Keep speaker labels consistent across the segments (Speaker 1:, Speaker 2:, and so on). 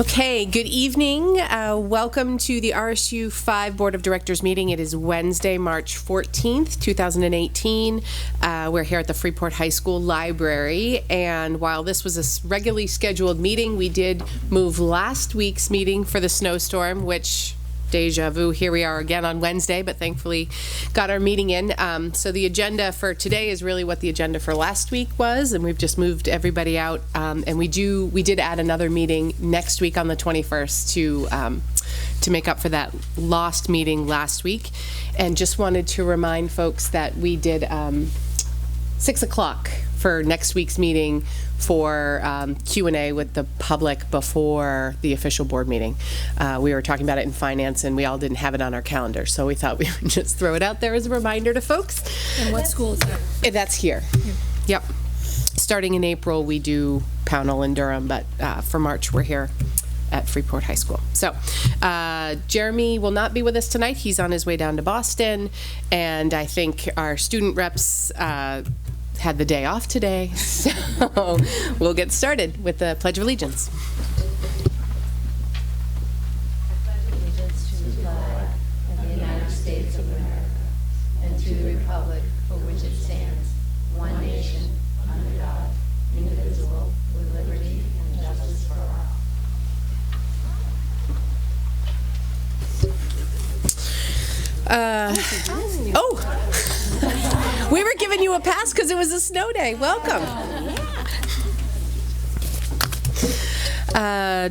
Speaker 1: Okay, good evening. Welcome to the RSU 5 Board of Directors meeting. It is Wednesday, March 14th, 2018. We're here at the Freeport High School Library, and while this was a regularly scheduled meeting, we did move last week's meeting for the snowstorm, which deja vu, here we are again on Wednesday, but thankfully got our meeting in. So the agenda for today is really what the agenda for last week was, and we've just moved everybody out. And we did add another meeting next week on the 21st to make up for that lost meeting last week. And just wanted to remind folks that we did 6 o'clock for next week's meeting for Q&A with the public before the official board meeting. We were talking about it in finance, and we all didn't have it on our calendar, so we thought we would just throw it out there as a reminder to folks.
Speaker 2: And what school is that?
Speaker 1: That's here. Yep. Starting in April, we do Pownell and Durham, but for March, we're here at Freeport High School. So Jeremy will not be with us tonight. He's on his way down to Boston, and I think our student reps had the day off today, so we'll get started with the Pledge of Allegiance.
Speaker 3: I pledge allegiance to the flag of the United States of America and to the republic for which it stands, one nation, under God, indivisible, with liberty and justice for all.
Speaker 1: We were giving you a pass because it was a snow day. Welcome.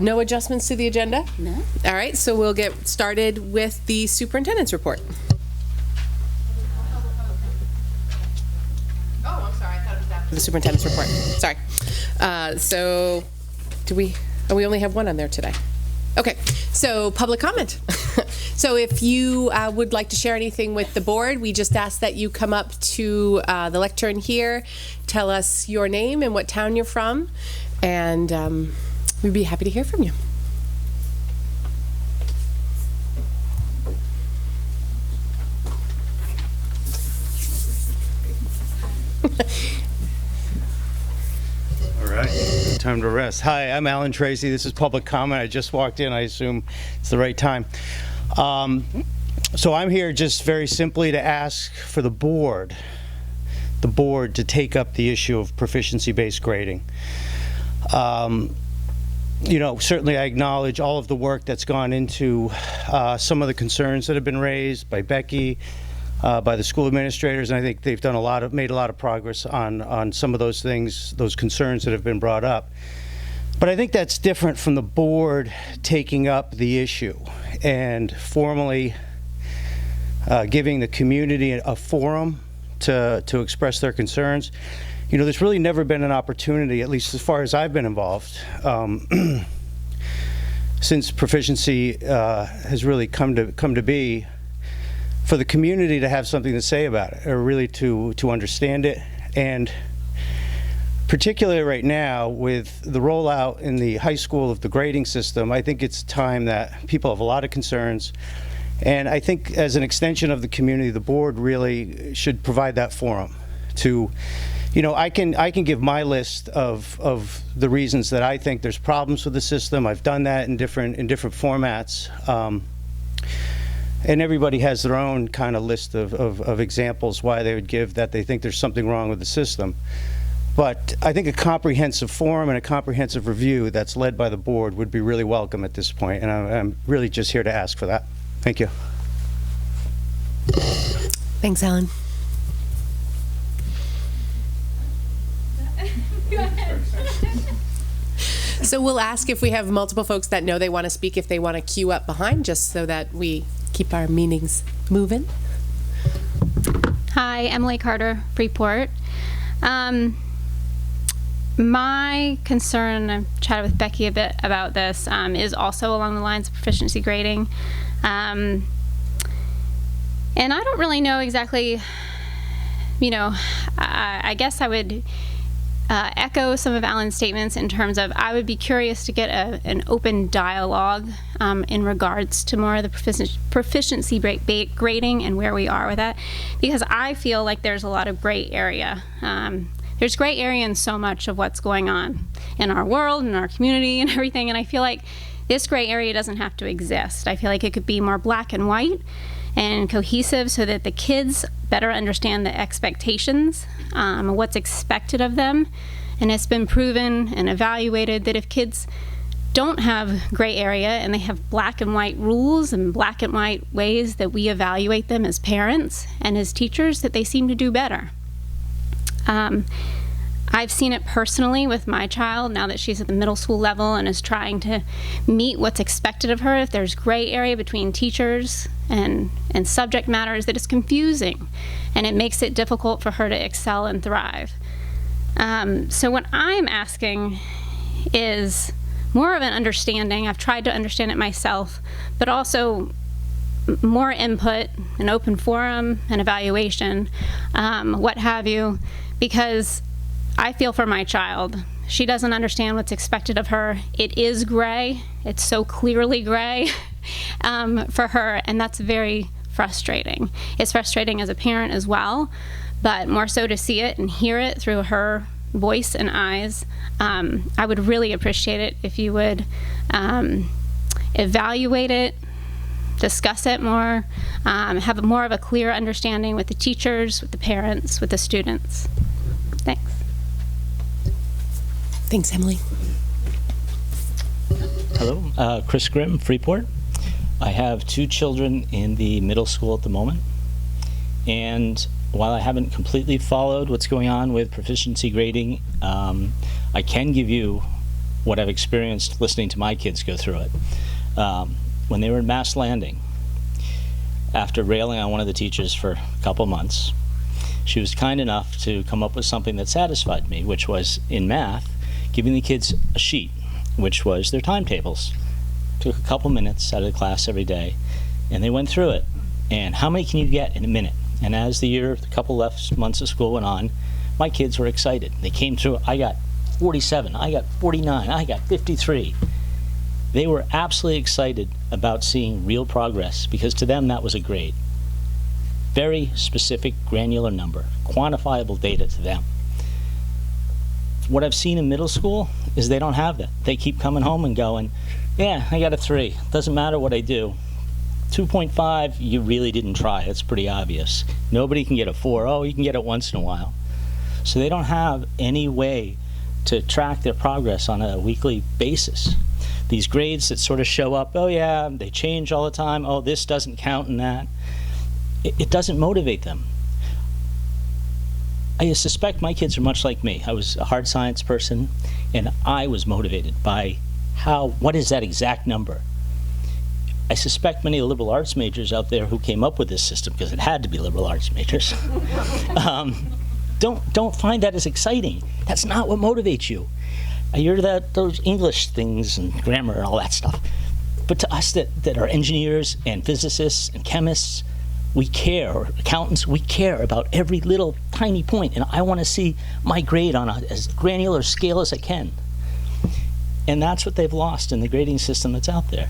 Speaker 1: No adjustments to the agenda?
Speaker 2: No.
Speaker 1: All right, so we'll get started with the superintendent's report. Oh, I'm sorry. I thought it was after the superintendent's report. Sorry. So we only have one on there today. Okay, so public comment. So if you would like to share anything with the board, we just ask that you come up to the lectern here, tell us your name and what town you're from, and we'd be happy to hear from you.
Speaker 4: All right, time to rest. Hi, I'm Alan Tracy. This is public comment. I just walked in. I assume it's the right time. So I'm here just very simply to ask for the board to take up the issue of proficiency-based grading. You know, certainly I acknowledge all of the work that's gone into some of the concerns that have been raised by Becky, by the school administrators, and I think they've done made a lot of progress on some of those things, those concerns that have been brought up. But I think that's different from the board taking up the issue and formally giving the community a forum to express their concerns. You know, there's really never been an opportunity, at least as far as I've been involved, since proficiency has really come to be, for the community to have something to say about it, or really to understand it. And particularly right now with the rollout in the high school of the grading system, I think it's time that people have a lot of concerns. And I think as an extension of the community, the board really should provide that forum to, you know, I can give my list of the reasons that I think there's problems with the system. I've done that in different formats. And everybody has their own kind of list of examples why they would give that they think there's something wrong with the system. But I think a comprehensive forum and a comprehensive review that's led by the board would be really welcome at this point, and I'm really just here to ask for that. Thank you.
Speaker 1: Thanks, Alan. So we'll ask if we have multiple folks that know they want to speak, if they want to queue up behind, just so that we keep our meetings moving.
Speaker 5: Hi, Emily Carter, Freeport. My concern, I've chatted with Becky a bit about this, is also along the lines of proficiency grading. And I don't really know exactly, you know, I guess I would echo some of Alan's statements in terms of I would be curious to get an open dialogue in regards to more of the proficiency grading and where we are with that, because I feel like there's a lot of gray area. There's gray area in so much of what's going on in our world, in our community, and everything, and I feel like this gray area doesn't have to exist. I feel like it could be more black and white and cohesive so that the kids better understand the expectations, what's expected of them. And it's been proven and evaluated that if kids don't have gray area and they have black and white rules and black and white ways that we evaluate them as parents and as teachers, that they seem to do better. I've seen it personally with my child now that she's at the middle school level and is trying to meet what's expected of her. If there's gray area between teachers and subject matters, that it's confusing and it makes it difficult for her to excel and thrive. So what I'm asking is more of an understanding. I've tried to understand it myself, but also more input, an open forum, an evaluation, what have you, because I feel for my child. She doesn't understand what's expected of her. It is gray. It's so clearly gray for her, and that's very frustrating. It's frustrating as a parent as well, but more so to see it and hear it through her voice and eyes. I would really appreciate it if you would evaluate it, discuss it more, have more of a clear understanding with the teachers, with the parents, with the students. Thanks.
Speaker 1: Thanks, Emily.
Speaker 6: Hello, Chris Grimm, Freeport. I have 2 children in the middle school at the moment, and while I haven't completely followed what's going on with proficiency grading, I can give you what I've experienced listening to my kids go through it. When they were in Mass Landing, after railing on one of the teachers for a couple months, she was kind enough to come up with something that satisfied me, which was, in math, giving the kids a sheet, which was their timetables. Took a couple minutes out of the class every day, and they went through it. And how many can you get in a minute? And as the couple left months of school went on, my kids were excited. They came through, I got 47, I got 49, I got 53. They were absolutely excited about seeing real progress, because to them that was a grade. Very specific, granular number, quantifiable data to them. What I've seen in middle school is they don't have that. They keep coming home and going, yeah, I got a 3. Doesn't matter what I do. 2.5, you really didn't try. It's pretty obvious. Nobody can get a 4. Oh, you can get it once in a while. So they don't have any way to track their progress on a weekly basis. These grades that sort of show up, oh yeah, they change all the time. Oh, this doesn't count in that. It doesn't motivate them. I suspect my kids are much like me. I was a hard science person, and I was motivated by what is that exact number? I suspect many of the liberal arts majors out there who came up with this system, because it had to be liberal arts majors, don't find that as exciting. That's not what motivates you. You're those English things and grammar and all that stuff. But to us that are engineers and physicists and chemists, we care, or accountants, we care about every little tiny point, and I want to see my grade on as granular scale as I can. And that's what they've lost in the grading system that's out there.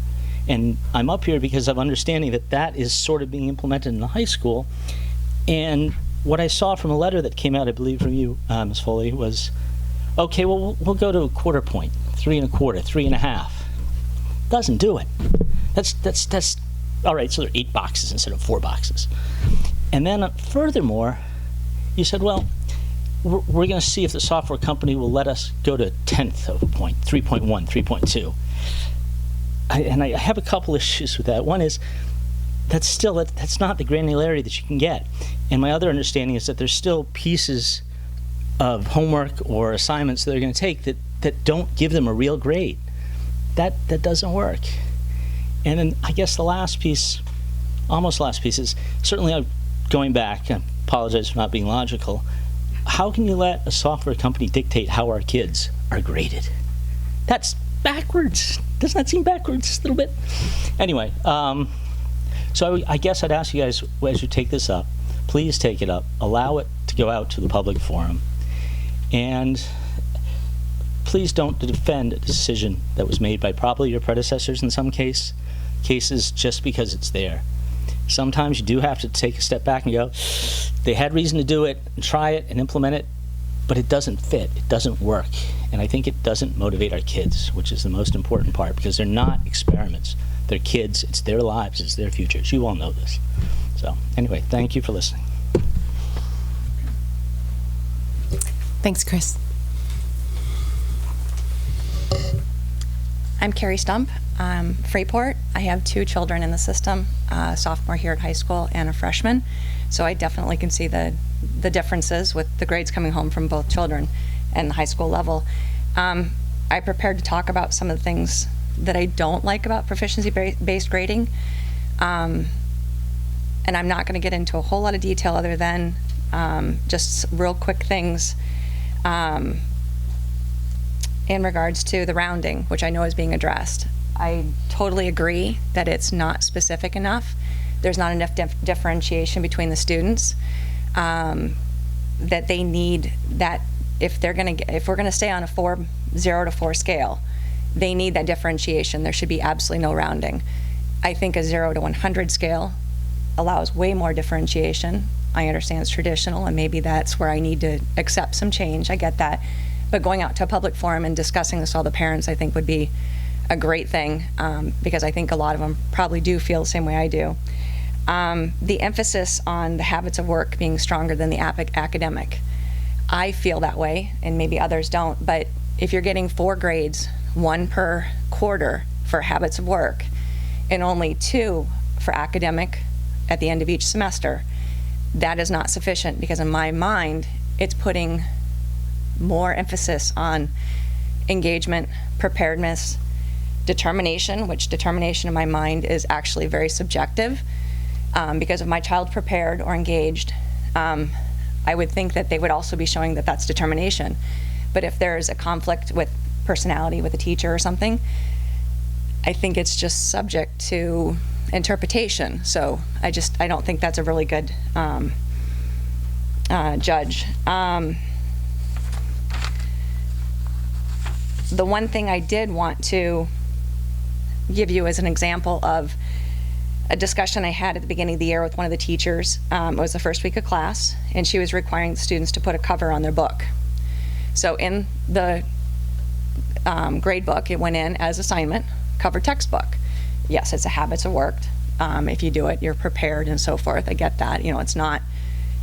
Speaker 6: And I'm up here because of understanding that is sort of being implemented in the high school. And what I saw from a letter that came out, I believe from you, Ms. Foley, was, okay, well, we'll go to a quarter point, 3 1/4, 3 1/2. Doesn't do it. That's all right, so there are 8 boxes instead of 4 boxes. And then furthermore, you said, well, we're going to see if the software company will let us go to 1/10 of a point, 3.1, 3.2. And I have a couple issues with that. One is, that's not the granularity that you can get. And my other understanding is that there's still pieces of homework or assignments that they're going to take that don't give them a real grade. That doesn't work. And then I guess the last piece, almost last piece, is certainly going back, I apologize for not being logical, how can you let a software company dictate how our kids are graded? That's backwards. Doesn't that seem backwards a little bit? Anyway, so I guess I'd ask you guys, as you take this up, please take it up, allow it to go out to the public forum, and please don't defend a decision that was made by probably your predecessors in some cases just because it's there. Sometimes you do have to take a step back and go, they had reason to do it and try it and implement it, but it doesn't fit, it doesn't work. And I think it doesn't motivate our kids, which is the most important part, because they're not experiments. They're kids, it's their lives, it's their futures. You all know this. So anyway, thank you for listening.
Speaker 1: Thanks, Chris.
Speaker 2: I'm Kerry Stump. I'm Freeport. I have 2 children in the system, a sophomore here at high school and a freshman. So I definitely can see the differences with the grades coming home from both children and the high school level. I prepared to talk about some of the things that I don't like about proficiency-based grading. And I'm not going to get into a whole lot of detail other than just real quick things in regards to the rounding, which I know is being addressed. I totally agree that it's not specific enough. There's not enough differentiation between the students, that they need that. If we're gonna stay on a 0 to 4 scale, they need that differentiation. There should be absolutely no rounding. I think a 0 to 100 scale allows way more differentiation. I understand it's traditional, and maybe that's where I need to accept some change. I get that. But going out to a public forum and discussing this with all the parents, I think would be a great thing, because I think a lot of them probably do feel the same way I do. The emphasis on the habits of work being stronger than the academic. I feel that way, and maybe others don't, but if you're getting 4 grades, 1 per quarter for habits of work, and only 2 for academic at the end of each semester, that is not sufficient, because in my mind, it's putting more emphasis on engagement, preparedness, determination, which determination in my mind is actually very subjective, because if my child prepared or engaged, I would think that they would also be showing that that's determination. But if there's a conflict with personality with a teacher or something, I think it's just subject to interpretation. So I don't think that's a really good judge. The one thing I did want to give you as an example of a discussion I had at the beginning of the year with one of the teachers. It was the first week of class, and she was requiring the students to put a cover on their book. So in the grade book, it went in as assignment, cover textbook. Yes, it's a habits of work. If you do it, you're prepared and so forth. I get that. You know, it's not,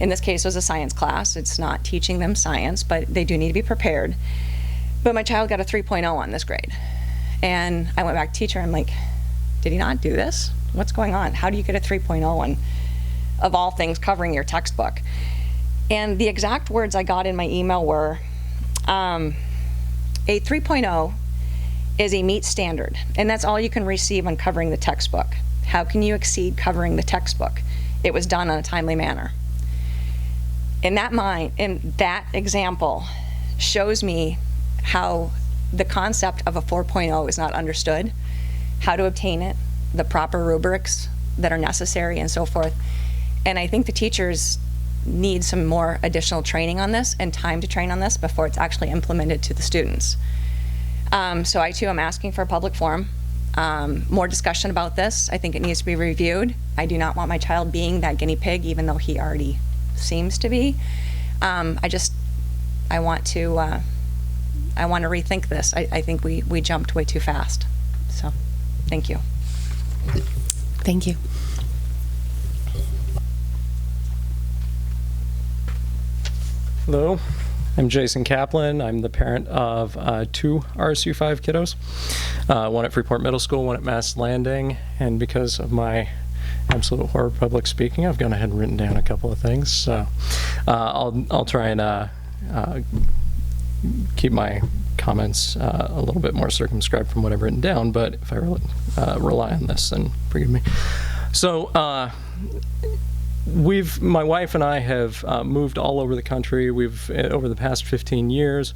Speaker 2: in this case, it was a science class. It's not teaching them science, but they do need to be prepared. But my child got a 3.0 on this grade. And I went back to teacher, I'm like, did he not do this? What's going on? How do you get a 3.0 on, of all things, covering your textbook? And the exact words I got in my email were, a 3.0 is a meet standard, and that's all you can receive on covering the textbook. How can you exceed covering the textbook? It was done in a timely manner. In that example shows me how the concept of a 4.0 is not understood, how to obtain it, the proper rubrics that are necessary, and so forth. And I think the teachers need some more additional training on this and time to train on this before it's actually implemented to the students. So I too am asking for a public forum, more discussion about this. I think it needs to be reviewed. I do not want my child being that guinea pig, even though he already seems to be. I want to rethink this. I think we jumped way too fast. So, thank you.
Speaker 1: Thank you.
Speaker 7: Hello, I'm Jason Kaplan. I'm the parent of 2 RSU 5 kiddos, one at Freeport Middle School, one at Mass Landing, and because of my absolute horror of public speaking, I've gone ahead and written down a couple of things. So I'll try and keep my comments a little bit more circumscribed from what I've written down, but if I rely on this, then forgive me. So my wife and I have moved all over the country. Over the past 15 years,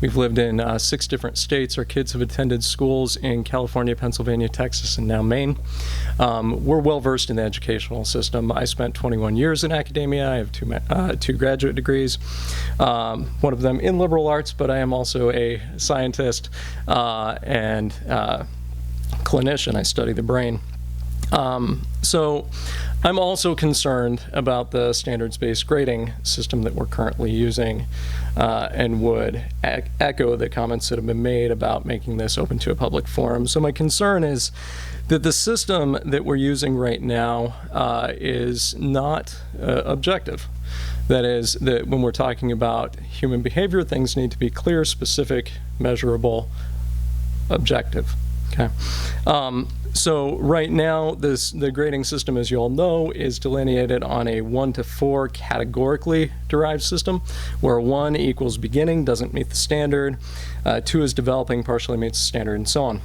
Speaker 7: we've lived in 6 different states. Our kids have attended schools in California, Pennsylvania, Texas, and now Maine. We're well versed in the educational system. I spent 21 years in academia. I have 2 graduate degrees, one of them in liberal arts, but I am also a scientist and clinician. I study the brain. So I'm also concerned about the standards-based grading system that we're currently using, and would echo the comments that have been made about making this open to a public forum. So my concern is that the system that we're using right now is not objective. That is, that when we're talking about human behavior, things need to be clear, specific, measurable, objective. Okay. So right now, the grading system, as you all know, is delineated on a 1 to 4 categorically derived system, where 1 equals beginning, doesn't meet the standard, 2 is developing, partially meets the standard, and so on.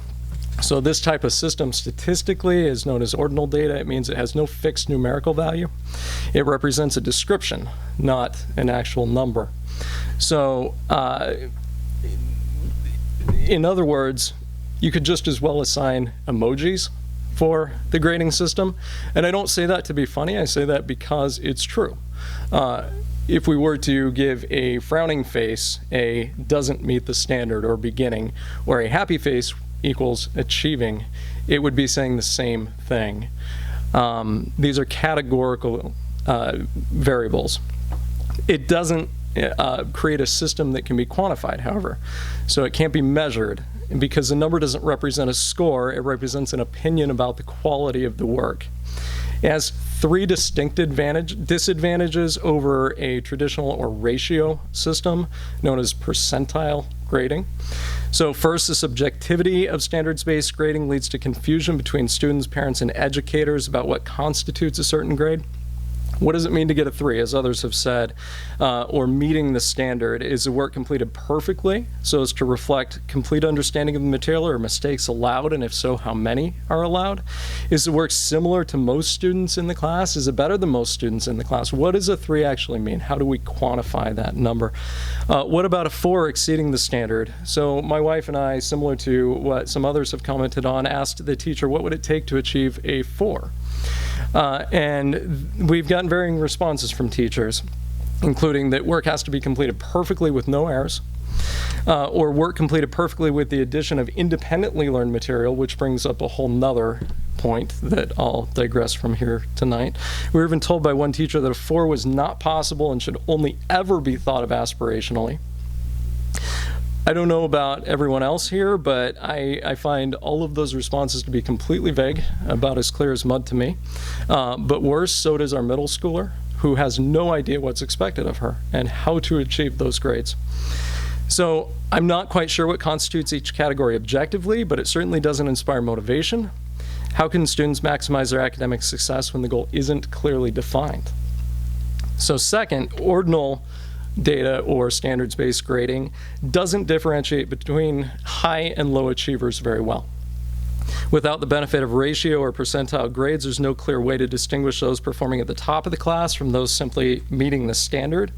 Speaker 7: So this type of system statistically is known as ordinal data. It means it has no fixed numerical value. It represents a description, not an actual number. So in other words, you could just as well assign emojis for the grading system. And I don't say that to be funny, I say that because it's true. If we were to give a frowning face a doesn't meet the standard or beginning, or a happy face equals achieving, it would be saying the same thing. These are categorical variables. It doesn't create a system that can be quantified, however. So it can't be measured, because the number doesn't represent a score, it represents an opinion about the quality of the work. It has 3 distinct disadvantages over a traditional or ratio system known as percentile grading. So first, the subjectivity of standards-based grading leads to confusion between students, parents, and educators about what constitutes a certain grade. What does it mean to get a 3, as others have said, or meeting the standard? Is the work completed perfectly so as to reflect complete understanding of the material, or mistakes allowed, and if so, how many are allowed? Is the work similar to most students in the class? Is it better than most students in the class? What does a 3 actually mean? How do we quantify that number? What about a 4 exceeding the standard? So my wife and I, similar to what some others have commented on, asked the teacher, what would it take to achieve a 4? And we've gotten varying responses from teachers, including that work has to be completed perfectly with no errors, or work completed perfectly with the addition of independently learned material, which brings up a whole nother point that I'll digress from here tonight. We were even told by one teacher that a 4 was not possible and should only ever be thought of aspirationally. I don't know about everyone else here, but I find all of those responses to be completely vague, about as clear as mud to me. But worse, so does our middle schooler, who has no idea what's expected of her and how to achieve those grades. So I'm not quite sure what constitutes each category objectively, but it certainly doesn't inspire motivation. How can students maximize their academic success when the goal isn't clearly defined? So second, ordinal data or standards-based grading doesn't differentiate between high and low achievers very well. Without the benefit of ratio or percentile grades, there's no clear way to distinguish those performing at the top of the class from those simply meeting the standard.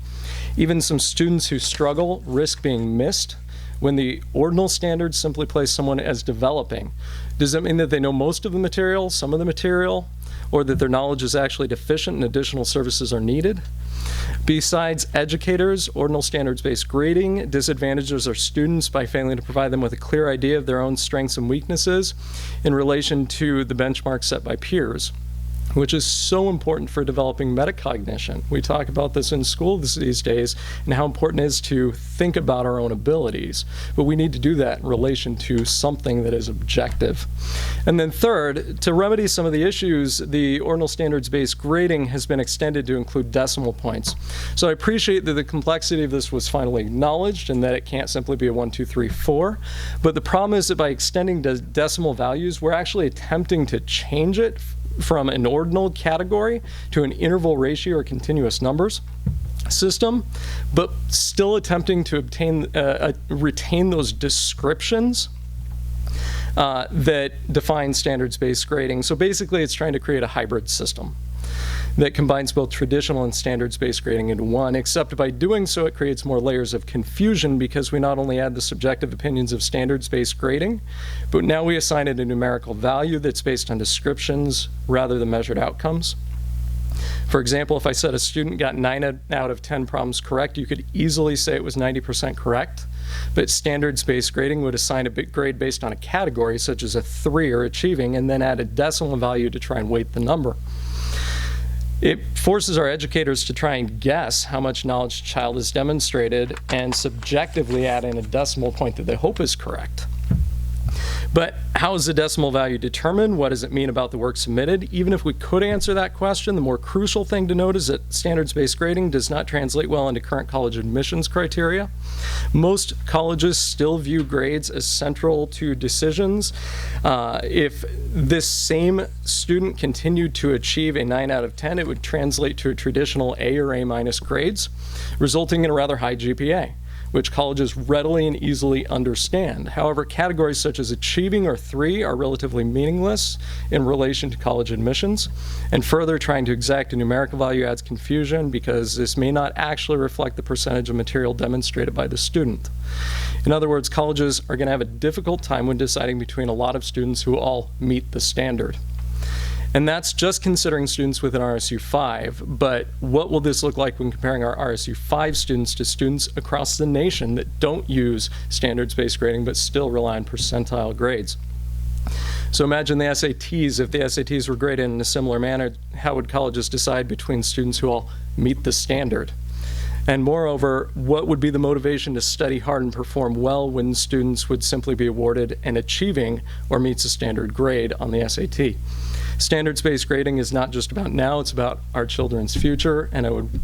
Speaker 7: Even some students who struggle risk being missed when the ordinal standards simply place someone as developing. Does that mean that they know most of the material, some of the material, or that their knowledge is actually deficient and additional services are needed? Besides educators, ordinal standards-based grading disadvantages our students by failing to provide them with a clear idea of their own strengths and weaknesses in relation to the benchmarks set by peers, which is so important for developing metacognition. We talk about this in school these days and how important it is to think about our own abilities, but we need to do that in relation to something that is objective. And then third, to remedy some of the issues, the ordinal standards-based grading has been extended to include decimal points. So I appreciate that the complexity of this was finally acknowledged and that it can't simply be a 1, 2, 3, 4, but the problem is that by extending decimal values, we're actually attempting to change it from an ordinal category to an interval ratio or continuous numbers system, but still attempting to retain those descriptions that define standards-based grading. So basically, it's trying to create a hybrid system that combines both traditional and standards-based grading into one, except by doing so, it creates more layers of confusion because we not only add the subjective opinions of standards-based grading, but now we assign it a numerical value that's based on descriptions rather than measured outcomes. For example, if I said a student got 9 out of 10 problems correct, you could easily say it was 90% correct. But standards-based grading would assign a grade based on a category, such as a 3 or achieving, and then add a decimal value to try and weight the number. It forces our educators to try and guess how much knowledge a child has demonstrated and subjectively add in a decimal point that they hope is correct. But how is the decimal value determined? What does it mean about the work submitted? Even if we could answer that question, the more crucial thing to note is that standards-based grading does not translate well into current college admissions criteria. Most colleges still view grades as central to decisions. If this same student continued to achieve a 9 out of 10, it would translate to a traditional A or A- grades, resulting in a rather high GPA, which colleges readily and easily understand. However, categories such as achieving or 3 are relatively meaningless in relation to college admissions. And further, trying to exact a numerical value adds confusion because this may not actually reflect the percentage of material demonstrated by the student. In other words, colleges are going to have a difficult time when deciding between a lot of students who all meet the standard. And that's just considering students within RSU 5, but what will this look like when comparing our RSU 5 students to students across the nation that don't use standards-based grading but still rely on percentile grades? So imagine the SATs. If the SATs were graded in a similar manner, how would colleges decide between students who all meet the standard? And moreover, what would be the motivation to study hard and perform well when students would simply be awarded an achieving or meets a standard grade on the SAT? Standards-based grading is not just about now, it's about our children's future, and I would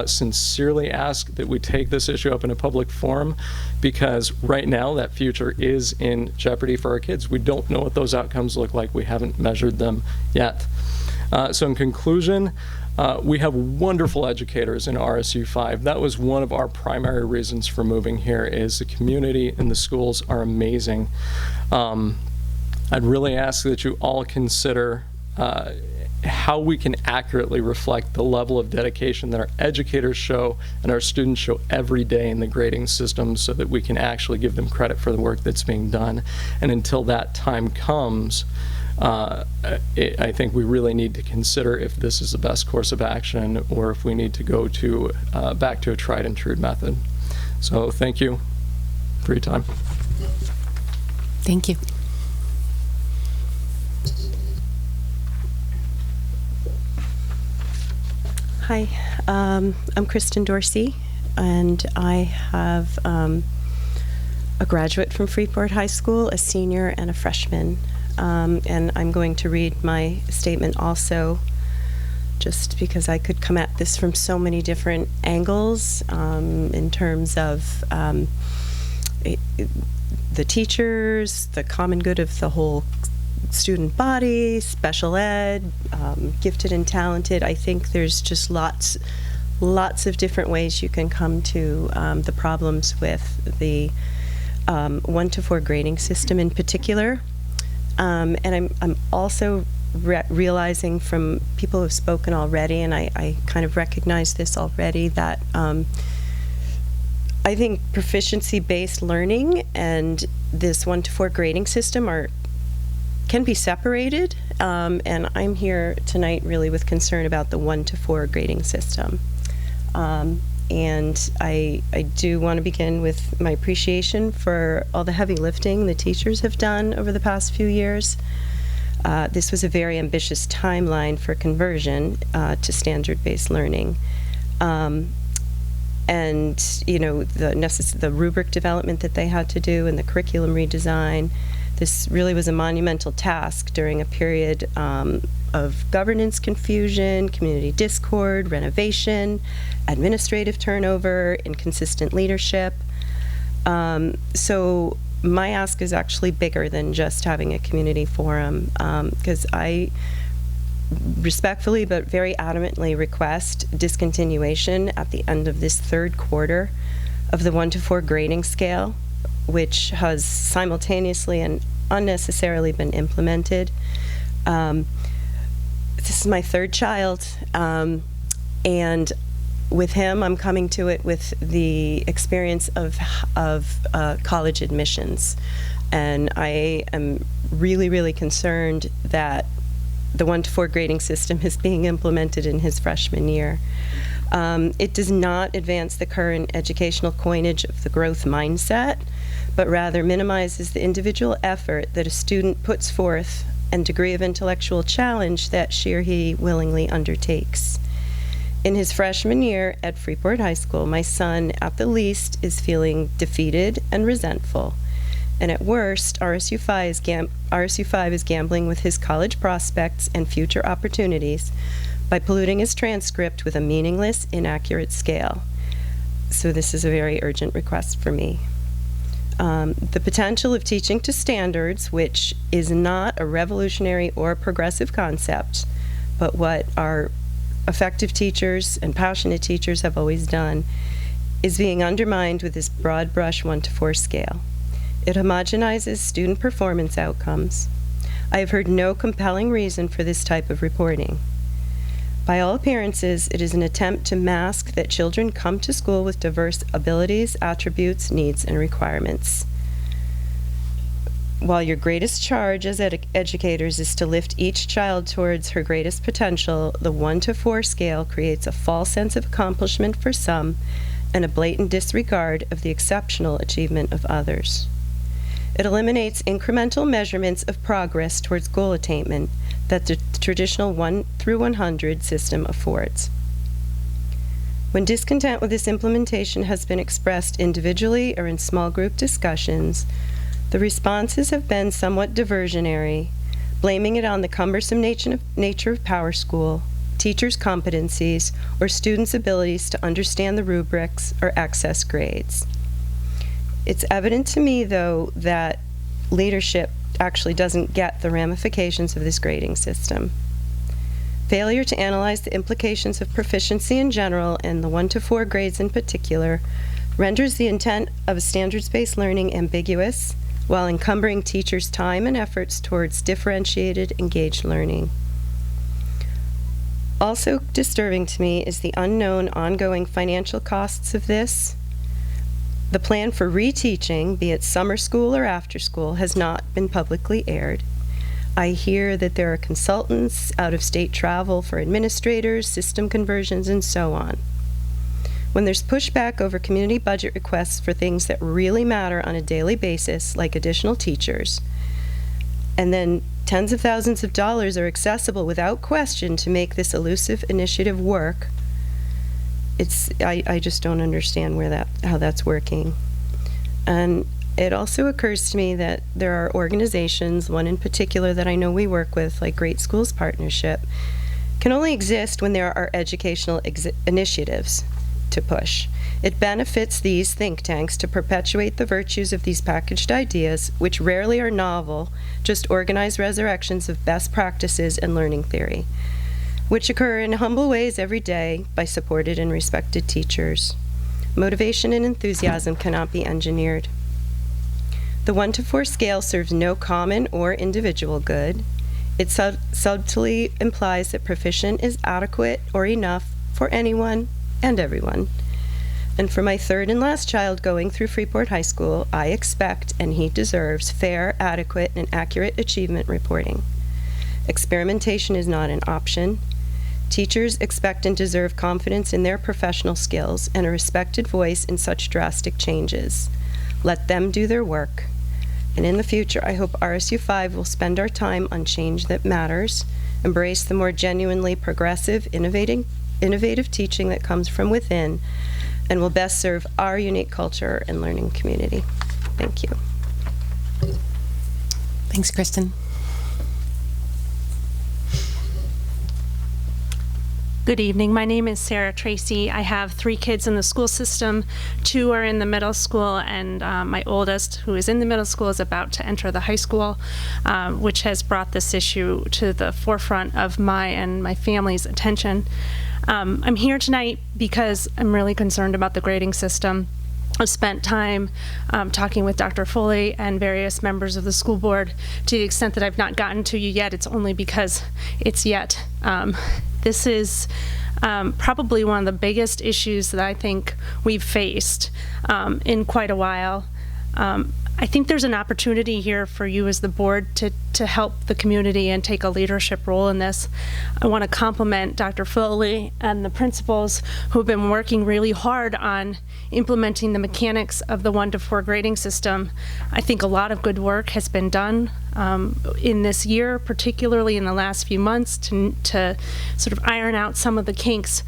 Speaker 7: sincerely ask that we take this issue up in a public forum, because right now that future is in jeopardy for our kids. We don't know what those outcomes look like. We haven't measured them yet. So in conclusion, we have wonderful educators in RSU 5. That was one of our primary reasons for moving here, is the community and the schools are amazing. I'd really ask that you all consider how we can accurately reflect the level of dedication that our educators show and our students show every day in the grading system, so that we can actually give them credit for the work that's being done. And until that time comes, I think we really need to consider if this is the best course of action, or if we need to go to back to a tried and true method. So thank you for your time.
Speaker 1: Thank you.
Speaker 8: Hi, I'm Kristen Dorsey, and I have a graduate from Freeport High School, a senior, and a freshman. And I'm going to read my statement also, just because I could come at this from so many different angles in terms of the teachers, the common good of the whole student body, special ed, gifted and talented. I think there's just lots of different ways you can come to the problems with the 1-to-4 grading system in particular. And I'm also realizing from people who have spoken already, and I kind of recognize this already, that I think proficiency-based learning and this 1-to-4 grading system can be separated, and I'm here tonight really with concern about the 1-to-4 grading system. And I do want to begin with my appreciation for all the heavy lifting the teachers have done over the past few years. This was a very ambitious timeline for conversion to standard-based learning. And you know, the rubric development that they had to do and the curriculum redesign, this really was a monumental task during a period of governance confusion, community discord, renovation, administrative turnover, inconsistent leadership. So my ask is actually bigger than just having a community forum, because I respectfully but very adamantly request discontinuation at the end of this third quarter of the 1-to-4 grading scale, which has simultaneously and unnecessarily been implemented. This is my third child, and with him, I'm coming to it with the experience of college admissions, and I am really, really concerned that the 1-to-4 grading system is being implemented in his freshman year. It does not advance the current educational coinage of the growth mindset, but rather minimizes the individual effort that a student puts forth and degree of intellectual challenge that she or he willingly undertakes. In his freshman year at Freeport High School, my son, at the least, is feeling defeated and resentful. And at worst, RSU5 is gambling with his college prospects and future opportunities by polluting his transcript with a meaningless, inaccurate scale. So this is a very urgent request for me. The potential of teaching to standards, which is not a revolutionary or progressive concept, but what our effective teachers and passionate teachers have always done, is being undermined with this broad brush 1 to 4 scale. It homogenizes student performance outcomes. I have heard no compelling reason for this type of reporting. By all appearances, it is an attempt to mask that children come to school with diverse abilities, attributes, needs, and requirements. While your greatest charge as educators is to lift each child towards her greatest potential, the 1 to 4 scale creates a false sense of accomplishment for some and a blatant disregard of the exceptional achievement of others. It eliminates incremental measurements of progress towards goal attainment that the traditional 1 through 100 system affords. When discontent with this implementation has been expressed individually or in small group discussions, the responses have been somewhat diversionary, blaming it on the cumbersome nature of Power School, teachers' competencies, or students' abilities to understand the rubrics or access grades. It's evident to me, though, that leadership actually doesn't get the ramifications of this grading system. Failure to analyze the implications of proficiency in general and the 1 to 4 grades in particular renders the intent of a standards-based learning ambiguous while encumbering teachers' time and efforts towards differentiated, engaged learning. Also disturbing to me is the unknown ongoing financial costs of this. The plan for reteaching, be it summer school or after school, has not been publicly aired. I hear that there are consultants, out-of-state travel for administrators, system conversions, and so on. When there's pushback over community budget requests for things that really matter on a daily basis, like additional teachers, and then tens of thousands of dollars are accessible without question to make this elusive initiative work, I just don't understand how that's working. And it also occurs to me that there are organizations, one in particular that I know we work with, like Great Schools Partnership, can only exist when there are educational initiatives to push. It benefits these think tanks to perpetuate the virtues of these packaged ideas, which rarely are novel, just organized resurrections of best practices and learning theory, which occur in humble ways every day by supported and respected teachers. Motivation and enthusiasm cannot be engineered. The 1 to 4 scale serves no common or individual good. It subtly implies that proficient is adequate or enough for anyone and everyone. And for my third and last child going through Freeport High School, I expect, and he deserves, fair, adequate, and accurate achievement reporting. Experimentation is not an option. Teachers expect and deserve confidence in their professional skills and a respected voice in such drastic changes. Let them do their work. And in the future, I hope RSU5 will spend our time on change that matters, embrace the more genuinely progressive, innovative teaching that comes from within, and will best serve our unique culture and learning community. Thank you.
Speaker 1: Thanks, Kristen.
Speaker 9: Good evening. My name is Sarah Tracy. I have 3 kids in the school system. 2 are in the middle school, and my oldest, who is in the middle school, is about to enter the high school, which has brought this issue to the forefront of my and my family's attention. I'm here tonight because I'm really concerned about the grading system. I've spent time talking with Dr. Foley and various members of the school board. To the extent that I've not gotten to you yet, it's only because it's yet. This is probably one of the biggest issues that I think we've faced in quite a while. I think there's an opportunity here for you as the board to help the community and take a leadership role in this. I want to compliment Dr. Foley and the principals who have been working really hard on implementing the mechanics of the 1-to-4 grading system. I think a lot of good work has been done in this year, particularly in the last few months, to sort of iron out some of the kinks.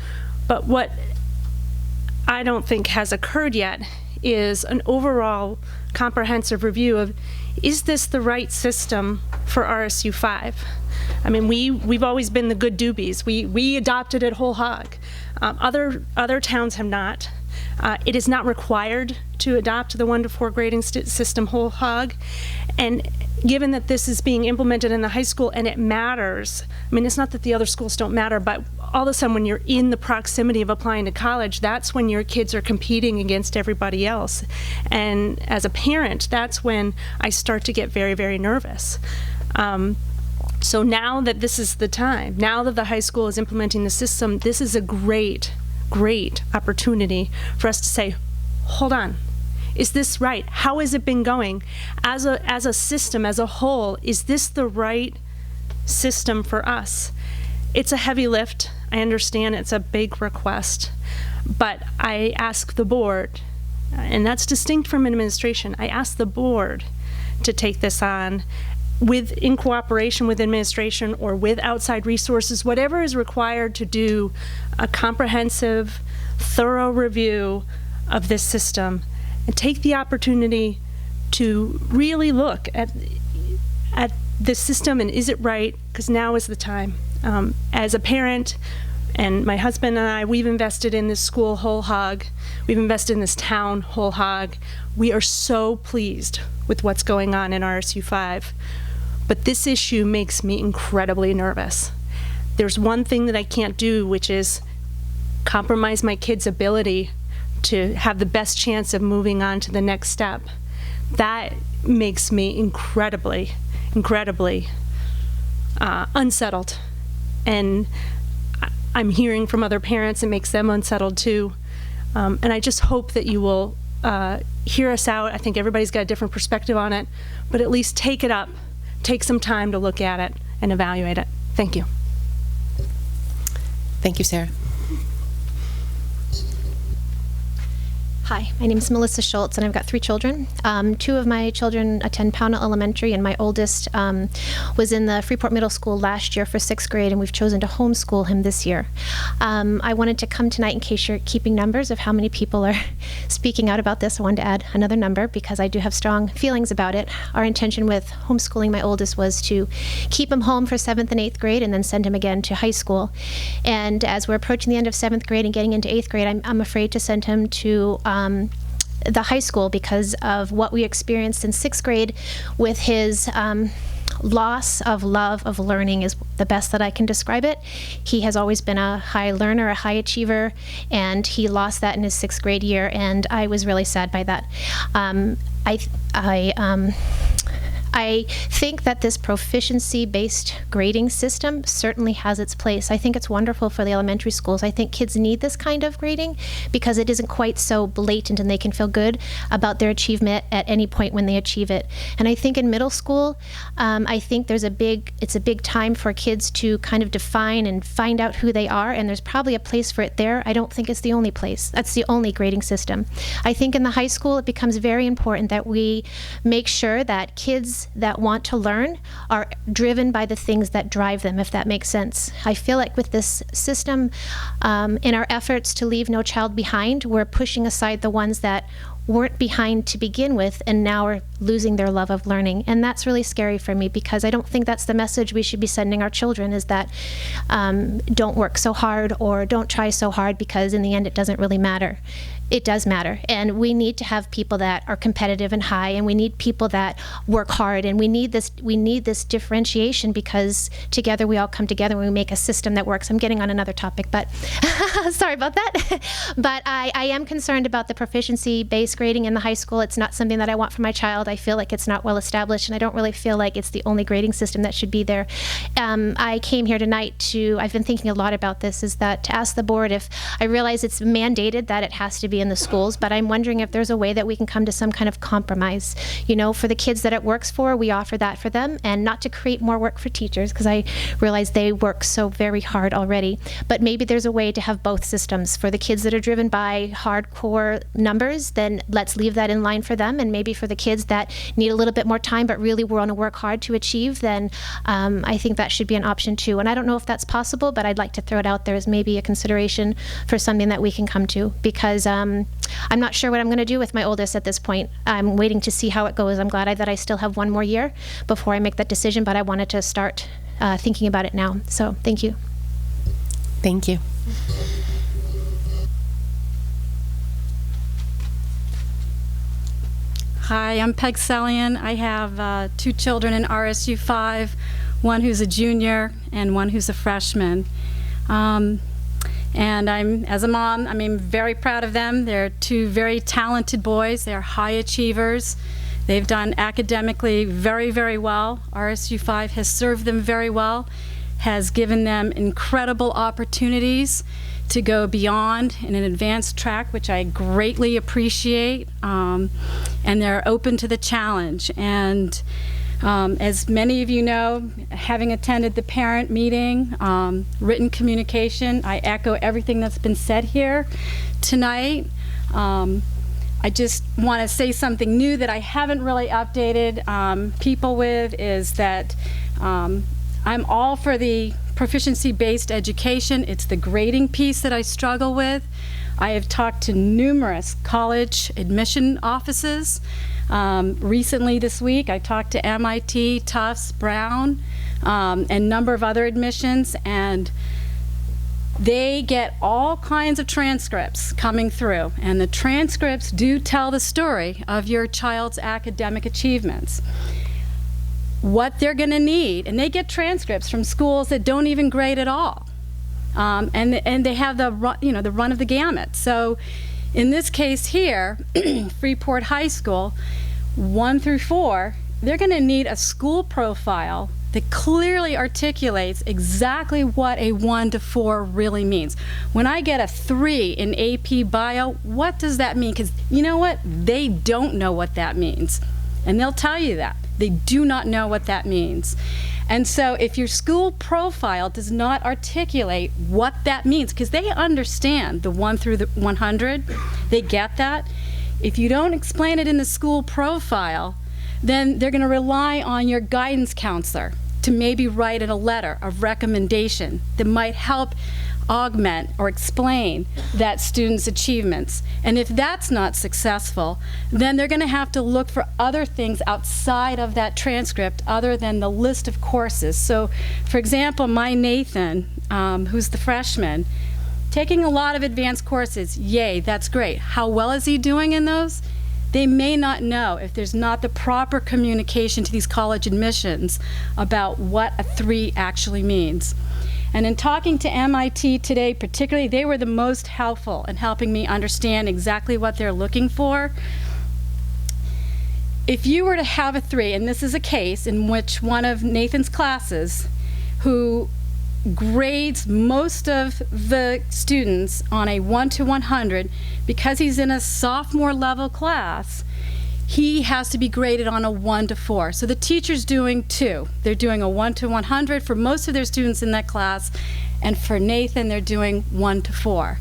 Speaker 9: But what I don't think has occurred yet is an overall comprehensive review of, is this the right system for RSU 5? I mean, we've always been the good doobies. We adopted it whole hog. Other towns have not. It is not required to adopt the 1-to-4 grading system whole hog. And given that this is being implemented in the high school and it matters, I mean, it's not that the other schools don't matter, but all of a sudden when you're in the proximity of applying to college, that's when your kids are competing against everybody else. And as a parent, that's when I start to get very, very nervous. So now that this is the time, now that the high school is implementing the system, this is a great opportunity for us to say, hold on, is this right? How has it been going? As a system, as a whole, is this the right system for us? It's a heavy lift. I understand it's a big request, but I ask the board, and that's distinct from administration, I ask the board to take this on in cooperation with administration or with outside resources, whatever is required to do a comprehensive, thorough review of this system, and take the opportunity to really look at the system and is it right, because now is the time. As a parent, and my husband and I, we've invested in this school whole hog. We've invested in this town whole hog. We are so pleased with what's going on in RSU 5. But this issue makes me incredibly nervous. There's one thing that I can't do, which is compromise my kids' ability to have the best chance of moving on to the next step. That makes me incredibly unsettled. And I'm hearing from other parents, it makes them unsettled too. And I just hope that you will hear us out. I think everybody's got a different perspective on it, but at least take it up. Take some time to look at it and evaluate it. Thank you.
Speaker 1: Thank you, Sarah.
Speaker 10: Hi, my name is Melissa Schultz, and I've got 3 children. 2 of my children attend Pownell Elementary, and my oldest was in the Freeport Middle School last year for 6th grade, and we've chosen to homeschool him this year. I wanted to come tonight in case you're keeping numbers of how many people are speaking out about this. I wanted to add another number because I do have strong feelings about it. Our intention with homeschooling my oldest was to keep him home for 7th and 8th grade and then send him again to high school. And as we're approaching the end of 7th grade and getting into 8th grade, I'm afraid to send him to the high school because of what we experienced in 6th grade with his loss of love of learning is the best that I can describe it. He has always been a high learner, a high achiever, and he lost that in his 6th grade year, and I was really sad by that. I think that this proficiency-based grading system certainly has its place. I think it's wonderful for the elementary schools. I think kids need this kind of grading because it isn't quite so blatant and they can feel good about their achievement at any point when they achieve it. And I think in middle school, I think it's a big time for kids to kind of define and find out who they are, and there's probably a place for it there. I don't think it's the only place. That's the only grading system. I think in the high school, it becomes very important that we make sure that kids that want to learn are driven by the things that drive them, if that makes sense. I feel like with this system, in our efforts to leave no child behind, we're pushing aside the ones that weren't behind to begin with and now are losing their love of learning. And that's really scary for me because I don't think that's the message we should be sending our children, is that don't work so hard or don't try so hard because in the end it doesn't really matter. It does matter, and we need to have people that are competitive and high, and we need people that work hard, and we need this differentiation because together we all come together and we make a system that works. I'm getting on another topic, but sorry about that. But I am concerned about the proficiency-based grading in the high school. It's not something that I want for my child. I feel like it's not well established, and I don't really feel like it's the only grading system that should be there. I came here tonight I've been thinking a lot about this, is that to ask the board if I realize it's mandated that it has to be be in the schools, but I'm wondering if there's a way that we can come to some kind of compromise. For the kids that it works for, we offer that for them, and not to create more work for teachers, because I realize they work so very hard already. But maybe there's a way to have both systems. For the kids that are driven by hardcore numbers, then let's leave that in line for them, and maybe for the kids that need a little bit more time but really want to work hard to achieve, then I think that should be an option too. And I don't know if that's possible, but I'd like to throw it out there as maybe a consideration for something that we can come to, because I'm not sure what I'm going to do with my oldest at this point. I'm waiting to see how it goes. I'm glad that I still have one more year before I make that decision, but I wanted to start thinking about it now. So thank you.
Speaker 1: Thank you.
Speaker 11: Hi, I'm Peg Salian. I have 2 children in RSU 5, one who's a junior and one who's a freshman. And as a mom, I'm very proud of them. They're 2 very talented boys. They're high achievers. They've done academically very, very well. RSU 5 has served them very well, has given them incredible opportunities to go beyond in an advanced track, which I greatly appreciate, and they're open to the challenge. And as many of you know, having attended the parent meeting, written communication, I echo everything that's been said here tonight. I just want to say something new that I haven't really updated people with, is that I'm all for the proficiency-based education. It's the grading piece that I struggle with. I have talked to numerous college admission offices. Recently this week, I talked to MIT, Tufts, Brown, and a number of other admissions, and they get all kinds of transcripts coming through, and the transcripts do tell the story of your child's academic achievements. What they're going to need, and they get transcripts from schools that don't even grade at all, and they have the run of the gamut. So in this case here, Freeport High School, 1 through 4, they're going to need a school profile that clearly articulates exactly what a 1 to 4 really means. When I get a 3 in AP Bio, what does that mean? Because you know what? They don't know what that means, and they'll tell you that. They do not know what that means. And so if your school profile does not articulate what that means, because they understand the 1 through the 100, they get that. If you don't explain it in the school profile, then they're going to rely on your guidance counselor to maybe write in a letter of recommendation that might help augment or explain that student's achievements. And if that's not successful, then they're going to have to look for other things outside of that transcript other than the list of courses. So, for example, my Nathan, who's the freshman, taking a lot of advanced courses, yay, that's great. How well is he doing in those? They may not know if there's not the proper communication to these college admissions about what a 3 actually means. And in talking to MIT today particularly, they were the most helpful in helping me understand exactly what they're looking for. If you were to have a 3, and this is a case in which one of Nathan's classes, who grades most of the students on a 1 to 100, because he's in a sophomore level class, he has to be graded on a 1 to 4. So the teacher's doing 2. They're doing a 1 to 100 for most of their students in that class, and for Nathan, they're doing 1 to 4.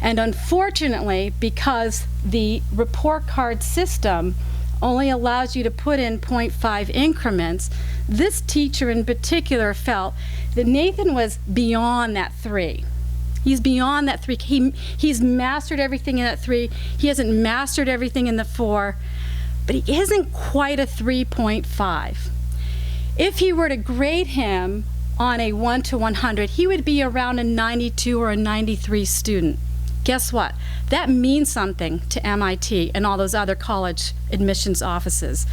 Speaker 11: And unfortunately, because the report card system only allows you to put in 0.5 increments, this teacher in particular felt that Nathan was beyond that 3. He's beyond that 3. He's mastered everything in that 3. He hasn't mastered everything in the 4. But he isn't quite a 3.5. If he were to grade him on a 1 to 100, he would be around a 92 or a 93 student. Guess what? That means something to MIT and all those other college admissions offices.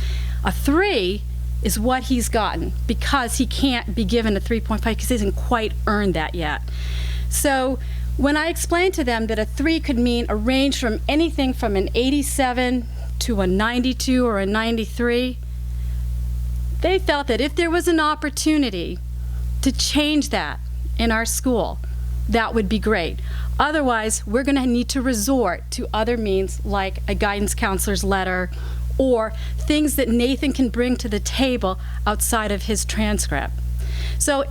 Speaker 11: A 3 is what he's gotten because he can't be given a 3.5 because he hasn't quite earned that yet. So when I explained to them that a 3 could mean a range from anything from an 87 to a 92 or a 93, they felt that if there was an opportunity to change that in our school, that would be great. Otherwise, we're going to need to resort to other means like a guidance counselor's letter or things that Nathan can bring to the table outside of his transcript. So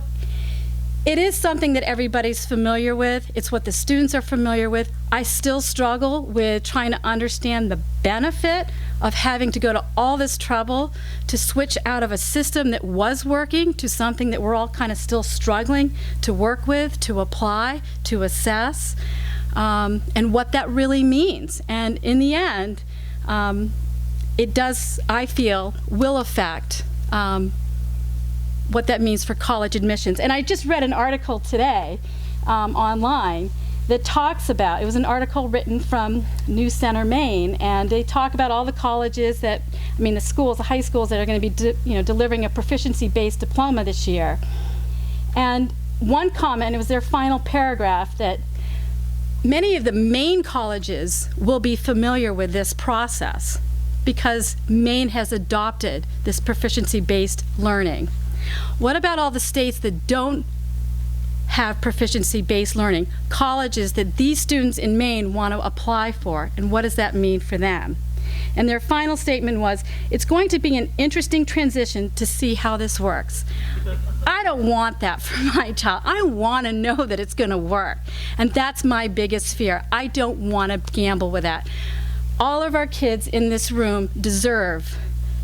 Speaker 11: it is something that everybody's familiar with. It's what the students are familiar with. I still struggle with trying to understand the benefit of having to go to all this trouble to switch out of a system that was working to something that we're all kind of still struggling to work with, to apply, to assess, and what that really means. And in the end, it does, I feel, will affect what that means for college admissions. And I just read an article today online that talks about, it was an article written from New Center, Maine, and they talk about all the colleges that, I mean the schools, the high schools that are going to be delivering a proficiency-based diploma this year. And one comment, it was their final paragraph, that many of the Maine colleges will be familiar with this process because Maine has adopted this proficiency-based learning. What about all the states that don't have proficiency-based learning, colleges that these students in Maine want to apply for, and what does that mean for them? And their final statement was, it's going to be an interesting transition to see how this works. I don't want that for my child. I want to know that it's going to work. And that's my biggest fear. I don't want to gamble with that. All of our kids in this room deserve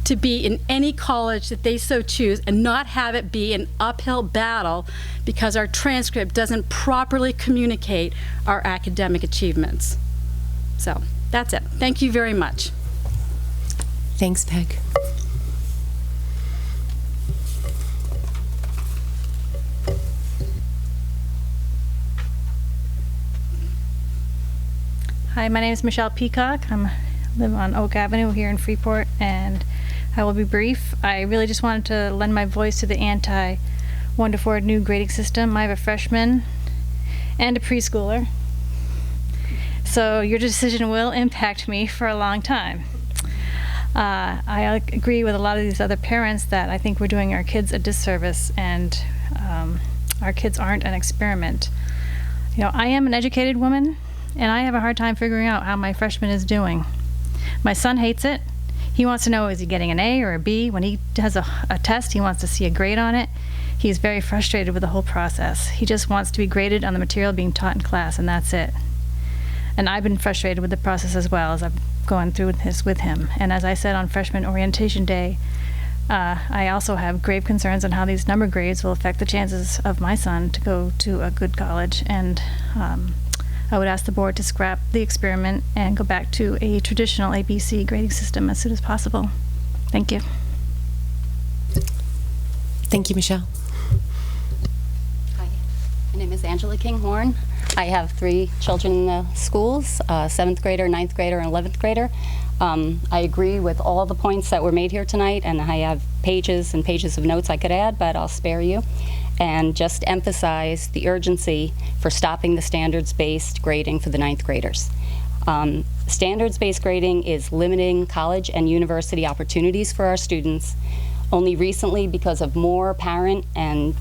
Speaker 11: to be in any college that they so choose and not have it be an uphill battle because our transcript doesn't properly communicate our academic achievements. So that's it. Thank you very much.
Speaker 1: Thanks, Peg.
Speaker 12: Hi, my name is Michelle Peacock. I live on Oak Avenue here in Freeport, and I will be brief. I really just wanted to lend my voice to the anti-1 to 4 new grading system. I have a freshman and a preschooler, so your decision will impact me for a long time. I agree with a lot of these other parents that I think we're doing our kids a disservice, and our kids aren't an experiment. You know, I am an educated woman, and I have a hard time figuring out how my freshman is doing. My son hates it. He wants to know, is he getting an A or a B? When he does a test, he wants to see a grade on it. He's very frustrated with the whole process. He just wants to be graded on the material being taught in class, and that's it. And I've been frustrated with the process as well as I've gone through this with him. And as I said on freshman orientation day, I also have grave concerns on how these number grades will affect the chances of my son to go to a good college. And I would ask the board to scrap the experiment and go back to a traditional ABC grading system as soon as possible. Thank you.
Speaker 1: Thank you, Michelle.
Speaker 13: Hi, my name is Angela Kinghorn. I have 3 children in the schools, 7th grader, 9th grader, and 11th grader. I agree with all the points that were made here tonight, and I have pages and pages of notes I could add, but I'll spare you. And just emphasize the urgency for stopping the standards-based grading for the 9th graders. Standards-based grading is limiting college and university opportunities for our students. Only recently, because of more parent and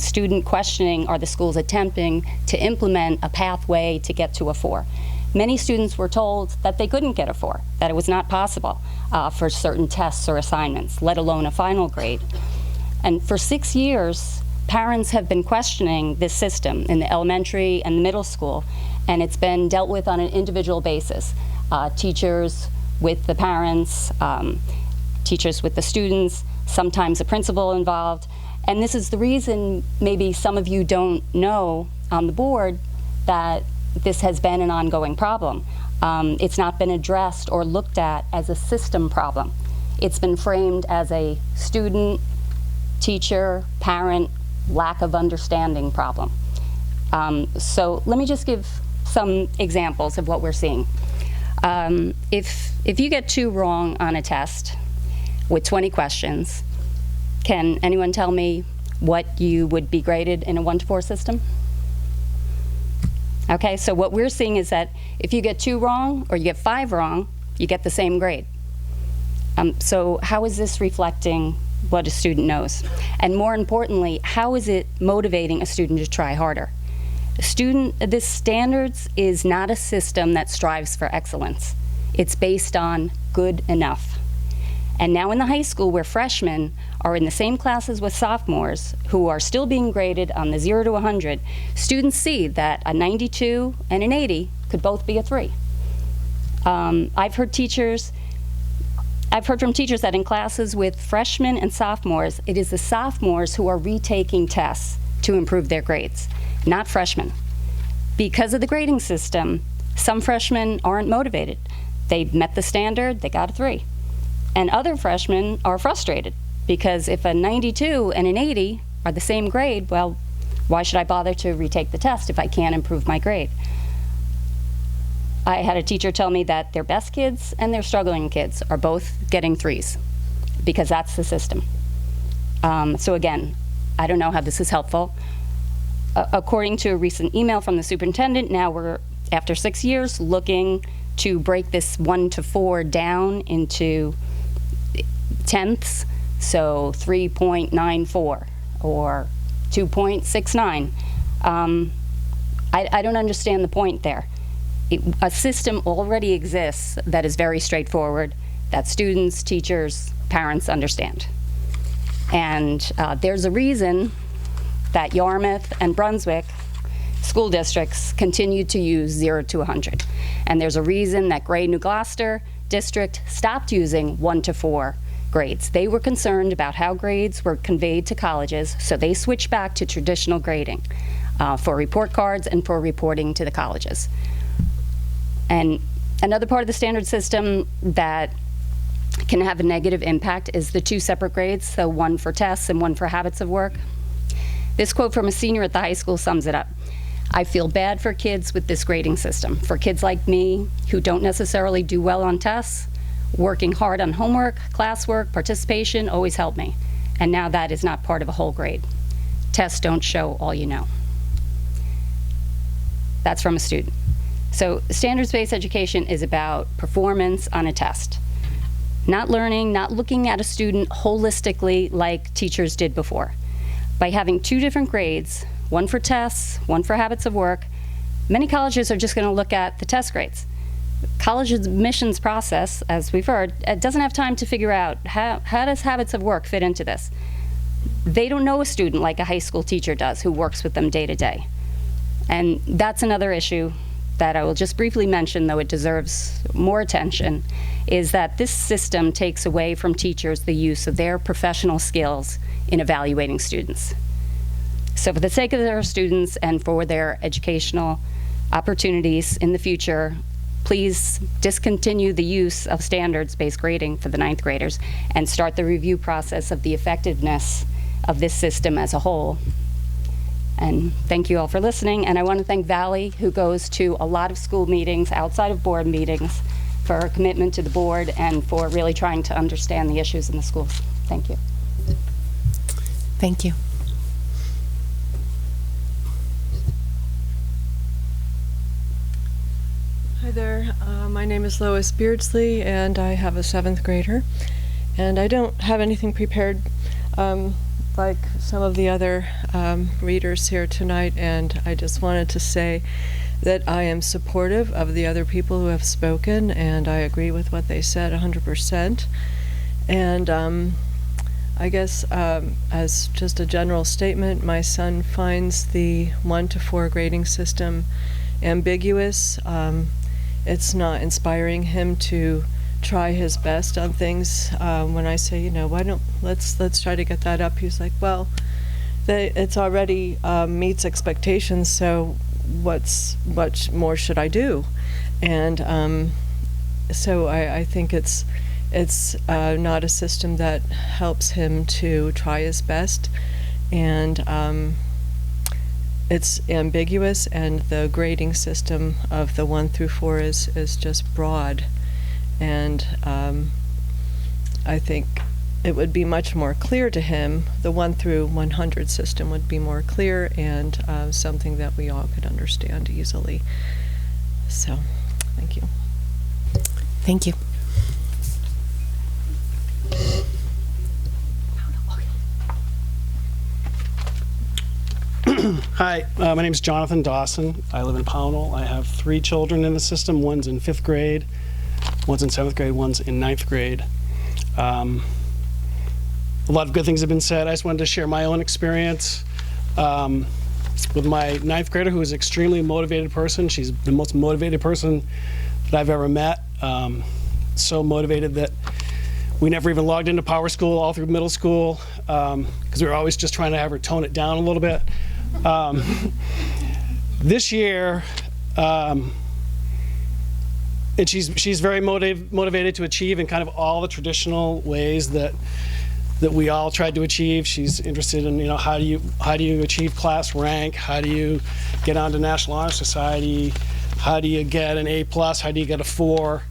Speaker 13: student questioning, are the schools attempting to implement a pathway to get to a 4. Many students were told that they couldn't get a 4, that it was not possible for certain tests or assignments, let alone a final grade. And for 6 years, parents have been questioning this system in the elementary and the middle school, and it's been dealt with on an individual basis. Teachers with the parents, teachers with the students, sometimes a principal involved. And this is the reason maybe some of you don't know on the board that this has been an ongoing problem. It's not been addressed or looked at as a system problem. It's been framed as a student, teacher, parent, lack of understanding problem. So let me just give some examples of what we're seeing. If you get 2 wrong on a test with 20 questions, can anyone tell me what you would be graded in a 1 to 4 system? Okay, so what we're seeing is that if you get 2 wrong or you get 5 wrong, you get the same grade. So how is this reflecting what a student knows? And more importantly, how is it motivating a student to try harder? This standards is not a system that strives for excellence. It's based on good enough. And now in the high school, where freshmen are in the same classes with sophomores who are still being graded on the 0 to 100, students see that a 92 and an 80 could both be a 3. I've heard from teachers that in classes with freshmen and sophomores, it is the sophomores who are retaking tests to improve their grades, not freshmen. Because of the grading system, some freshmen aren't motivated. They met the standard, they got a 3. And other freshmen are frustrated because if a 92 and an 80 are the same grade, well, why should I bother to retake the test if I can't improve my grade? I had a teacher tell me that their best kids and their struggling kids are both getting 3s because that's the system. So again, I don't know how this is helpful. According to a recent email from the superintendent, now we're, after 6 years, looking to break this 1 to 4 down into tenths, so 3.94 or 2.69. I don't understand the point there. A system already exists that is very straightforward, that students, teachers, parents understand. And there's a reason that Yarmouth and Brunswick school districts continue to use 0 to 100. And there's a reason that Gray New Gloucester district stopped using 1 to 4 grades. They were concerned about how grades were conveyed to colleges, so they switched back to traditional grading for report cards and for reporting to the colleges. And another part of the standard system that can have a negative impact is the 2 separate grades, so 1 for tests and 1 for habits of work. This quote from a senior at the high school sums it up. I feel bad for kids with this grading system. For kids like me who don't necessarily do well on tests, working hard on homework, classwork, participation always helped me. And now that is not part of a whole grade. Tests don't show all you know. That's from a student. So standards-based education is about performance on a test. Not learning, not looking at a student holistically like teachers did before. By having 2 different grades, 1 for tests, 1 for habits of work, many colleges are just going to look at the test grades. College admissions process, as we've heard, doesn't have time to figure out how does habits of work fit into this. They don't know a student like a high school teacher does who works with them day to day. And that's another issue that I will just briefly mention, though it deserves more attention, is that this system takes away from teachers the use of their professional skills in evaluating students. So for the sake of their students and for their educational opportunities in the future, please discontinue the use of standards-based grading for the 9th graders and start the review process of the effectiveness of this system as a whole. And thank you all for listening. And I want to thank Valley, who goes to a lot of school meetings outside of board meetings, for her commitment to the board and for really trying to understand the issues in the schools. Thank you.
Speaker 1: Thank you.
Speaker 14: Hi there, my name is Lois Beardsley and I have a 7th grader, and I don't have anything prepared like some of the other readers here tonight, and I just wanted to say that I am supportive of the other people who have spoken, and I agree with what they said 100%. And I guess as just a general statement, my son finds the 1 to 4 grading system ambiguous. It's not inspiring him to try his best on things. When I say, you know, why don't let's try to get that up, he's like, well, it's already meets what more should I do? And so I think it's not a system that helps him to try his best, and it's ambiguous, and the grading system of the 1 through 4 is just broad. And I think it would be much more clear to him, the 1 through 100 system would be more clear and something that we all could understand easily. So, thank you.
Speaker 1: Thank you.
Speaker 15: Hi, my name is Jonathan Dawson. I live in Pownell. I have 3 children in the system. One's in 5th grade, one's in 7th grade, one's in 9th grade. A lot of good things have been said. I just wanted to share my own experience with my 9th grader, who is an extremely motivated person. She's the most motivated person that I've ever met. So motivated that we never even logged into Power School all through middle school because we were always just trying to have her tone it down a little bit. This year, and she's very motivated to achieve in kind of all the traditional ways that we all tried to achieve. She's interested in, how do you achieve class rank? How do you get onto National Honor Society? How do you get an A+? How do you get a 4?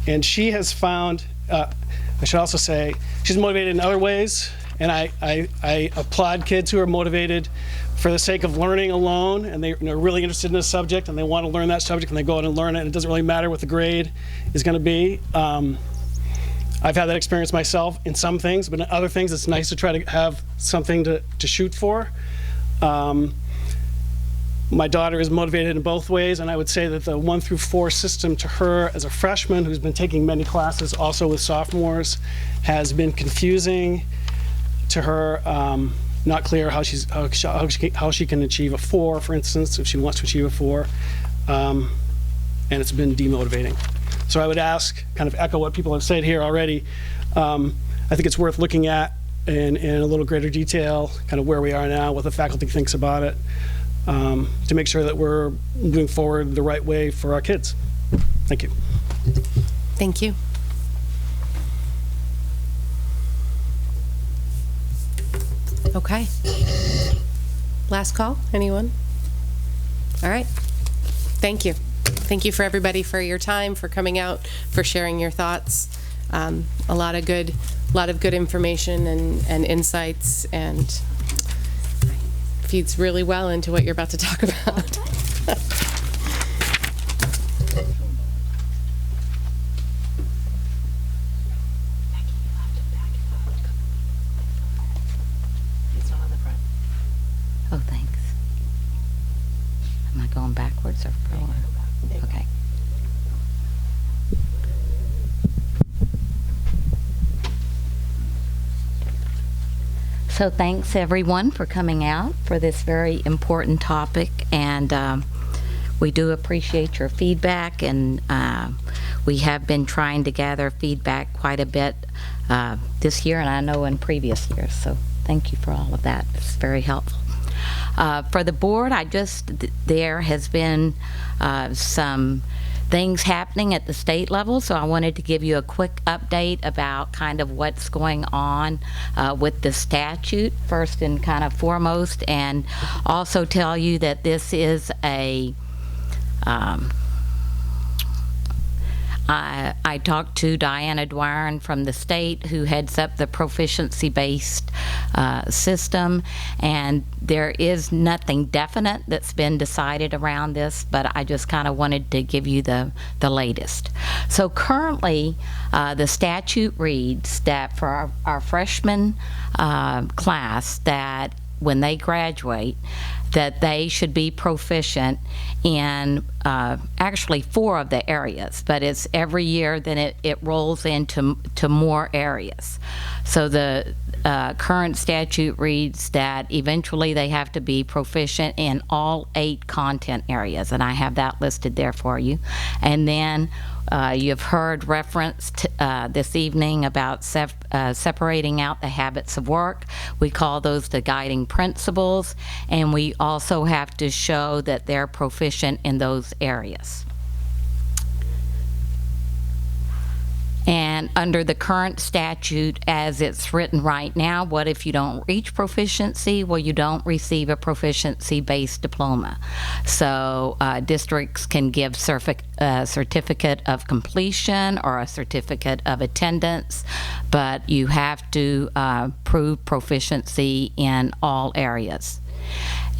Speaker 15: And she has found, I should also say, she's motivated in other ways. And I applaud kids who are motivated for the sake of learning alone, and they're really interested in a subject, and they want to learn that subject, and they go out and learn it, and it doesn't really matter what the grade is going to be. I've had that experience myself in some things, but in other things, it's nice to try to have something to shoot for. My daughter is motivated in both ways, and I would say that the 1 through 4 system to her as a freshman who's been taking many classes also with sophomores has been confusing to her, not clear how she can achieve a 4, for instance, if she wants to achieve a 4, and it's been demotivating. So I would ask, kind of echo what people have said here already. I think it's worth looking at in a little greater detail, kind of where we are now, what the faculty thinks about it, to make sure that we're moving forward the right way for our kids. Thank you.
Speaker 1: Thank you. Okay. Last call, anyone? All right. Thank you. Thank you for everybody for your time, for coming out, for sharing your thoughts. A lot of good information and insights, and feeds really well into what you're about to talk about.
Speaker 16: Oh, thanks. Am I going backwards or forward? Okay. So thanks everyone for coming out for this very important topic, and we do appreciate your feedback, and we have been trying to gather feedback quite a bit this year, and I know in previous years, so thank you for all of that. It's very helpful. For the board, there has been some things happening at the state level, so I wanted to give you a quick update about kind of what's going on with the statute, first and kind of foremost, and also tell you that this is a I talked to Diana Dwyer from the state, who heads up the proficiency-based system, and there is nothing definite that's been decided around this, but I just kind of wanted to give you the latest. So currently, the statute reads that for our freshman class, that when they graduate, that they should be proficient in actually 4 of the areas, but it's every year then it rolls into more areas. So the current statute reads that eventually they have to be proficient in all 8 content areas, and I have that listed there for you. And then you've heard referenced this evening about separating out the habits of work. We call those the guiding principles, and we also have to show that they're proficient in those areas. And under the current statute as it's written right now, what if you don't reach proficiency? Well, you don't receive a proficiency-based diploma. So districts can give a certificate of completion or a certificate of attendance, but you have to prove proficiency in all areas.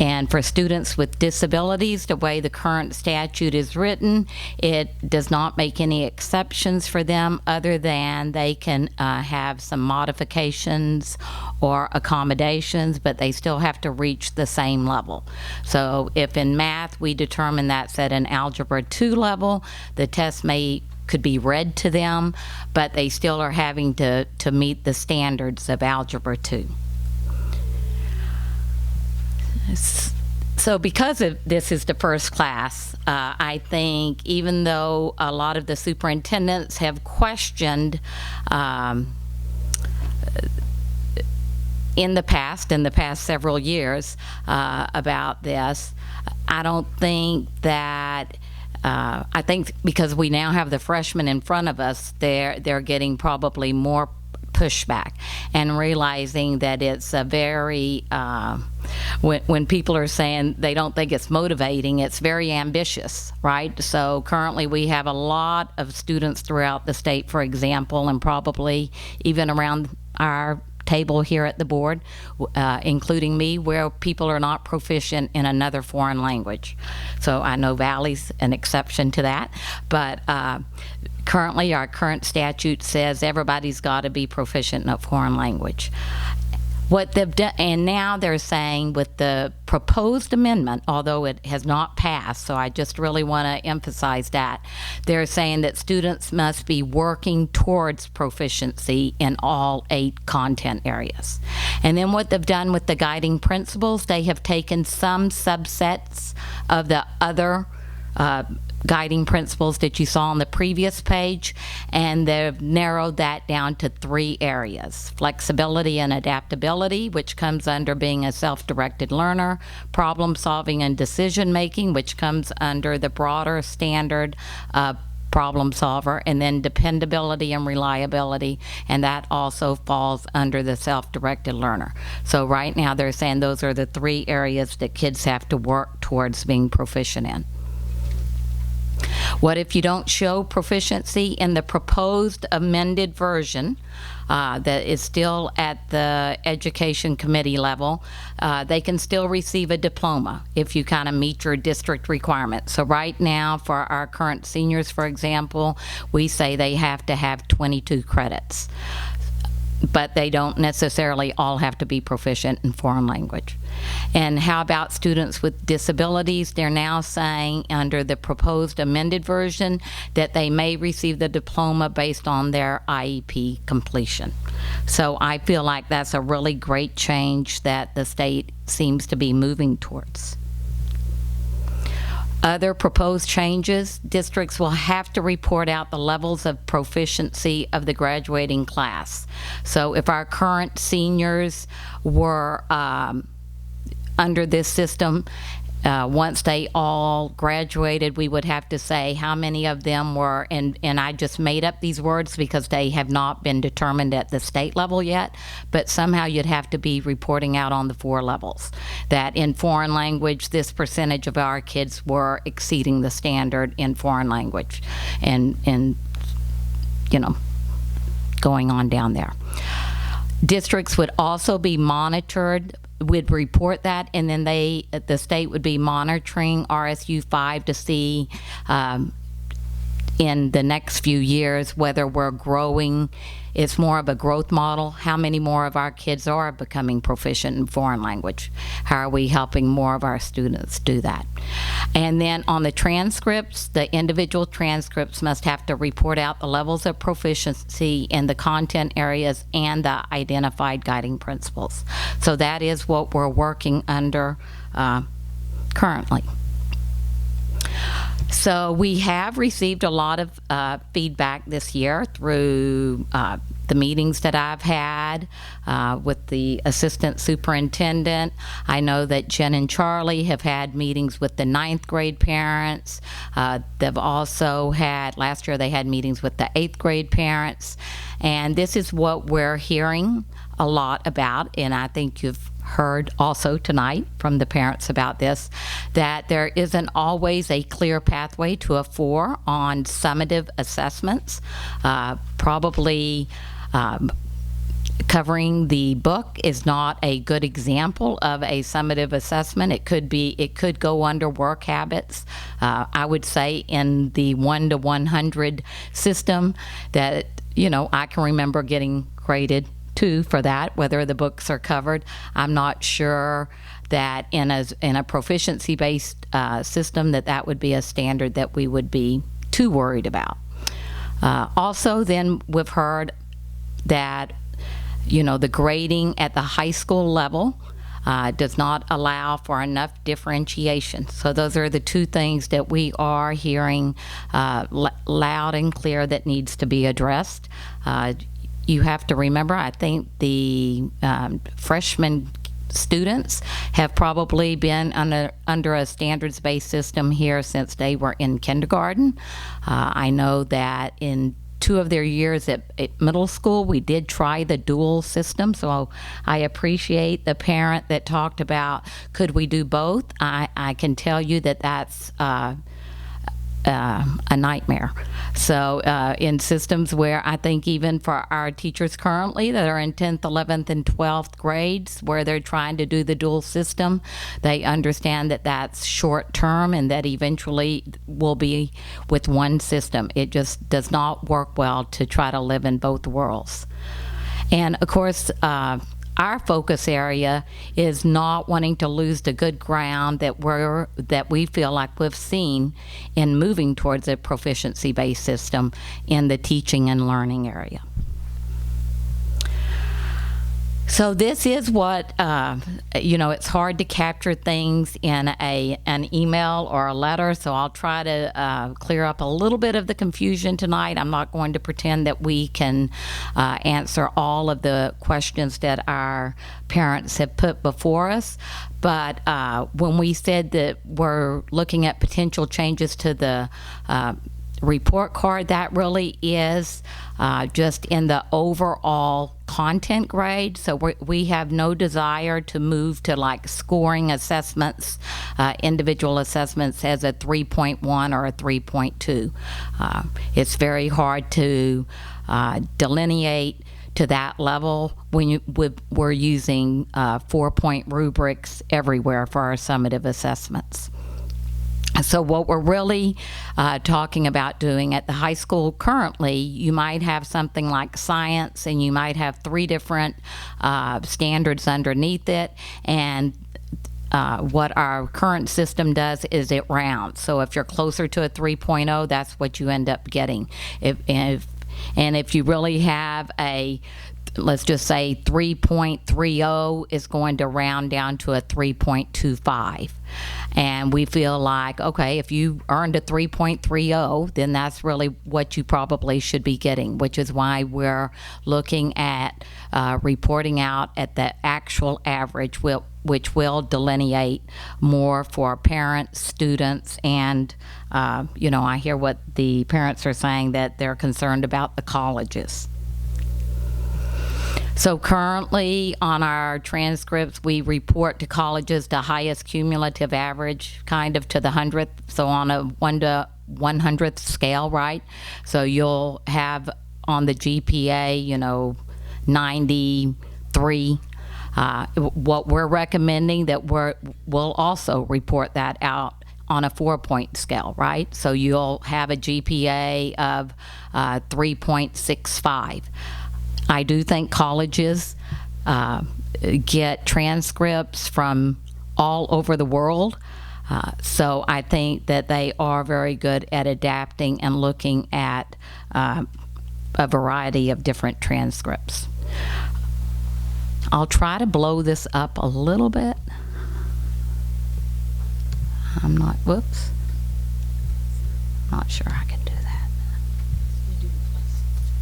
Speaker 16: And for students with disabilities, the way the current statute is written, it does not make any exceptions for them other than they can have some modifications or accommodations, but they still have to reach the same level. So if in math we determine that's at an Algebra 2 level, the test could be read to them, but they still are having to meet the standards of Algebra 2. So because this is the first class, I think even though a lot of the superintendents have questioned in the past several years about this, I don't think that I think because we now have the freshmen in front of us, they're getting probably more pushback and realizing that it's a very when people are saying they don't think it's motivating, it's very ambitious, right? So currently we have a lot of students throughout the state, for example, and probably even around our table here at the board, including me, where people are not proficient in another foreign language. So I know Valley's an exception to that, but currently our current statute says everybody's got to be proficient in a foreign language. What they've done, and now they're saying with the proposed amendment, although it has not passed, so I just really want to emphasize that, they're saying that students must be working towards proficiency in all 8 content areas. And then what they've done with the guiding principles, they have taken some subsets of the other guiding principles that you saw on the previous page, and they've narrowed that down to 3 areas: flexibility and adaptability, which comes under being a self-directed learner; problem solving and decision making, which comes under the broader standard problem solver; and then dependability and reliability, and that also falls under the self-directed learner. So right now they're saying those are the 3 areas that kids have to work towards being proficient in. What if you don't show proficiency in the proposed amended version that is still at the education committee level? They can still receive a diploma if you kind of meet your district requirements. So right now for our current seniors, for example, we say they have to have 22 credits. But they don't necessarily all have to be proficient in foreign language. And how about students with disabilities? They're now saying under the proposed amended version that they may receive the diploma based on their IEP completion. So I feel like that's a really great change that the state seems to be moving towards. Other proposed changes: districts will have to report out the levels of proficiency of the graduating class. So if our current seniors were under this system, once they all graduated, we would have to say how many of them were, and I just made up these words because they have not been determined at the state level yet, but somehow you'd have to be reporting out on the 4 levels. That in foreign language, this percentage of our kids were exceeding the standard in foreign language, and you know, going on down there. Districts would also be monitored, would report that, and then the state would be monitoring RSU 5 to see in the next few years whether we're growing. It's more of a growth model. How many more of our kids are becoming proficient in foreign language? How are we helping more of our students do that? And then on the transcripts, the individual transcripts must have to report out the levels of proficiency in the content areas and the identified guiding principles. So that is what we're working under currently. So we have received a lot of feedback this year through the meetings that I've had with the assistant superintendent. I know that Jen and Charlie have had meetings with the 9th grade parents. They've also had, last year they had meetings with the 8th grade parents. And this is what we're hearing a lot about, and I think you've heard also tonight from the parents about this, that there isn't always a clear pathway to a 4 on summative assessments. Probably covering the book is not a good example of a summative assessment. It could go under work habits. I would say in the 1 to 100 system that, I can remember getting graded 2 for that, whether the books are covered. I'm not sure that in a proficiency-based system that would be a standard that we would be too worried about. Also, then we've heard that the grading at the high school level does not allow for enough differentiation. So those are the 2 things that we are hearing loud and clear that needs to be addressed. You have to remember, I think the freshman students have probably been under a standards-based system here since they were in kindergarten. I know that in 2 of their years at middle school, we did try the dual system, so I appreciate the parent that talked about, could we do both? I can tell you that that's a nightmare. So in systems where I think even for our teachers currently that are in 10th, 11th, and 12th grades where they're trying to do the dual system, they understand that that's short term and that eventually will be with one system. It just does not work well to try to live in both worlds. And of course, our focus area is not wanting to lose the good ground that we feel like we've seen in moving towards a proficiency-based system in the teaching and learning area. So this is what, it's hard to capture things in an email or a letter, so I'll try to clear up a little bit of the confusion tonight. I'm not going to pretend that we can answer all of the questions that our parents have put before us, but when we said that we're looking at potential changes to the report card, that really is just in the overall content grade. So we have no desire to move to like scoring assessments, individual assessments as a 3.1 or a 3.2. It's very hard to delineate to that level when we're using 4-point rubrics everywhere for our summative assessments. So what we're really talking about doing at the high school currently, you might have something like science and you might have 3 different standards underneath it, and what our current system does is it rounds. So if you're closer to a 3.0, that's what you end up getting. If you really have a, let's just say 3.30 is going to round down to a 3.25. And we feel like, okay, if you earned a 3.30, then that's really what you probably should be getting, which is why we're looking at reporting out at the actual average, which will delineate more for parents, students, and, I hear what the parents are saying, that they're concerned about the colleges. So currently on our transcripts, we report to colleges the highest cumulative average, kind of to the 100th, so on a 1 to 100th scale, right? So you'll have on the GPA, 93. What we're recommending that we'll also report that out on a 4-point scale, right? So you'll have a GPA of 3.65. I do think colleges get transcripts from all over the world, so I think that they are very good at adapting and looking at a variety of different transcripts. I'll try to blow this up a little bit. I'm not, whoops. Not sure I can do that.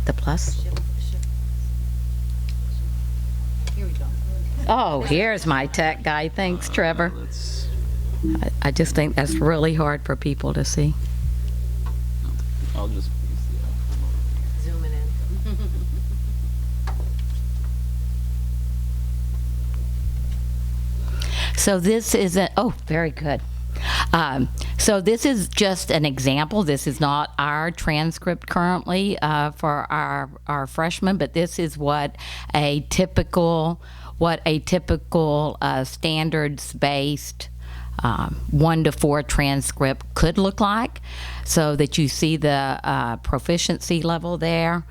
Speaker 16: The plus?
Speaker 13: Here we go.
Speaker 16: Oh, here's my tech guy. Thanks, Trevor. I just think that's really hard for people to see.
Speaker 17: I'll just
Speaker 1: Zooming in.
Speaker 16: So this is oh, very good. So this is just an example. This is not our transcript currently for our freshmen, but this is what a typical standards-based 1 to 4 transcript could look like, so that you see the proficiency level there.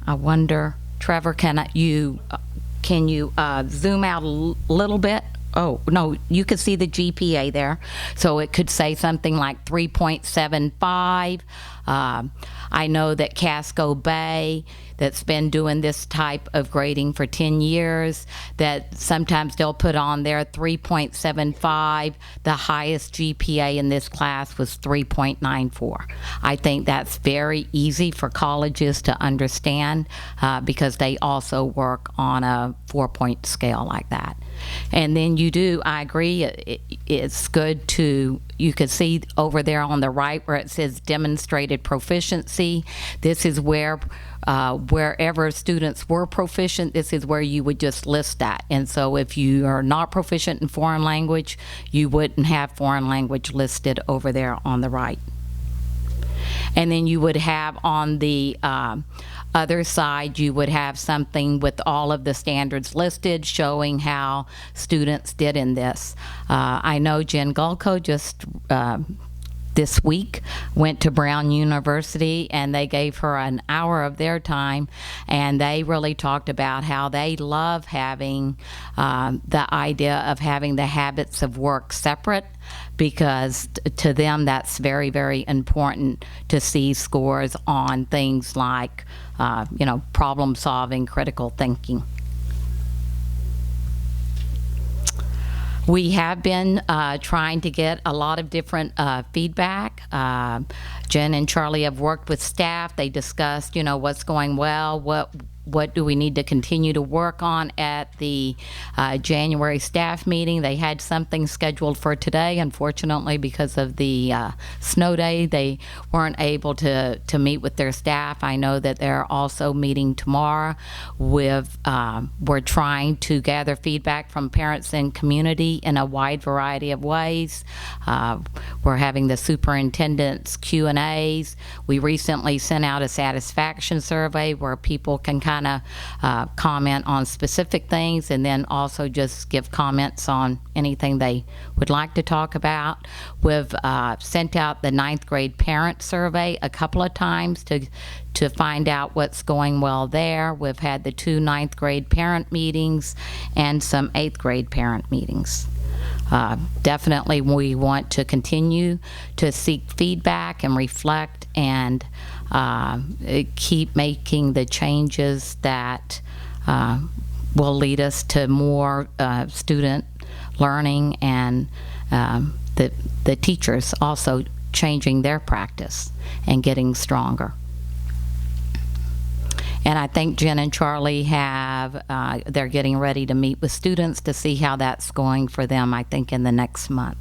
Speaker 16: I wonder, Trevor, can you zoom out a little bit? Oh, no, you could see the GPA there. So it could say something like 3.75. I know that Casco Bay, that's been doing this type of grading for 10 years, that sometimes they'll put on there 3.75. The highest GPA in this class was 3.94. I think that's very easy for colleges to understand because they also work on a 4-point scale like that. And then I agree, it's good to, you can see over there on the right where it says demonstrated proficiency. This is where, wherever students were proficient, this is where you would just list that. And so if you are not proficient in foreign language, you wouldn't have foreign language listed over there on the right. And then you would have on the other side, you would have something with all of the standards listed showing how students did in this. I know Jen Gulko just this week went to Brown University, and they gave her an hour of their time, and they really talked about how they love having the idea of having the habits of work separate, because to them that's very, very important to see scores on things like problem solving, critical thinking. We have been trying to get a lot of different feedback. Jen and Charlie have worked with staff. They discussed, what's going well, what do we need to continue to work on at the January staff meeting. They had something scheduled for today. Unfortunately, because of the snow day, they weren't able to meet with their staff. I know that they're also meeting tomorrow. We're trying to gather feedback from parents and community in a wide variety of ways. We're having the superintendent's Q&As. We recently sent out a satisfaction survey where people can kind of comment on specific things, and then also just give comments on anything they would like to talk about. We've sent out the 9th grade parent survey a couple of times to find out what's going well there. We've had the 2 9th grade parent meetings and some 8th grade parent meetings. Definitely we want to continue to seek feedback and reflect and keep making the changes that will lead us to more student learning, and the teachers also changing their practice and getting stronger. And I think Jen and Charlie they're getting ready to meet with students to see how that's going for them, I think, in the next month.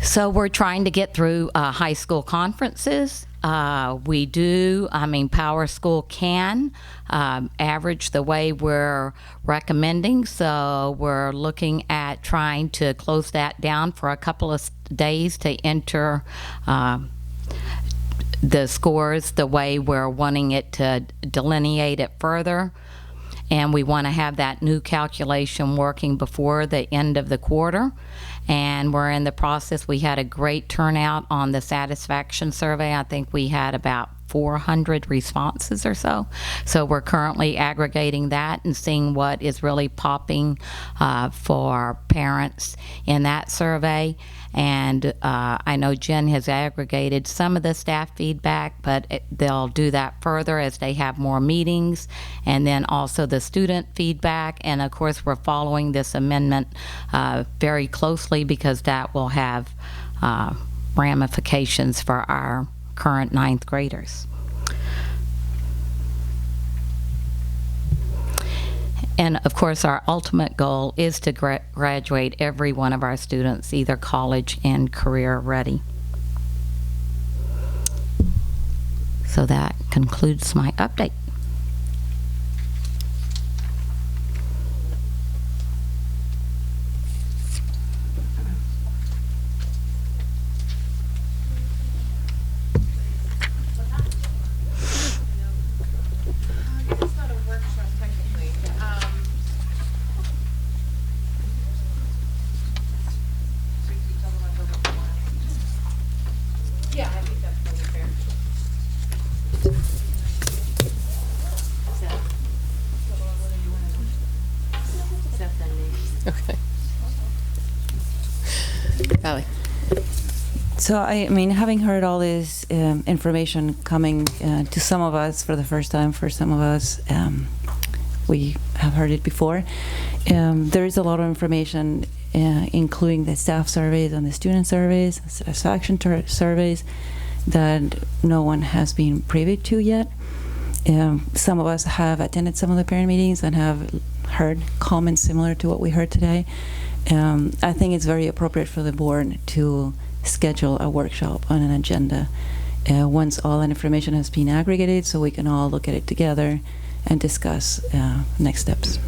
Speaker 16: So we're trying to get through high school conferences. Power School can average the way we're recommending, so we're looking at trying to close that down for a couple of days to enter the scores the way we're wanting it to delineate it further. And we want to have that new calculation working before the end of the quarter. And we're in the process. We had a great turnout on the satisfaction survey. I think we had about 400 responses or so. So we're currently aggregating that and seeing what is really popping for parents in that survey. And I know Jen has aggregated some of the staff feedback, but they'll do that further as they have more meetings, and then also the student feedback. And of course, we're following this amendment very closely because that will have ramifications for our current 9th graders. And of course, our ultimate goal is to graduate every one of our students either college and career ready. So that concludes my update.
Speaker 1: Valley.
Speaker 18: So, I mean, having heard all this information coming to some of us for the first time, for some of us, we have heard it before. There is a lot of information, including the staff surveys and the student surveys, satisfaction surveys, that no one has been privy to yet. Some of us have attended some of the parent meetings and have heard comments similar to what we heard today. I think it's very appropriate for the board to schedule a workshop on an agenda once all that information has been aggregated, so we can all look at it together and discuss next steps.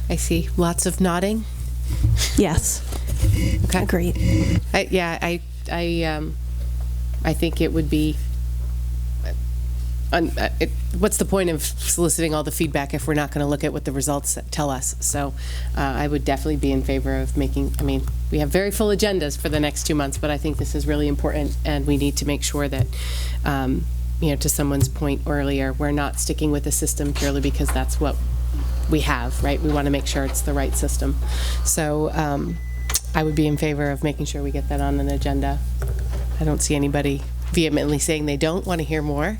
Speaker 1: I see lots of nodding.
Speaker 8: Yes.
Speaker 1: Okay.
Speaker 8: Agreed.
Speaker 1: I think it would be. What's the point of soliciting all the feedback if we're not going to look at what the results tell us? So I would definitely be in favor of making, I mean, we have very full agendas for the next 2 months, but I think this is really important, and we need to make sure that, you know, to someone's point earlier, we're not sticking with the system purely because that's what we have, right? We want to make sure it's the right system. So I would be in favor of making sure we get that on an agenda. I don't see anybody vehemently saying they don't want to hear more.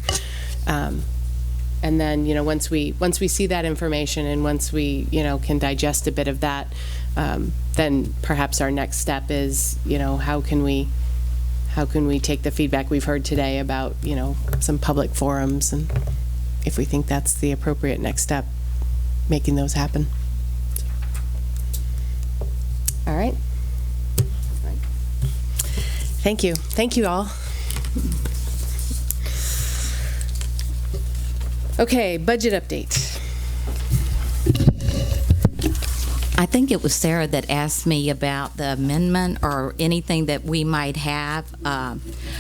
Speaker 1: And then, you know, once we see that information, and once we, you know, can digest a bit of that, then perhaps our next step is, you know, how can we take the feedback we've heard today about, you know, some public forums, and if we think that's the appropriate next step, making those happen. All right. Thank you. Thank you all. Okay, budget update.
Speaker 16: I think it was Sarah that asked me about the amendment or anything that we might have.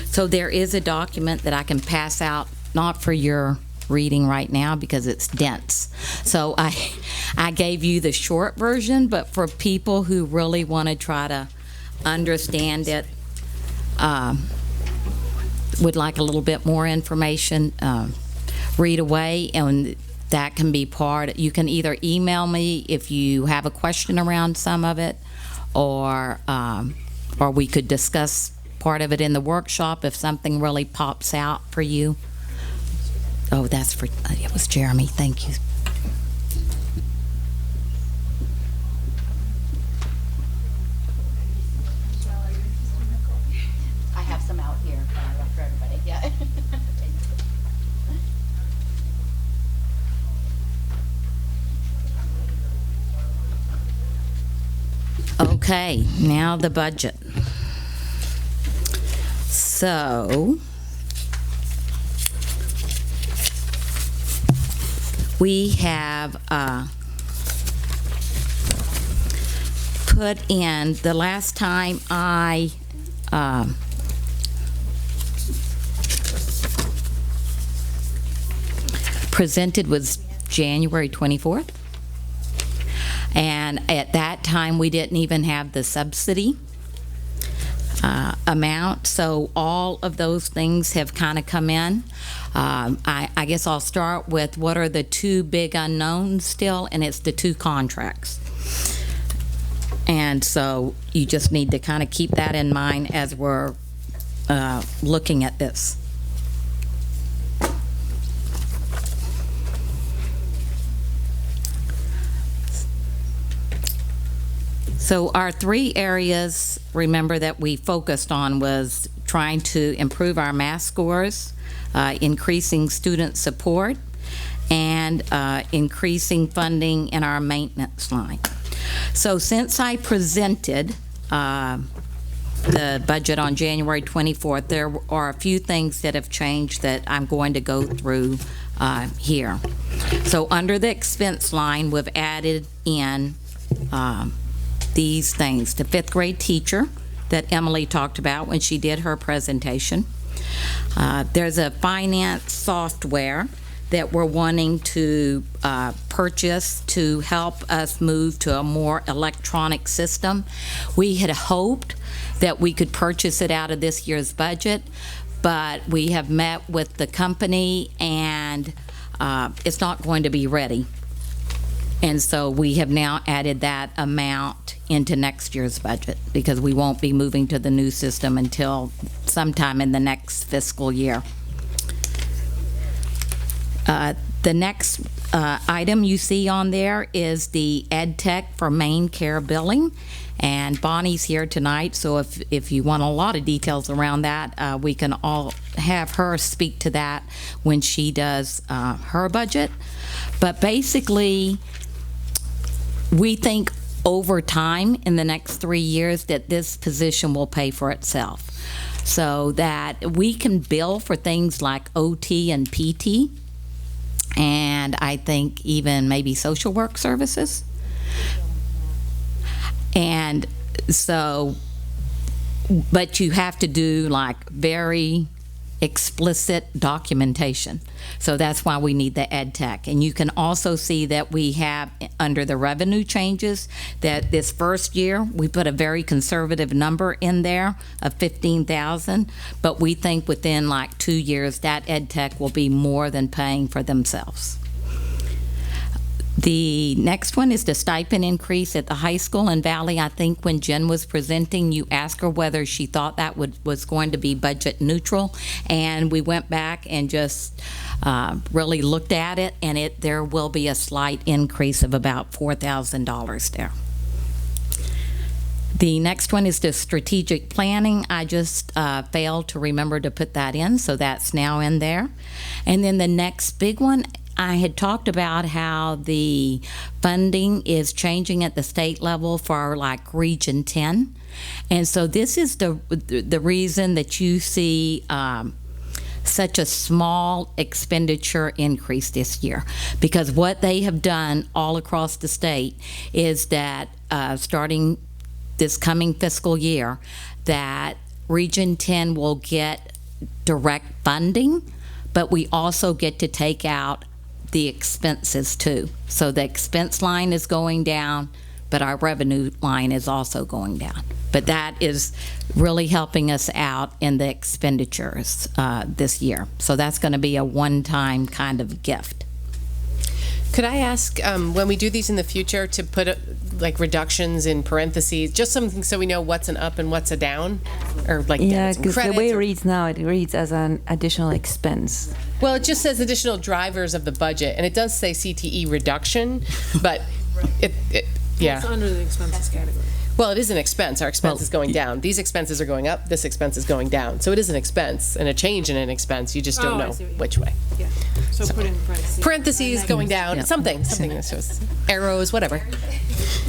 Speaker 16: So there is a document that I can pass out, not for your reading right now because it's dense. So I gave you the short version, but for people who really want to try to understand it, would like a little bit more information, read away, and that can be part. You can either email me if you have a question around some of it, or we could discuss part of it in the workshop if something really pops out for you. Oh, that's for, it was Jeremy, thank you.
Speaker 13: I have some out here for everybody, yeah.
Speaker 16: Okay, now the budget. So, we have put in, the last time I presented was January 24th. And at that time, we didn't even have the subsidy amount. So all of those things have kind of come in. I guess I'll start with what are the two big unknowns still, and it's the two contracts. And so you just need to kind of keep that in mind as we're looking at this. So our three areas, remember, that we focused on was trying to improve our math scores, increasing student support, and increasing funding in our maintenance line. So since I presented the budget on January 24th, there are a few things that have changed that I'm going to go through here. So under the expense line, we've added in these things. The fifth grade teacher that Emily talked about when she did her presentation. There's a finance software that we're wanting to purchase to help us move to a more electronic system. We had hoped that we could purchase it out of this year's budget, but we have met with the company and it's not going to be ready And so we have now added that amount into next year's budget because we won't be moving to the new system until sometime in the next fiscal year. The next item you see on there is the Ed Tech for main care billing. And Bonnie's here tonight, so if you want a lot of details around that, we can all have her speak to that when she does her budget. But basically, we think over time in the next 3 years that this position will pay for itself, so that we can bill for things like OT and PT, and I think even maybe social work services. And so, but you have to do like very explicit documentation. So that's why we need the Ed Tech. And you can also see that we have under the revenue changes that this first year we put a very conservative number in there of 15,000, but we think within like 2 years that Ed Tech will be more than paying for themselves. The next one is the stipend increase at the high school in Valley. I think when Jen was presenting, you asked her whether she thought that was going to be budget neutral, and we went back and just really looked at it, and there will be a slight increase of about $4,000 there. The next one is the strategic planning. I just failed to remember to put that in, so that's now in there. And then the next big one, I had talked about how the funding is changing at the state level for like Region 10. And so this is the reason that you see such a small expenditure increase this year. Because what they have done all across the state is that starting this coming fiscal year, that Region 10 will get direct funding, but we also get to take out the expenses too. So the expense line is going down, but our revenue line is also going down. But that is really helping us out in the expenditures this year. So that's going to be a one-time kind of gift.
Speaker 1: Could I ask, when we do these in the future, to put like reductions in parentheses, just something so we know what's an up and what's a down? Or like
Speaker 18: yeah, because the way it reads now, it reads as an additional expense.
Speaker 1: Well, it just says additional drivers of the budget, and it does say CTE reduction, but yeah.
Speaker 14: It's under the expenses category.
Speaker 1: Well, it is an expense. Our expense is going down. These expenses are going up. This expense is going down. So it is an expense, and a change in an expense. You just don't know which way.
Speaker 14: Yeah. So put in parentheses.
Speaker 1: Parentheses going down.
Speaker 16: Yeah.
Speaker 1: Something that shows arrows, whatever.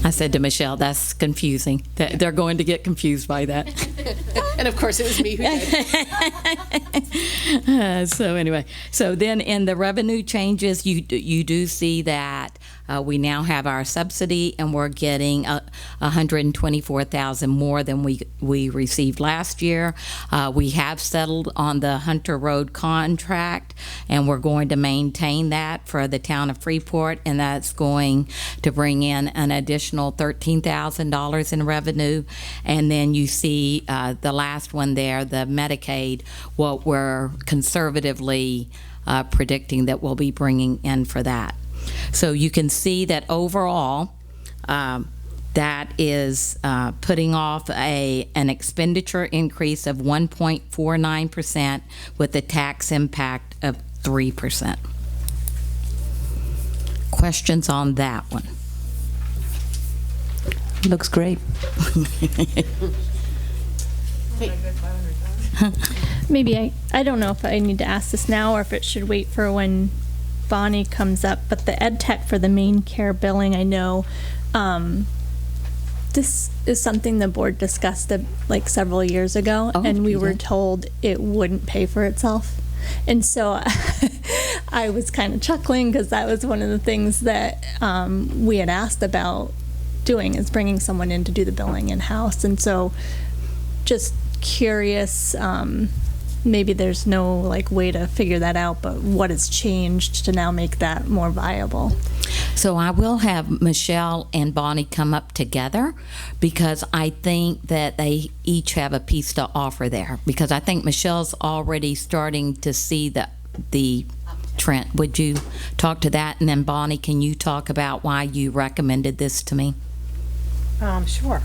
Speaker 16: I said to Michelle, that's confusing. They're going to get confused by that.
Speaker 1: And of course, it was me who did.
Speaker 16: So anyway, so then in the revenue changes, you do see that we now have our subsidy, and we're getting $124,000 more than we received last year. We have settled on the Hunter Road contract, and we're going to maintain that for the town of Freeport, and that's going to bring in an additional $13,000 in revenue. And then you see the last one there, the Medicaid, what we're conservatively predicting that we'll be bringing in for that. So you can see that overall, that is putting off an expenditure increase of 1.49% with a tax impact of 3%. Questions on that one?
Speaker 18: Looks great.
Speaker 12: Maybe I don't know if I need to ask this now or if it should wait for when Bonnie comes up, but the Ed Tech for the main care billing, I know this is something the board discussed like several years ago, and we were told it wouldn't pay for itself. And so I was kind of chuckling because that was one of the things that we had asked about doing, is bringing someone in to do the billing in-house. And so just curious, maybe there's no like way to figure that out, but what has changed to now make that more viable?
Speaker 16: So I will have Michelle and Bonnie come up together, because I think that they each have a piece to offer there, because I think Michelle's already starting to see the Trent, would you talk to that? And then Bonnie, can you talk about why you recommended this to me?
Speaker 19: Sure.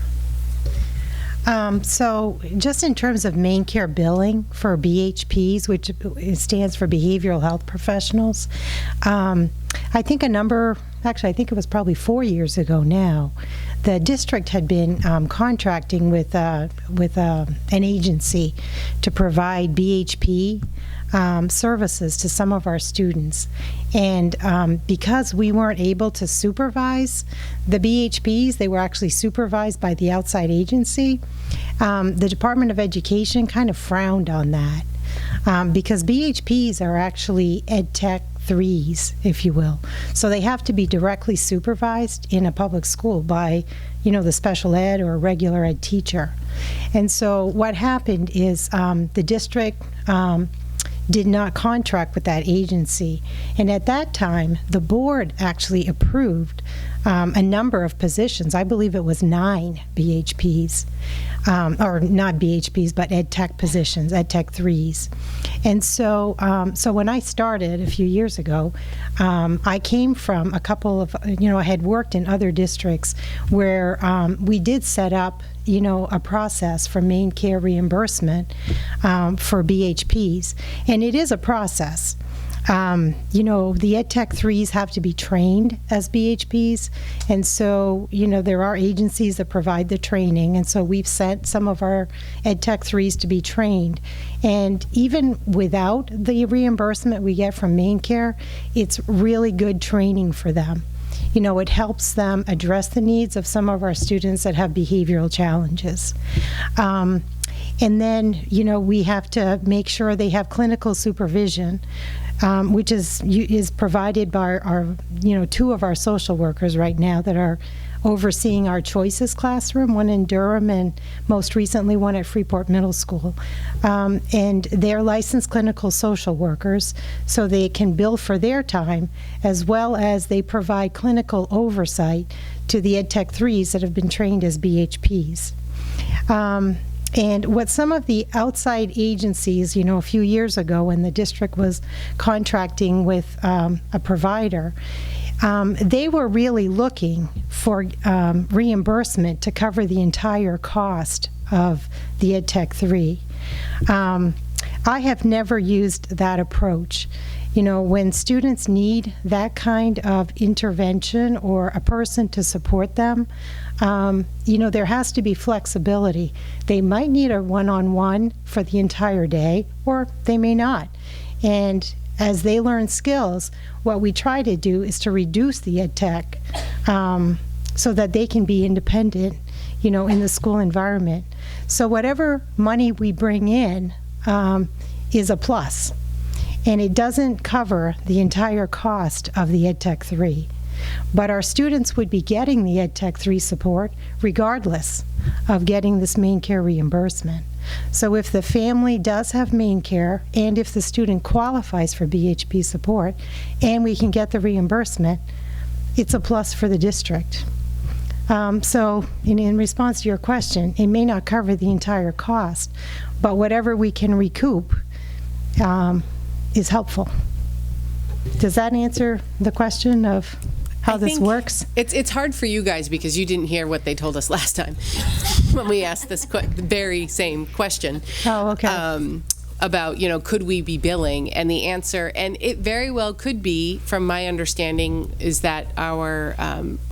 Speaker 19: So just in terms of main care billing for BHPs, which stands for Behavioral Health Professionals, I think I think it was probably 4 years ago now, the district had been contracting with an agency to provide BHP services to some of our students. And because we weren't able to supervise the BHPs, they were actually supervised by the outside agency, the Department of Education kind of frowned on that because BHPs are actually ed tech 3s, if you will. So they have to be directly supervised in a public school by, the special ed or regular ed teacher. And so what happened is the district did not contract with that agency. And at that time, the board actually approved a number of positions. I believe it was 9 BHPs, or not BHPs, but ed tech positions, ed tech 3s. And so, so when I started a few years ago, I came from a couple of, I had worked in other districts where we did set up, a process for main care reimbursement for BHPs. And it is a process. The Ed Tech 3s have to be trained as BHPs, and so, there are agencies that provide the training, and so we've sent some of our Ed Tech 3s to be trained. And even without the reimbursement we get from main care, it's really good training for them. It helps them address the needs of some of our students that have behavioral challenges. And then, we have to make sure they have clinical supervision, which is provided by our 2 of our social workers right now that are overseeing our Choices classroom, one in Durham and most recently one at Freeport Middle School. And they're licensed clinical social workers, so they can bill for their time, as well as they provide clinical oversight to the Ed Tech 3s that have been trained as BHPs. And what some of the outside agencies, a few years ago when the district was contracting with a provider, they were really looking for reimbursement to cover the entire cost of the Ed Tech 3. I have never used that approach. When students need that kind of intervention or a person to support them, there has to be flexibility. They might need a one-on-one for the entire day, or they may not. And as they learn skills, what we try to do is to reduce the ed tech so that they can be independent, in the school environment. So whatever money we bring in is a plus. And it doesn't cover the entire cost of the Ed Tech 3. But our students would be getting the Ed Tech 3 support regardless of getting this main care reimbursement. So if the family does have main care, and if the student qualifies for BHP support, and we can get the reimbursement, it's a plus for the district. So in response to your question, it may not cover the entire cost, but whatever we can recoup is helpful. Does that answer the question of how this works?
Speaker 1: It's hard for you guys because you didn't hear what they told us last time when we asked this the very same question.
Speaker 19: Oh, okay.
Speaker 1: About, could we be billing? And the answer, and it very well could be, from my understanding, is that our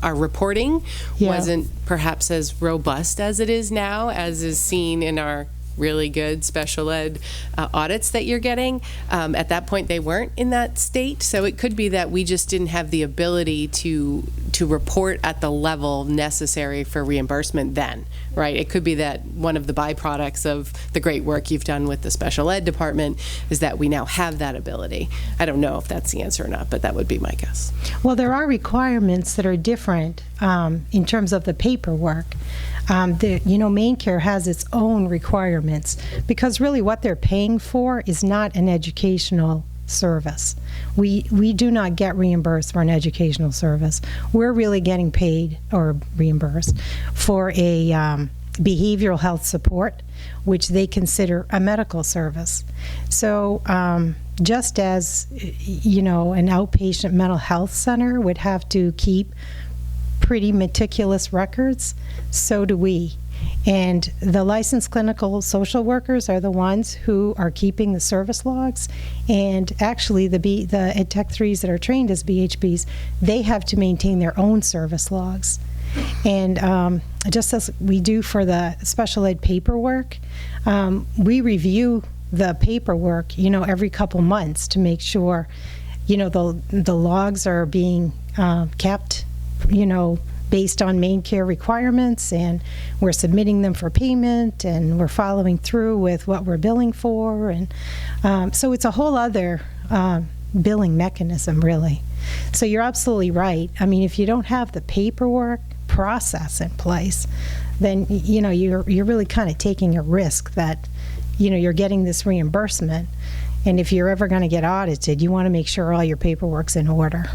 Speaker 1: reporting wasn't perhaps as robust as it is now, as is seen in our really good special ed audits that you're getting. At that point, they weren't in that state, so it could be that we just didn't have the ability to report at the level necessary for reimbursement then, right? It could be that one of the byproducts of the great work you've done with the special ed department is that we now have that ability. I don't know if that's the answer or not, but that would be my guess.
Speaker 19: Well, there are requirements that are different in terms of the paperwork. Main care has its own requirements because really what they're paying for is not an educational service. We do not get reimbursed for an educational service. We're really getting paid or reimbursed for a behavioral health support, which they consider a medical service. So just as, an outpatient mental health center would have to keep pretty meticulous records, so do we. And the licensed clinical social workers are the ones who are keeping the service logs. And actually, the Ed Tech 3s that are trained as BHPs, they have to maintain their own service logs. And just as we do for the special ed paperwork, we review the paperwork, every couple months to make sure, the logs are being kept, based on main care requirements, and we're submitting them for payment, and we're following through with what we're billing for. And so it's a whole other billing mechanism, really. So you're absolutely right. I mean, if you don't have the paperwork process in place, then you're really kind of taking a risk that you're getting this reimbursement, and if you're ever going to get audited, you want to make sure all your paperwork's in order.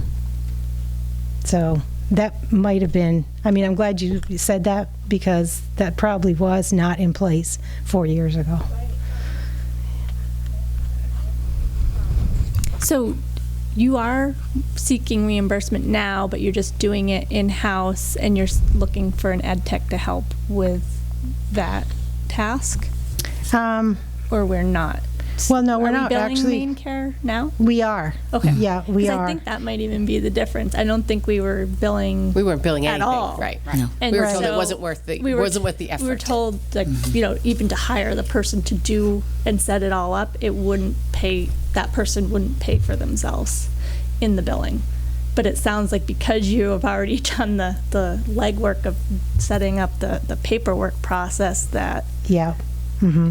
Speaker 19: So that might have been, I'm glad you said that, because that probably was not in place 4 years ago.
Speaker 20: So you are seeking reimbursement now, but you're just doing it in-house, and you're looking for an ed tech to help with that task? Or we're not?
Speaker 19: Well, no, we're
Speaker 20: Are we
Speaker 19: not
Speaker 20: billing
Speaker 19: actually.
Speaker 20: main care now?
Speaker 19: We are.
Speaker 20: Okay.
Speaker 19: Yeah, we
Speaker 20: 'Cause
Speaker 19: are.
Speaker 20: I think that might even be the difference. I don't think we were billing.
Speaker 1: We weren't billing
Speaker 20: at
Speaker 1: anything,
Speaker 20: all.
Speaker 1: right?
Speaker 6: No.
Speaker 20: And
Speaker 1: we were told
Speaker 20: so
Speaker 1: it wasn't worth the effort.
Speaker 20: We were told that even to hire the person to do and set it all up, that person wouldn't pay for themselves in the billing. But it sounds like because you have already done the legwork of setting up the paperwork process, that
Speaker 19: Yeah. Mm-hmm.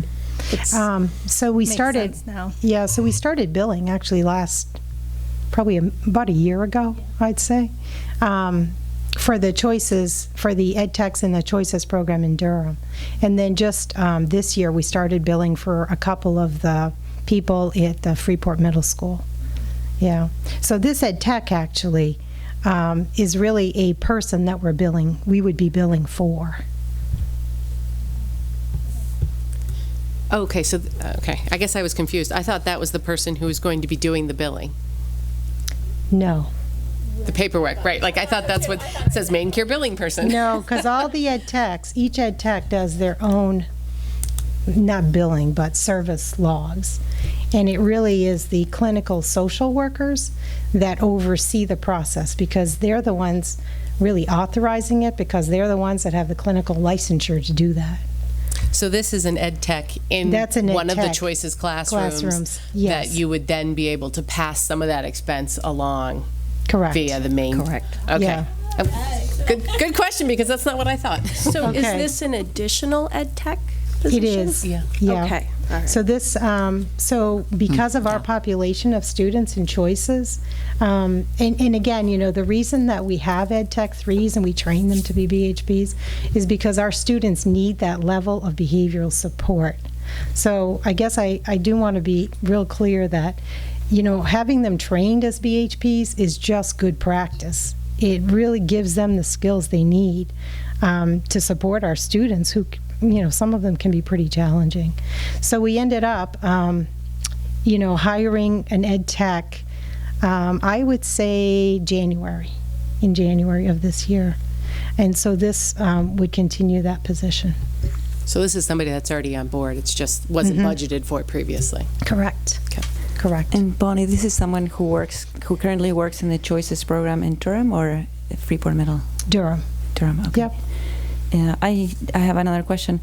Speaker 19: So we
Speaker 20: makes
Speaker 19: started.
Speaker 20: sense now.
Speaker 19: Yeah. So we started billing actually probably about a year ago, I'd say, for the choices, for the ed techs in the choices program in Durham, and then just this year we started billing for a couple of the people at the Freeport Middle School. Yeah. So this ed tech actually is really a person that we would be billing for.
Speaker 1: Okay, so, I guess I was confused. I thought that was the person who was going to be doing the billing.
Speaker 19: No.
Speaker 1: The paperwork, right? Like, I thought that's what it says, main care billing person.
Speaker 19: No, because all the ed techs, each ed tech does their own, not billing, but service logs. And it really is the clinical social workers that oversee the process, because they're the ones really authorizing it, because they're the ones that have the clinical licensure to do that.
Speaker 1: So this is an ed tech in one of the choices classrooms
Speaker 19: yes.
Speaker 1: that you would then be able to pass some of that expense along.
Speaker 19: Correct.
Speaker 1: Via the main.
Speaker 2: Correct.
Speaker 1: Okay.
Speaker 19: Yeah.
Speaker 1: Good question, because that's not what I thought.
Speaker 20: So is
Speaker 19: Okay.
Speaker 20: this an additional ed tech position?
Speaker 19: It is.
Speaker 1: Yeah.
Speaker 19: Yeah.
Speaker 20: Okay. All right.
Speaker 19: So this, because of our population of students and choices, and again, the reason that we have Ed Tech 3s and we train them to be BHPs is because our students need that level of behavioral support. So I guess I do want to be real clear that, having them trained as BHPs is just good practice. It really gives them the skills they need to support our students who, some of them can be pretty challenging. So we ended up, hiring an ed tech, I would say in January of this year. And so this would continue that position.
Speaker 1: So this is somebody that's already on board. It's just wasn't budgeted for previously.
Speaker 19: Correct.
Speaker 1: Okay.
Speaker 19: Correct.
Speaker 18: And Bonnie, this is someone who currently works in the Choices program in Durham or Freeport Middle?
Speaker 19: Durham.
Speaker 18: Okay.
Speaker 19: Yep.
Speaker 18: I have another question.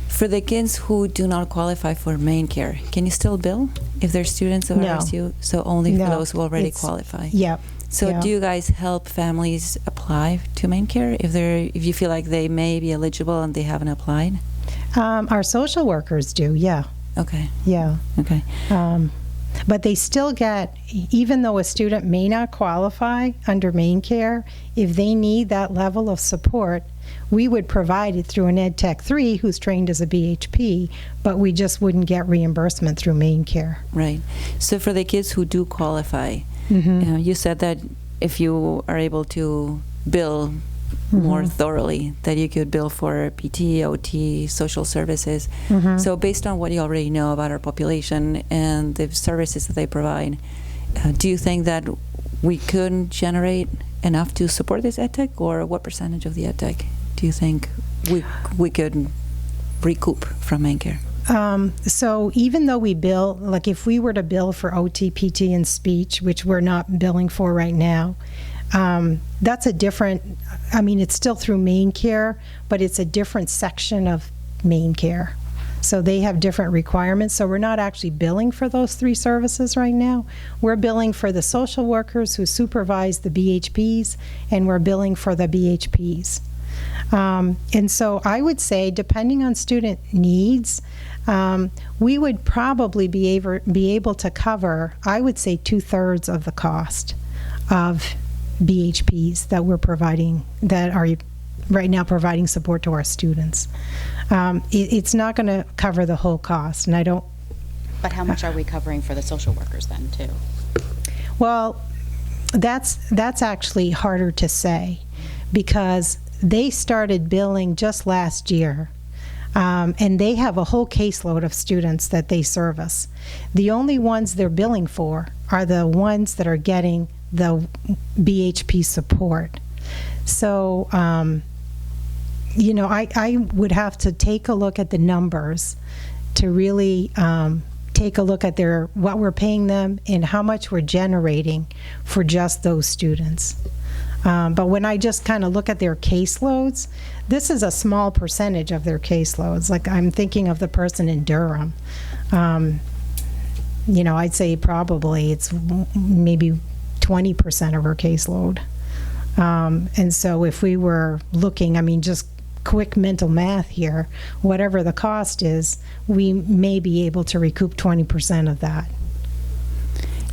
Speaker 18: For the kids who do not qualify for main care, can you still bill if they're students of
Speaker 19: No.
Speaker 18: RSU? So only for
Speaker 19: No,
Speaker 18: those who already
Speaker 19: it's-
Speaker 18: qualify?
Speaker 19: Yep.
Speaker 18: So
Speaker 19: yeah.
Speaker 18: do you guys help families apply to main care if you feel like they may be eligible and they haven't applied?
Speaker 19: Our social workers do, yeah.
Speaker 18: Okay.
Speaker 19: Yeah.
Speaker 18: Okay.
Speaker 19: But they still get, even though a student may not qualify under main care, if they need that level of support, we would provide it through an Ed Tech 3 who's trained as a BHP, but we just wouldn't get reimbursement through main care.
Speaker 18: Right. So for the kids who do qualify, you said that if you are able to bill more thoroughly, that you could bill for PT, OT, social services. So based on what you already know about our population and the services that they provide, do you think that we could generate enough to support this EdTech, or what percentage of the EdTech do you think we could recoup from main care?
Speaker 19: So even though we bill, like if we were to bill for OT, PT, and speech, which we're not billing for right now, that's a different, I mean, it's still through main care, but it's a different section of main care. So they have different requirements. So we're not actually billing for those 3 services right now. We're billing for the social workers who supervise the BHPs, and we're billing for the BHPs. And so I would say, depending on student needs, we would probably be able to cover, I would say, 2/3 of the cost of BHPs that we're providing, that are right now providing support to our students. It's not going to cover the whole cost, and I don't.
Speaker 21: But how much are we covering for the social workers then, too?
Speaker 19: Well, that's actually harder to say, because they started billing just last year, and they have a whole caseload of students that they service. The only ones they're billing for are the ones that are getting the BHP support. So, you know, I would have to take a look at the numbers to really take a look at what we're paying them and how much we're generating for just those students. But when I just kind of look at their caseloads, this is a small percentage of their caseloads. Like, I'm thinking of the person in Durham. You know, I'd say probably it's maybe 20% of her caseload. And so if we were looking, I mean, just quick mental math here, whatever the cost is, we may be able to recoup 20% of that.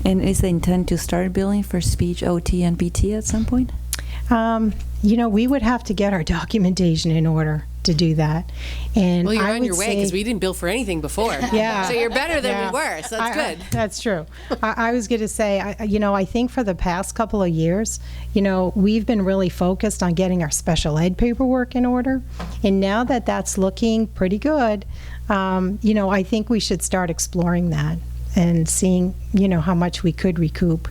Speaker 18: And is the intent to start billing for speech, OT, and PT at some point?
Speaker 19: You know, we would have to get our documentation in order to do that. And
Speaker 1: well, you're
Speaker 19: I
Speaker 1: on
Speaker 19: would
Speaker 1: your way,
Speaker 19: say-
Speaker 1: because we didn't bill for anything before.
Speaker 19: Yeah.
Speaker 1: So you're better than
Speaker 19: Yeah.
Speaker 1: we were, so that's good.
Speaker 19: That's true. I was going to say, you know, I think for the past couple of years, you know, we've been really focused on getting our special ed paperwork in order. And now that that's looking pretty good, you know, I think we should start exploring that and seeing, you know, how much we could recoup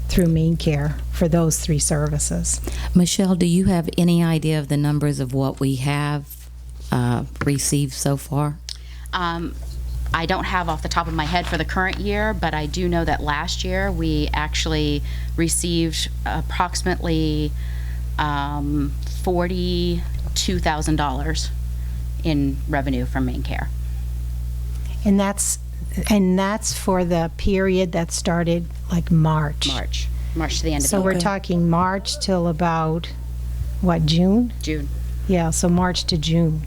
Speaker 19: through main care for those 3 services.
Speaker 16: Michelle, do you have any idea of the numbers of what we have received so far?
Speaker 21: I don't have off the top of my head for the current year, but I do know that last year we actually received approximately $42,000 in revenue from main care.
Speaker 19: And that's for the period that started like March.
Speaker 21: March to the end of the
Speaker 19: So
Speaker 21: year.
Speaker 19: we're talking March till about, what, June?
Speaker 21: June.
Speaker 19: Yeah, so March to June.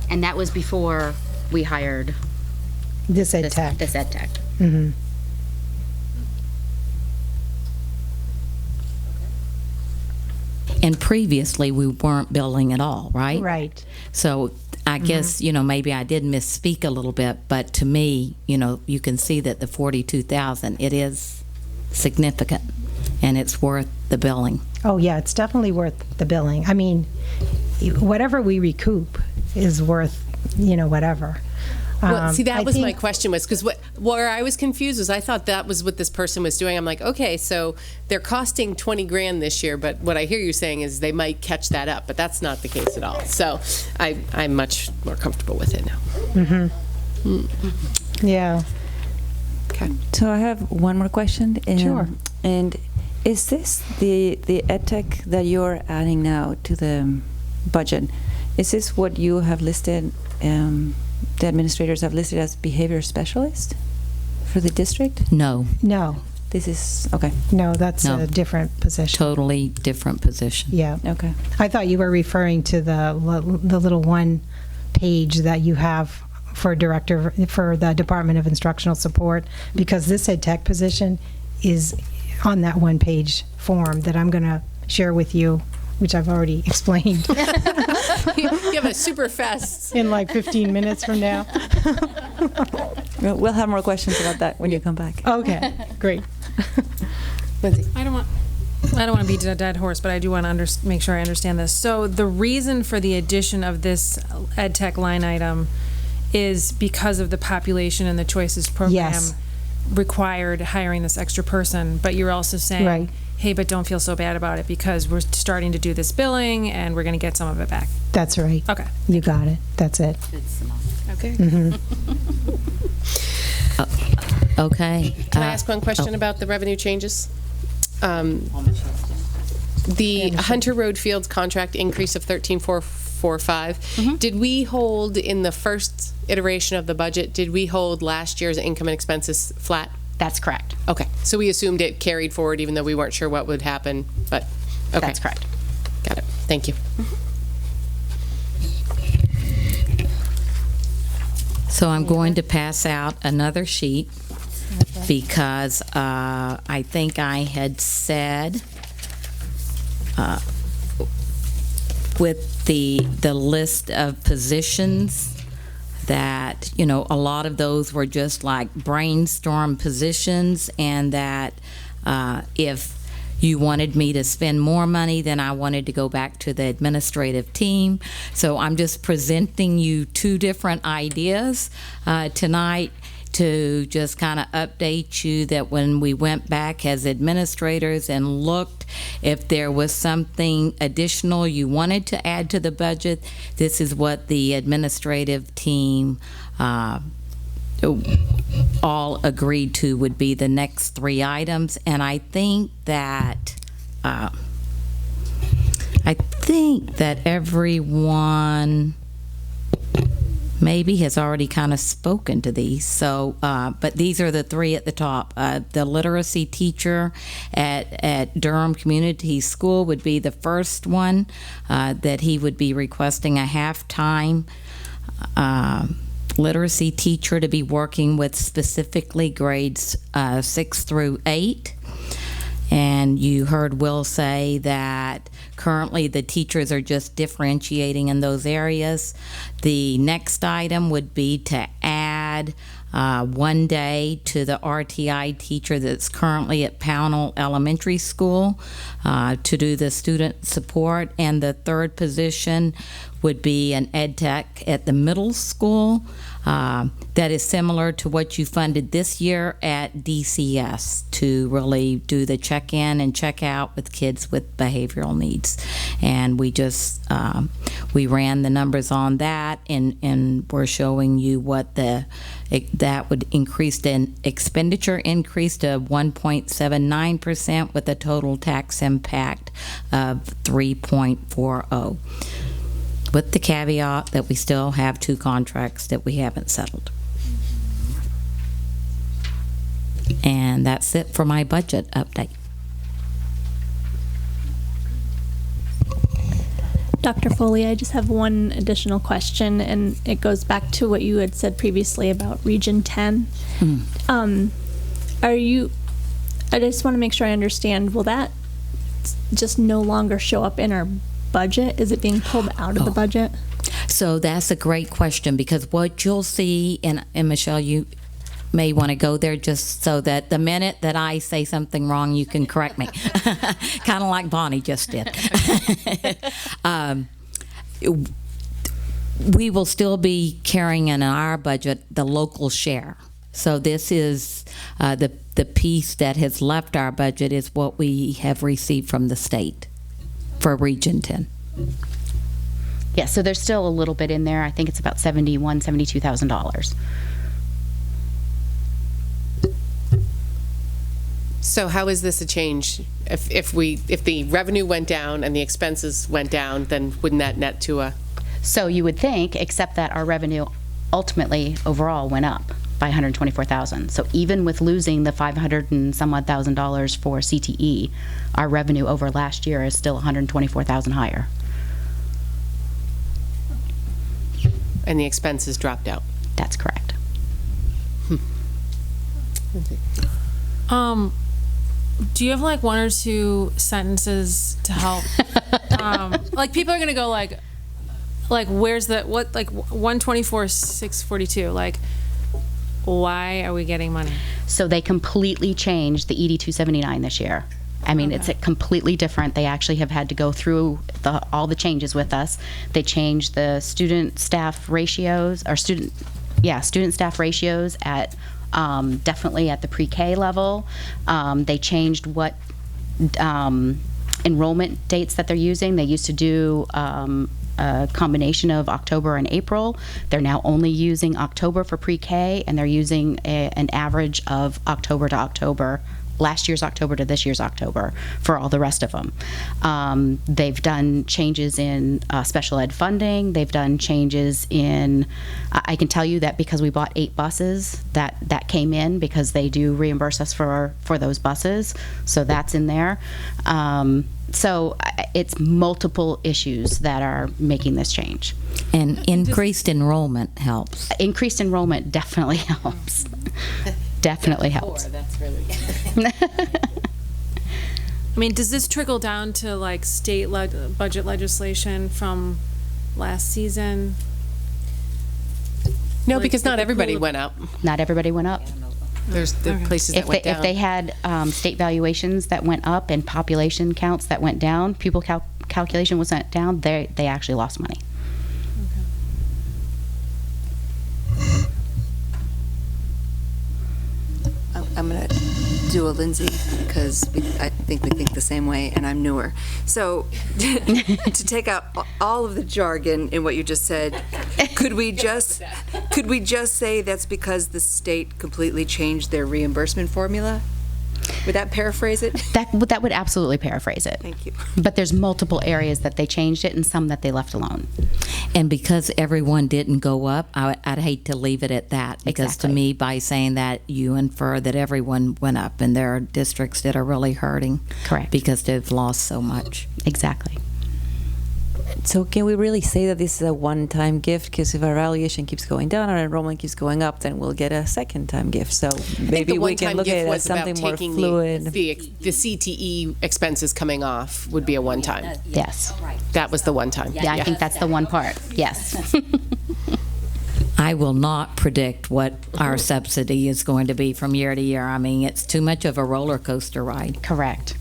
Speaker 21: And that was before we hired
Speaker 19: This ed tech.
Speaker 21: This ed tech.
Speaker 19: Mm-hmm.
Speaker 16: And previously, we weren't billing at all, right?
Speaker 19: Right.
Speaker 16: So I guess, you know, maybe I did misspeak a little bit, but to me, you know, you can see that the 42,000, it is significant, and it's worth the billing.
Speaker 19: Oh, yeah, it's definitely worth the billing. I mean, whatever we recoup is worth, you know, whatever.
Speaker 1: Well, see, that
Speaker 19: I
Speaker 1: was my
Speaker 19: think-
Speaker 1: question, was because where I was confused was I thought that was what this person was doing. I'm like, okay, so they're costing 20 grand this year, but what I hear you saying is they might catch that up, but that's not the case at all. So I'm much more comfortable with it now.
Speaker 19: Mm-hmm. Yeah.
Speaker 1: Okay.
Speaker 18: So I have one more question.
Speaker 19: Sure.
Speaker 18: And is this the EdTech that you're adding now to the budget? Is this what you have listed, the administrators have listed as behavior specialist for the district?
Speaker 16: No.
Speaker 19: No.
Speaker 18: This is, okay.
Speaker 19: No, that's
Speaker 16: No.
Speaker 19: a different position.
Speaker 16: Totally different position.
Speaker 19: Yeah.
Speaker 18: Okay.
Speaker 19: I thought you were referring to the little one page that you have for director for the Department of Instructional Support, because this ed tech position is on that one page form that I'm going to share with you, which I've already explained.
Speaker 1: You have a super fast.
Speaker 19: In like 15 minutes from now.
Speaker 18: We'll have more questions about that when you come back.
Speaker 19: Okay, great.
Speaker 1: Lindsay.
Speaker 12: I don't want.
Speaker 3: I don't want to beat a dead horse, but I do want to make sure I understand this. So the reason for the addition of this ed tech line item is because of the population and the choices program
Speaker 19: Yes.
Speaker 3: required hiring this extra person, but you're also saying,
Speaker 19: Right.
Speaker 3: hey, but don't feel so bad about it because we're starting to do this billing and we're going to get some of it back.
Speaker 19: That's right.
Speaker 3: Okay.
Speaker 19: You got it. That's it.
Speaker 3: Okay.
Speaker 16: Okay.
Speaker 1: Can I ask one question about the revenue changes? The Hunter Road Fields contract increase of 13,445. Did we hold in the first iteration of the budget? Did we hold last year's income and expenses flat?
Speaker 21: That's correct.
Speaker 1: Okay, so we assumed it carried forward, even though we weren't sure what would happen. But okay,
Speaker 21: That's correct.
Speaker 1: Got it. Thank you.
Speaker 16: So I'm going to pass out another sheet because I think I had said with the list of positions that, you know, a lot of those were just like brainstorm positions, and that if you wanted me to spend more money, then I wanted to go back to the administrative team. So I'm just presenting you two different ideas tonight to just kind of update you that when we went back as administrators and looked if there was something additional you wanted to add to the budget, this is what the administrative team all agreed to would be the next three items. And I think that everyone maybe has already kind of spoken to these. So, but these are the three at the top. The literacy teacher at Durham Community School would be the first one, that he would be requesting a half-time literacy teacher to be working with specifically grades 6 through 8. And you heard Will say that currently the teachers are just differentiating in those areas. The next item would be to add 1 day to the RTI teacher that's currently at Pownell Elementary School to do the student support. And the third position would be an ed tech at the middle school that is similar to what you funded this year at DCS to really do the check-in and check-out with kids with behavioral needs. And we just, we ran the numbers on that, and we're showing you what that would increase in expenditure increase to 1.79% with a total tax impact of 3.40. With the caveat that we still have 2 contracts that we haven't settled. And that's it for my budget update.
Speaker 20: Dr. Foley, I just have one additional question, and it goes back to what you had said previously about Region 10. I just want to make sure I understand, will that just no longer show up in our budget? Is it being pulled out of the budget?
Speaker 16: So that's a great question, because what you'll see, and Michelle, you may want to go there just so that the minute that I say something wrong, you can correct me. Kind of like Bonnie just did. We will still be carrying in our budget the local share. So this is the piece that has left our budget is what we have received from the state for Region 10.
Speaker 21: Yeah, so there's still a little bit in there. I think it's about $72,000.
Speaker 1: So how is this a change? If the revenue went down and the expenses went down, then wouldn't that net to a?
Speaker 21: So you would think, except that our revenue ultimately overall went up by $124,000. So even with losing the $500 and some odd thousand for CTE, our revenue over last year is still $124,000 higher.
Speaker 1: And the expenses dropped out.
Speaker 21: That's correct.
Speaker 3: Do you have like 1 or 2 sentences to help? Like people are gonna go like where's the what, like 124,642, like why are we getting money?
Speaker 21: So they completely changed the ED 279 this year. I mean, it's completely different. They actually have had to go through all the changes with us. They changed the student-staff ratios, or student-staff ratios at definitely at the pre-K level. They changed what enrollment dates that they're using. They used to do a combination of October and April. They're now only using October for pre-K, and they're using an average of October to October, last year's October to this year's October for all the rest of them. They've done changes in special ed funding. They've done changes in, I can tell you that because we bought 8 buses, that came in because they do reimburse us for those buses. So that's in there. So it's multiple issues that are making this change.
Speaker 16: And increased enrollment helps.
Speaker 21: Increased enrollment definitely helps. Definitely helps.
Speaker 1: That's really
Speaker 3: I mean, does this trickle down to like state budget legislation from last season?
Speaker 1: No,
Speaker 3: Like,
Speaker 1: because not
Speaker 3: the
Speaker 1: everybody
Speaker 3: pool-
Speaker 21: went up. Not everybody went up.
Speaker 1: There's the places that went down.
Speaker 21: If they had state valuations that went up and population counts that went down, pupil calculation was sent down, they actually lost money.
Speaker 4: I'm going to do a Lindsay because I think we think the same way, and I'm newer. So to take out all of the jargon in what you just said, could we just say that's because the state completely changed their reimbursement formula? Would that paraphrase it?
Speaker 21: That would absolutely paraphrase it.
Speaker 4: Thank you.
Speaker 21: But there's multiple areas that they changed it and some that they left alone.
Speaker 16: And because everyone didn't go up, I'd hate to leave it at that. Because to me, by saying that, you infer that everyone went up, and there are districts that are really hurting.
Speaker 21: Correct.
Speaker 16: Because they've lost so much.
Speaker 21: Exactly.
Speaker 18: So can we really say that this is a one-time gift? Because if our valuation keeps going down, our enrollment keeps going up, then we'll get a second-time gift. So maybe we can look at it as something more fluid.
Speaker 1: The CTE expenses coming off would be a one-time.
Speaker 21: Yes.
Speaker 1: That was the one-time.
Speaker 21: Yeah, I think that's the one part. Yes.
Speaker 16: I will not predict what our subsidy is going to be from year to year. I mean, it's too much of a roller coaster ride.
Speaker 21: Correct.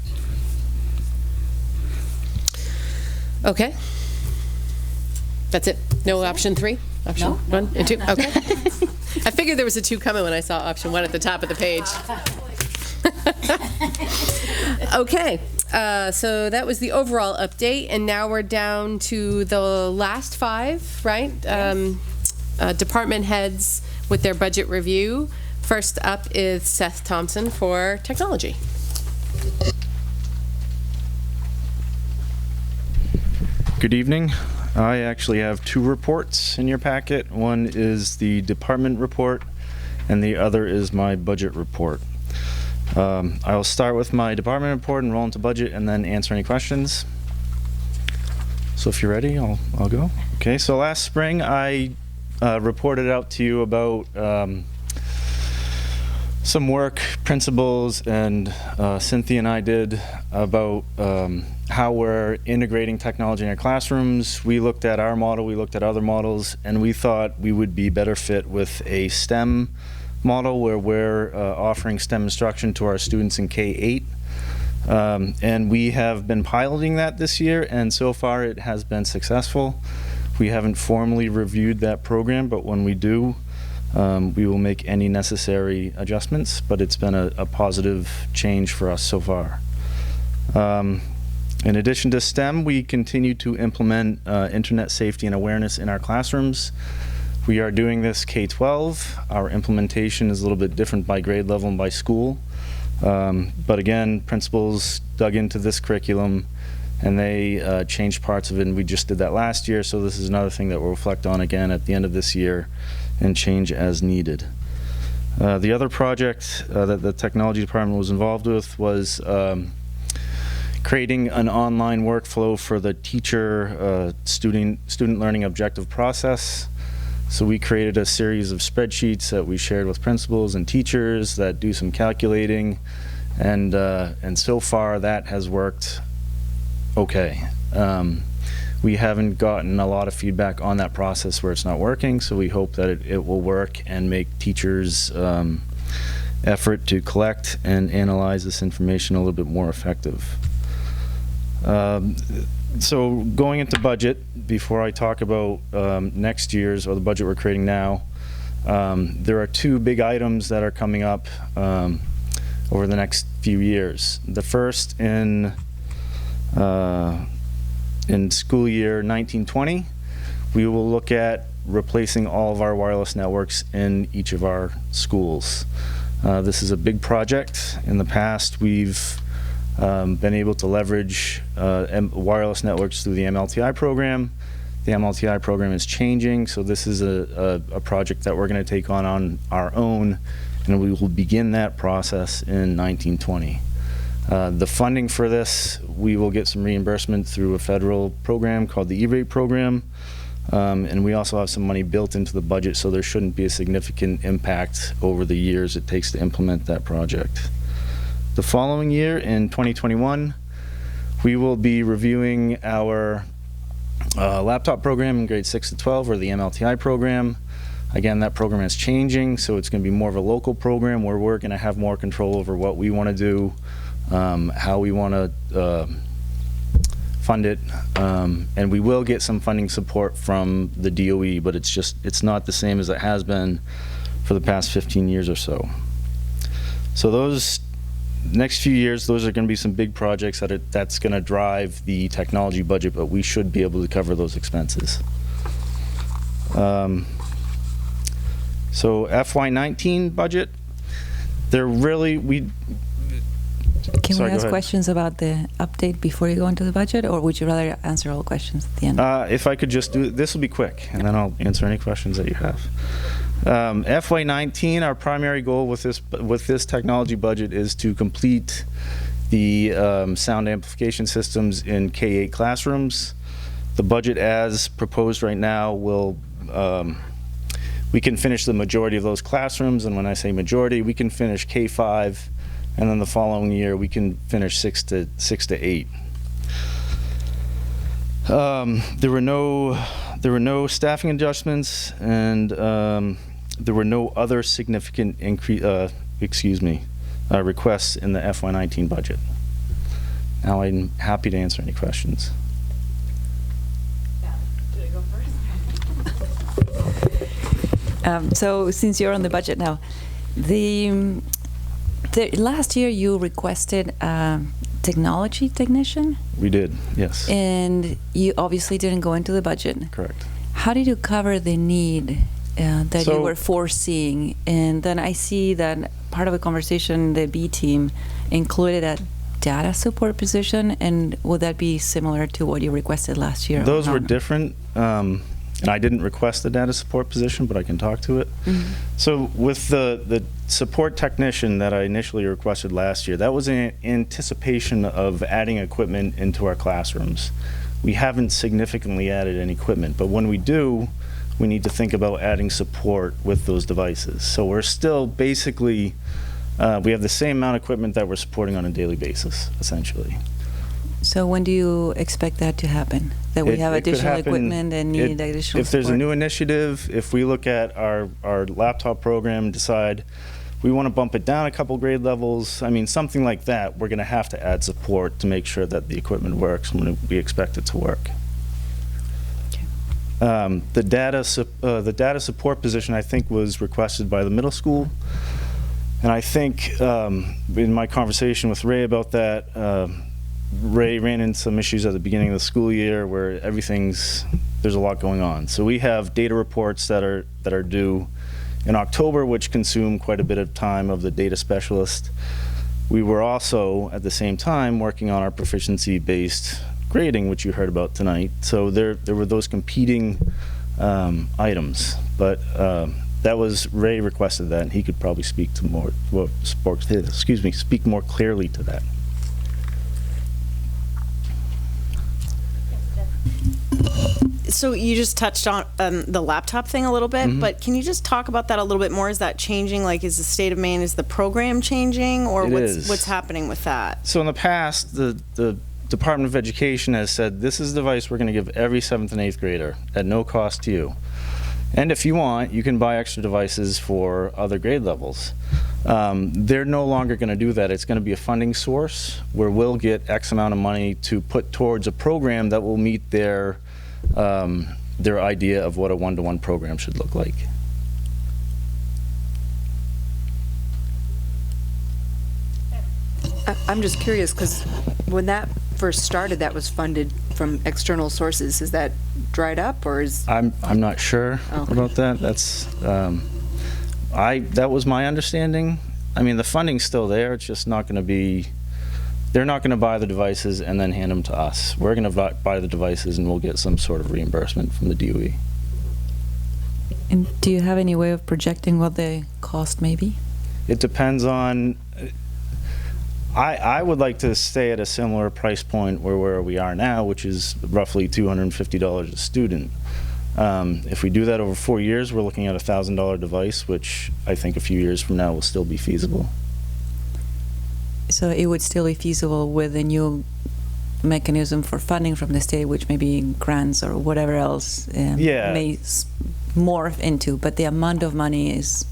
Speaker 1: Okay. That's it. No option 3? Option 1 and 2? Okay. I figured there was a 2 coming when I saw option 1 at the top of the page. Okay. So that was the overall update, and now we're down to the last 5, right? Department heads with their budget review. First up is Seth Thompson for technology.
Speaker 22: Good evening. I actually have 2 reports in your packet. One is the department report, and the other is my budget report. I'll start with my department report and roll into budget, and then answer any questions. So if you're ready, I'll go. Okay, so last spring I reported out to you about some work principals and Cynthia and I did about how we're integrating technology in our classrooms. We looked at our model, we looked at other models, and we thought we would be better fit with a STEM model where we're offering STEM instruction to our students in K-8. And we have been piloting that this year, and so far it has been successful. We haven't formally reviewed that program, but when we do, we will make any necessary adjustments, but it's been a positive change for us so far. In addition to STEM, we continue to implement internet safety and awareness in our classrooms. We are doing this K-12. Our implementation is a little bit different by grade level and by school. But again, principals dug into this curriculum and they changed parts of it, and we just did that last year, so this is another thing that we'll reflect on again at the end of this year and change as needed. The other project that the technology department was involved with was creating an online workflow for the teacher student learning objective process. So we created a series of spreadsheets that we shared with principals and teachers that do some calculating, and so far that has worked okay. We haven't gotten a lot of feedback on that process where it's not working, so we hope that it will work and make teachers effort to collect and analyze this information a little bit more effective. So going into budget, before I talk about next year's, or the budget we're creating now, there are two big items that are coming up over the next few years. The first in school year 1920, we will look at replacing all of our wireless networks in each of our schools. This is a big project. In the past, we've been able to leverage wireless networks through the MLTI program. The MLTI program is changing, so this is a project that we're going to take on our own, and we will begin that process in 1920. The funding for this, we will get some reimbursement through a federal program called the E-rate program, and we also have some money built into the budget, so there shouldn't be a significant impact over the years it takes to implement that project. The following year, in 2021, we will be reviewing our laptop program in grades 6 to 12, or the MLTI program. Again, that program is changing, so it's going to be more of a local program where we're going to have more control over what we want to do, how we want to fund it, and we will get some funding support from the DOE, but it's not the same as it has been for the past 15 years or so. So those next few years, those are going to be some big projects that's going to drive the technology budget, but we should be able to cover those expenses. So FY19 budget, they're really,
Speaker 18: Can we ask questions about the update before you go into the budget, or would you rather answer all questions at the end?
Speaker 22: If I could just do this, will be quick, and then I'll answer any questions that you have. FY19, our primary goal with this technology budget is to complete the sound amplification systems in K-8 classrooms. The budget as proposed right now will, we can finish the majority of those classrooms, and when I say majority, we can finish K-5, and then the following year we can finish 6 to 8. There were no staffing adjustments, and there were no other significant requests in the FY19 budget. Now I'm happy to answer any questions.
Speaker 18: So since you're on the budget now, the last year you requested a technology technician?
Speaker 22: We did, yes.
Speaker 18: And you obviously didn't go into the budget.
Speaker 22: Correct.
Speaker 18: How did you cover the need that you were foreseeing? And then I see that part of the conversation, the B team included a data support position, and would that be similar to what you requested last year?
Speaker 22: Those were different. And I didn't request the data support position, but I can talk to it. Mm-hmm. So with the support technician that I initially requested last year, that was in anticipation of adding equipment into our classrooms. We haven't significantly added any equipment, but when we do, we need to think about adding support with those devices. So we're still basically, we have the same amount of equipment that we're supporting on a daily basis, essentially.
Speaker 18: So when do you expect that to happen? That we have additional equipment and need additional support?
Speaker 22: If there's a new initiative, if we look at our laptop program, decide we want to bump it down a couple grade levels, I mean, something like that, we're going to have to add support to make sure that the equipment works when we expect it to work. Okay. The data support position, I think, was requested by the middle school. And I think in my conversation with Ray about that, Ray ran into some issues at the beginning of the school year where there's a lot going on. So we have data reports that are due in October, which consume quite a bit of time of the data specialist. We were also, at the same time, working on our proficiency-based grading, which you heard about tonight. So there were those competing items, but that was, Ray requested that, and he could probably speak more clearly to that.
Speaker 5: So you just touched on the laptop thing a little bit,
Speaker 22: Mm-hmm.
Speaker 5: but can you just talk about that a little bit more? Is that changing? Like, is the state of Maine, is the program changing, or what's happening with that?
Speaker 22: So in the past, the Department of Education has said, this is the device we're going to give every 7th and 8th grader at no cost to you. And if you want, you can buy extra devices for other grade levels. They're no longer going to do that. It's going to be a funding source where we'll get X amount of money to put towards a program that will meet their idea of what a one-to-one program should look like.
Speaker 4: I'm just curious, because when that first started, that was funded from external sources. Is that dried up, or is...
Speaker 22: I'm not sure about that. That's that was my understanding. I mean, the funding's still there. It's just not going to be... They're not going to buy the devices and then hand them to us. We're going to buy the devices, and we'll get some sort of reimbursement from the DOE.
Speaker 18: And do you have any way of projecting what the cost may be?
Speaker 22: It depends on... I would like to stay at a similar price point where we are now, which is roughly $250 a student. If we do that over 4 years, we're looking at a $1,000 device, which I think a few years from now will still be feasible.
Speaker 18: So it would still be feasible with a new mechanism for funding from the state, which may be grants or whatever else may morph into, but the amount of money is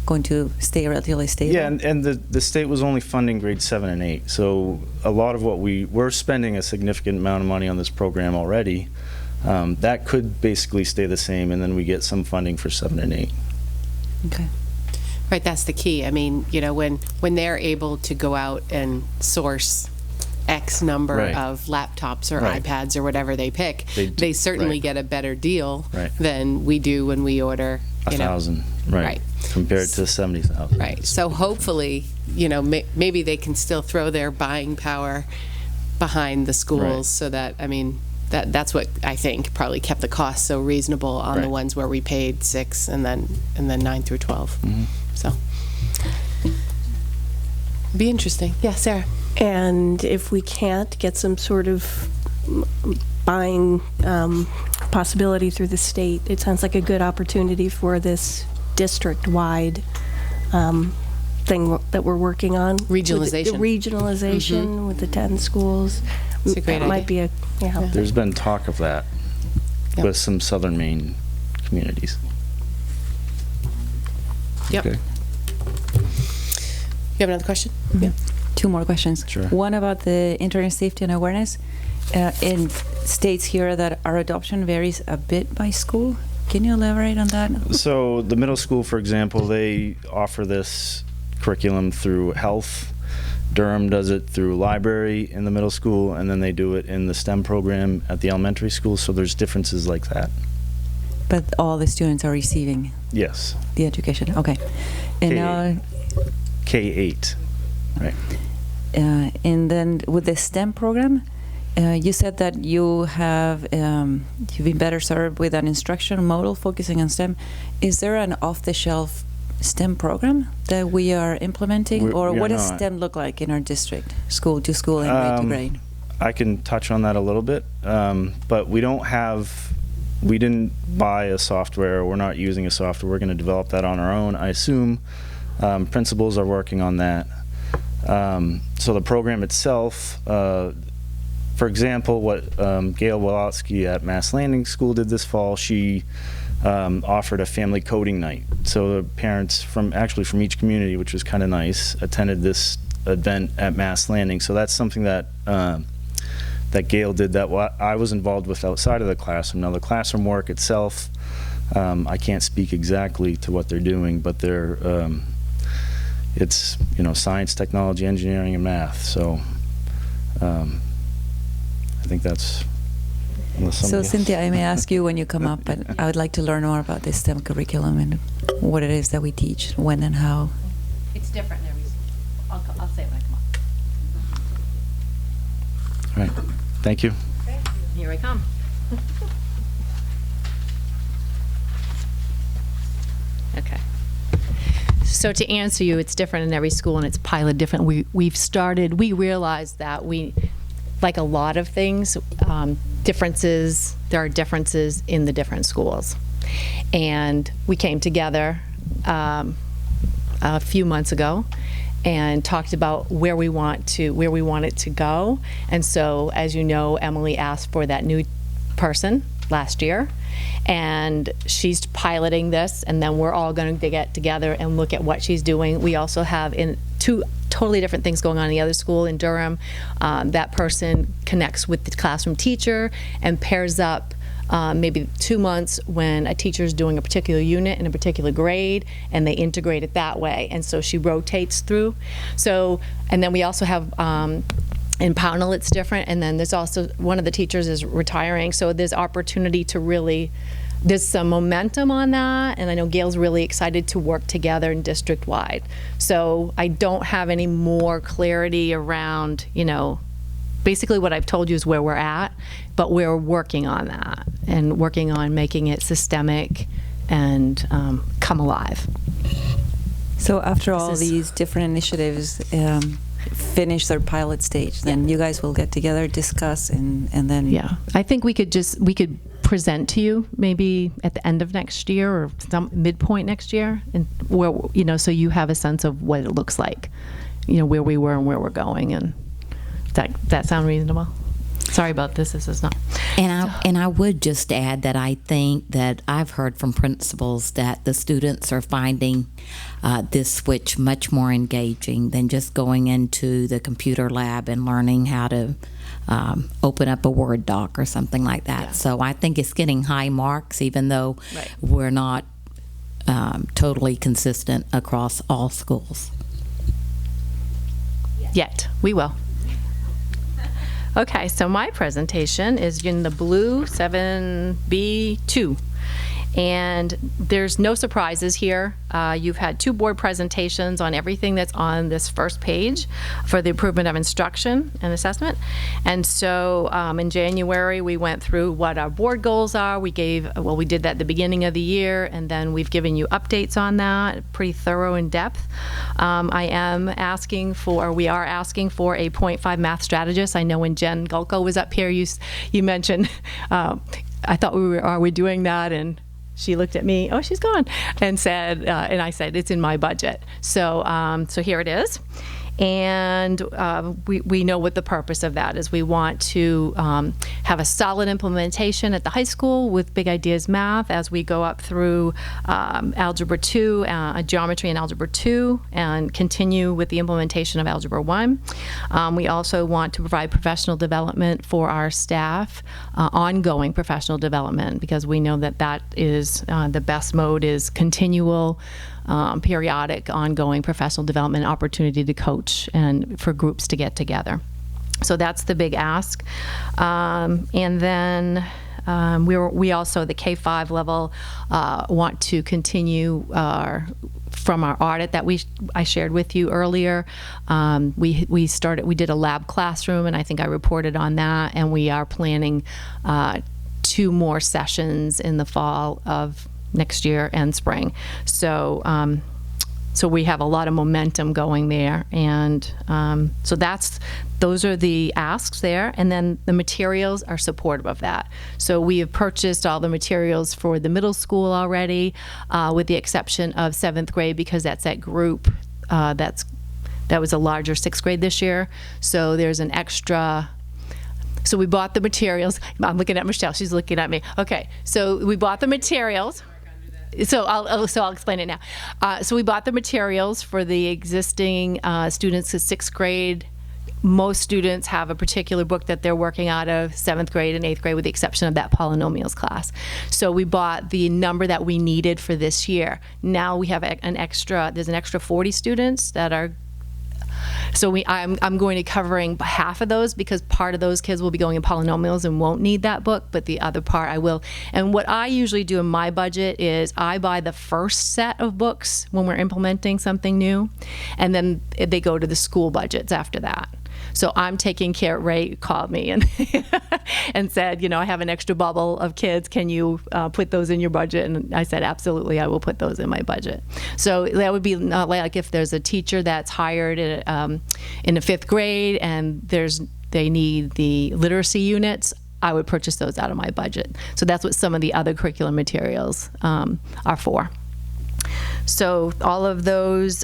Speaker 18: going to stay relatively stable.
Speaker 22: Yeah, and the state was only funding grades 7 and 8, so a lot of what we're spending a significant amount of money on this program already. That could basically stay the same, and then we get some funding for 7 and 8.
Speaker 18: Okay.
Speaker 1: Right, that's the key. I mean, you know, when they're able to go out and source X number of laptops or iPads or whatever they pick, they certainly get a better deal than we do when we order
Speaker 22: 1,000, right, compared to 70,000.
Speaker 1: Right. So hopefully, you know, maybe they can still throw their buying power behind the schools, so that, I mean, that's what I think probably kept the cost so reasonable on the ones where we paid 6 and then 9 through 12.
Speaker 22: Mm-hmm.
Speaker 1: So be interesting. Yeah, Sarah.
Speaker 7: And if we can't get some sort of buying possibility through the state, it sounds like a good opportunity for this district-wide thing that we're working on.
Speaker 1: Regionalization.
Speaker 7: The regionalization with the 10 schools.
Speaker 1: It's a great idea.
Speaker 7: Might be a,
Speaker 22: There's been talk of that with some southern Maine communities.
Speaker 1: Yep.
Speaker 22: Okay.
Speaker 1: You have another question?
Speaker 18: Mm-hmm.
Speaker 1: Yeah.
Speaker 18: 2 more questions.
Speaker 22: Sure.
Speaker 18: One about the internet safety and awareness. It states here that our adoption varies a bit by school. Can you elaborate on that?
Speaker 22: So the middle school, for example, they offer this curriculum through health. Durham does it through library in the middle school, and then they do it in the STEM program at the elementary school, so there's differences like that.
Speaker 18: But all the students are receiving
Speaker 22: Yes.
Speaker 18: the education. Okay. And now
Speaker 22: K-8, right.
Speaker 18: And then with the STEM program, you said that you have you've been better served with an instruction model focusing on STEM. Is there an off-the-shelf STEM program that we are implementing, or what does STEM look like in our district, school to school and grade to grade?
Speaker 22: I can touch on that a little bit, but we didn't buy a software. We're not using a software. We're going to develop that on our own. I assume principals are working on that. So the program itself, for example, what Gail Wolotsky at Mass Landing School did this fall, she offered a family coding night. So the parents from each community, which was kind of nice, attended this event at Mass Landing. So that's something that that Gail did that I was involved with outside of the classroom. Now the classroom work itself, I can't speak exactly to what they're doing, but it's science, technology, engineering, and math. So I think that's.
Speaker 18: So Cynthia, I may ask you when you come up, but I would like to learn more about this STEM curriculum and what it is that we teach, when and how.
Speaker 21: It's different in every school. I'll say it when I come up.
Speaker 22: All right. Thank you.
Speaker 21: Okay. Here I come.
Speaker 9: Okay. So to answer you, it's different in every school and it's pilot different. We realized that like a lot of things, there are differences in the different schools. And we came together a few months ago and talked about where we want it to go. And so, as you know, Emily asked for that new person last year. And she's piloting this, and then we're all going to get together and look at what she's doing. We also have two totally different things going on in the other school in Durham. That person connects with the classroom teacher and pairs up maybe 2 months when a teacher is doing a particular unit in a particular grade, and they integrate it that way. And so she rotates through. So, and then we also have in Pownell it's different, and then there's also one of the teachers is retiring, so there's opportunity to really, there's some momentum on that, and I know Gail's really excited to work together in district-wide. So I don't have any more clarity around, you know, basically what I've told you is where we're at, but we're working on that and working on making it systemic and come alive.
Speaker 18: So after all these different initiatives finish their pilot stage, then you guys will get together, discuss, and then...
Speaker 9: Yeah, I think we could present to you maybe at the end of next year or some midpoint next year, and where, you know, so you have a sense of what it looks like, you know, where we were and where we're going. And that sound reasonable? Sorry about this. This is not.
Speaker 16: And I would just add that I think that I've heard from principals that the students are finding this switch much more engaging than just going into the computer lab and learning how to open up a Word doc or something like that. Yeah. So I think it's getting high marks, even though we're not totally consistent across all schools.
Speaker 9: Yet. We will. Okay, so my presentation is in the blue 7B2. And there's no surprises here. You've had 2 board presentations on everything that's on this first page for the improvement of instruction and assessment. And so in January, we went through what our board goals are. We did that at the beginning of the year, and then we've given you updates on that, pretty thorough in depth. We are asking for a 0.5 math strategist. I know when Jen Gulko was up here, you mentioned, I thought are we doing that? And she looked at me, oh, she's gone, and said, and I said, it's in my budget. So, so here it is. And we know what the purpose of that is. We want to have a solid implementation at the high school with Big Ideas Math as we go up through Algebra 2, Geometry and Algebra 2, and continue with the implementation of Algebra 1. We also want to provide professional development for our staff, ongoing professional development, because we know that that is the best mode is continual, periodic, ongoing professional development opportunity to coach and for groups to get together. So that's the big ask. And then we also, the K-5 level, want to continue from our audit that I shared with you earlier. We did a lab classroom, and I think I reported on that, and we are planning 2 more sessions in the fall of next year and spring. So so we have a lot of momentum going there, and so those are the asks there, and then the materials are supportive of that. So we have purchased all the materials for the middle school already, with the exception of 7th grade, because that's that group that was a larger 6th grade this year. So there's an extra. So we bought the materials. I'm looking at Michelle. She's looking at me. Okay. So we bought the materials. So I'll explain it now. So we bought the materials for the existing students in 6th grade. Most students have a particular book that they're working out of 7th grade and 8th grade, with the exception of that polynomials class. So we bought the number that we needed for this year. Now we have there's an extra 40 students that are. So I'm going to covering half of those, because part of those kids will be going in polynomials and won't need that book, but the other part I will. And what I usually do in my budget is I buy the first set of books when we're implementing something new, and then they go to the school budgets after that. So I'm taking care. Ray called me and and said, you know, I have an extra bubble of kids. Can you put those in your budget? And I said, absolutely, I will put those in my budget. So that would be like if there's a teacher that's hired in the 5th grade and they need the literacy units, I would purchase those out of my budget. So that's what some of the other curriculum materials are for. So all of those.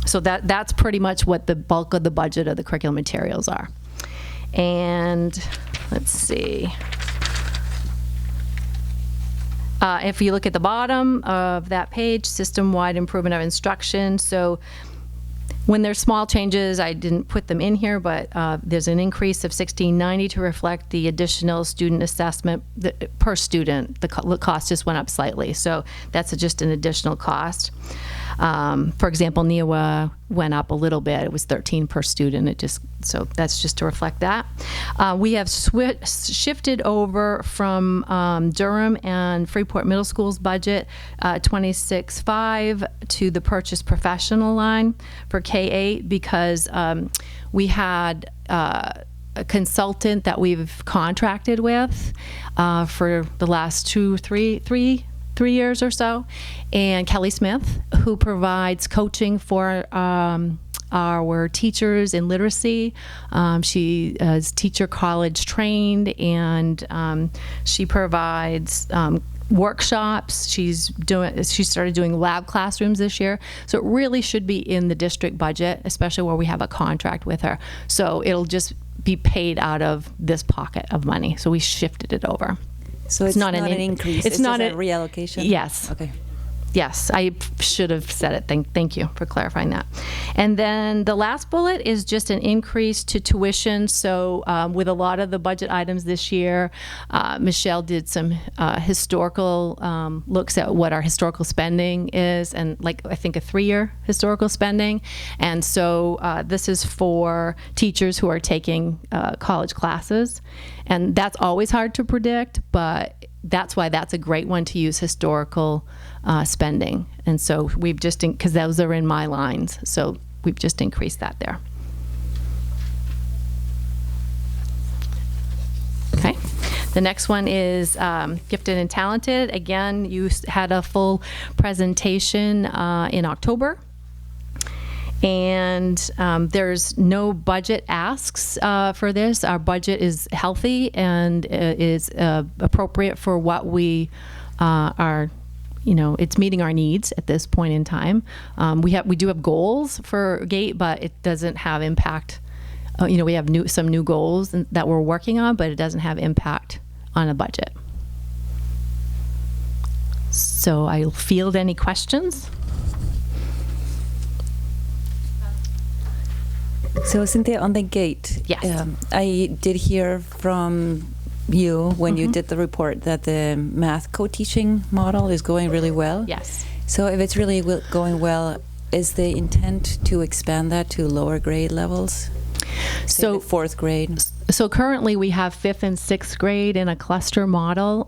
Speaker 9: So that's pretty much what the bulk of the budget of the curriculum materials are. And let's see. If you look at the bottom of that page, system-wide improvement of instruction. So when there's small changes, I didn't put them in here, but there's an increase of $16.90 to reflect the additional student assessment per student. The cost just went up slightly, so that's just an additional cost. For example, NEWA went up a little bit. It was 13 per student. So that's just to reflect that. We have shifted over from Durham and Freeport Middle School's budget 26.5 to the purchase professional line for K-8 because we had a consultant that we've contracted with for the last 3 years or so, and Kelly Smith, who provides coaching for our teachers in literacy. She is teacher college trained, and she provides workshops. She started doing lab classrooms this year, so it really should be in the district budget, especially where we have a contract with her. So it'll just be paid out of this pocket of money. So we shifted it over.
Speaker 18: So it's not an increase.
Speaker 9: It's not
Speaker 18: a reallocation.
Speaker 9: Yes.
Speaker 18: Okay.
Speaker 9: Yes, I should have said it. Thank you for clarifying that. And then the last bullet is just an increase to tuition. So with a lot of the budget items this year, Michelle did some historical looks at what our historical spending is, and I think a 3-year historical spending. And so this is for teachers who are taking college classes. And that's always hard to predict, but that's why that's a great one to use historical spending. And so we've just, because those are in my lines, so we've just increased that there. Okay. The next one is gifted and talented. Again, you had a full presentation in October. And there's no budget asks for this. Our budget is healthy and is appropriate for what we are, it's meeting our needs at this point in time. We do have goals for GATE, but it doesn't have impact. We have some new goals that we're working on, but it doesn't have impact on a budget. So I'll field any questions.
Speaker 18: So Cynthia, on the GATE,
Speaker 9: yes.
Speaker 18: I did hear from you when you did the report that the math co-teaching model is going really well.
Speaker 9: Yes.
Speaker 18: So if it's really going well, is the intent to expand that to lower grade levels? So 4th grade?
Speaker 9: So currently we have 5th and 6th grade in a cluster model.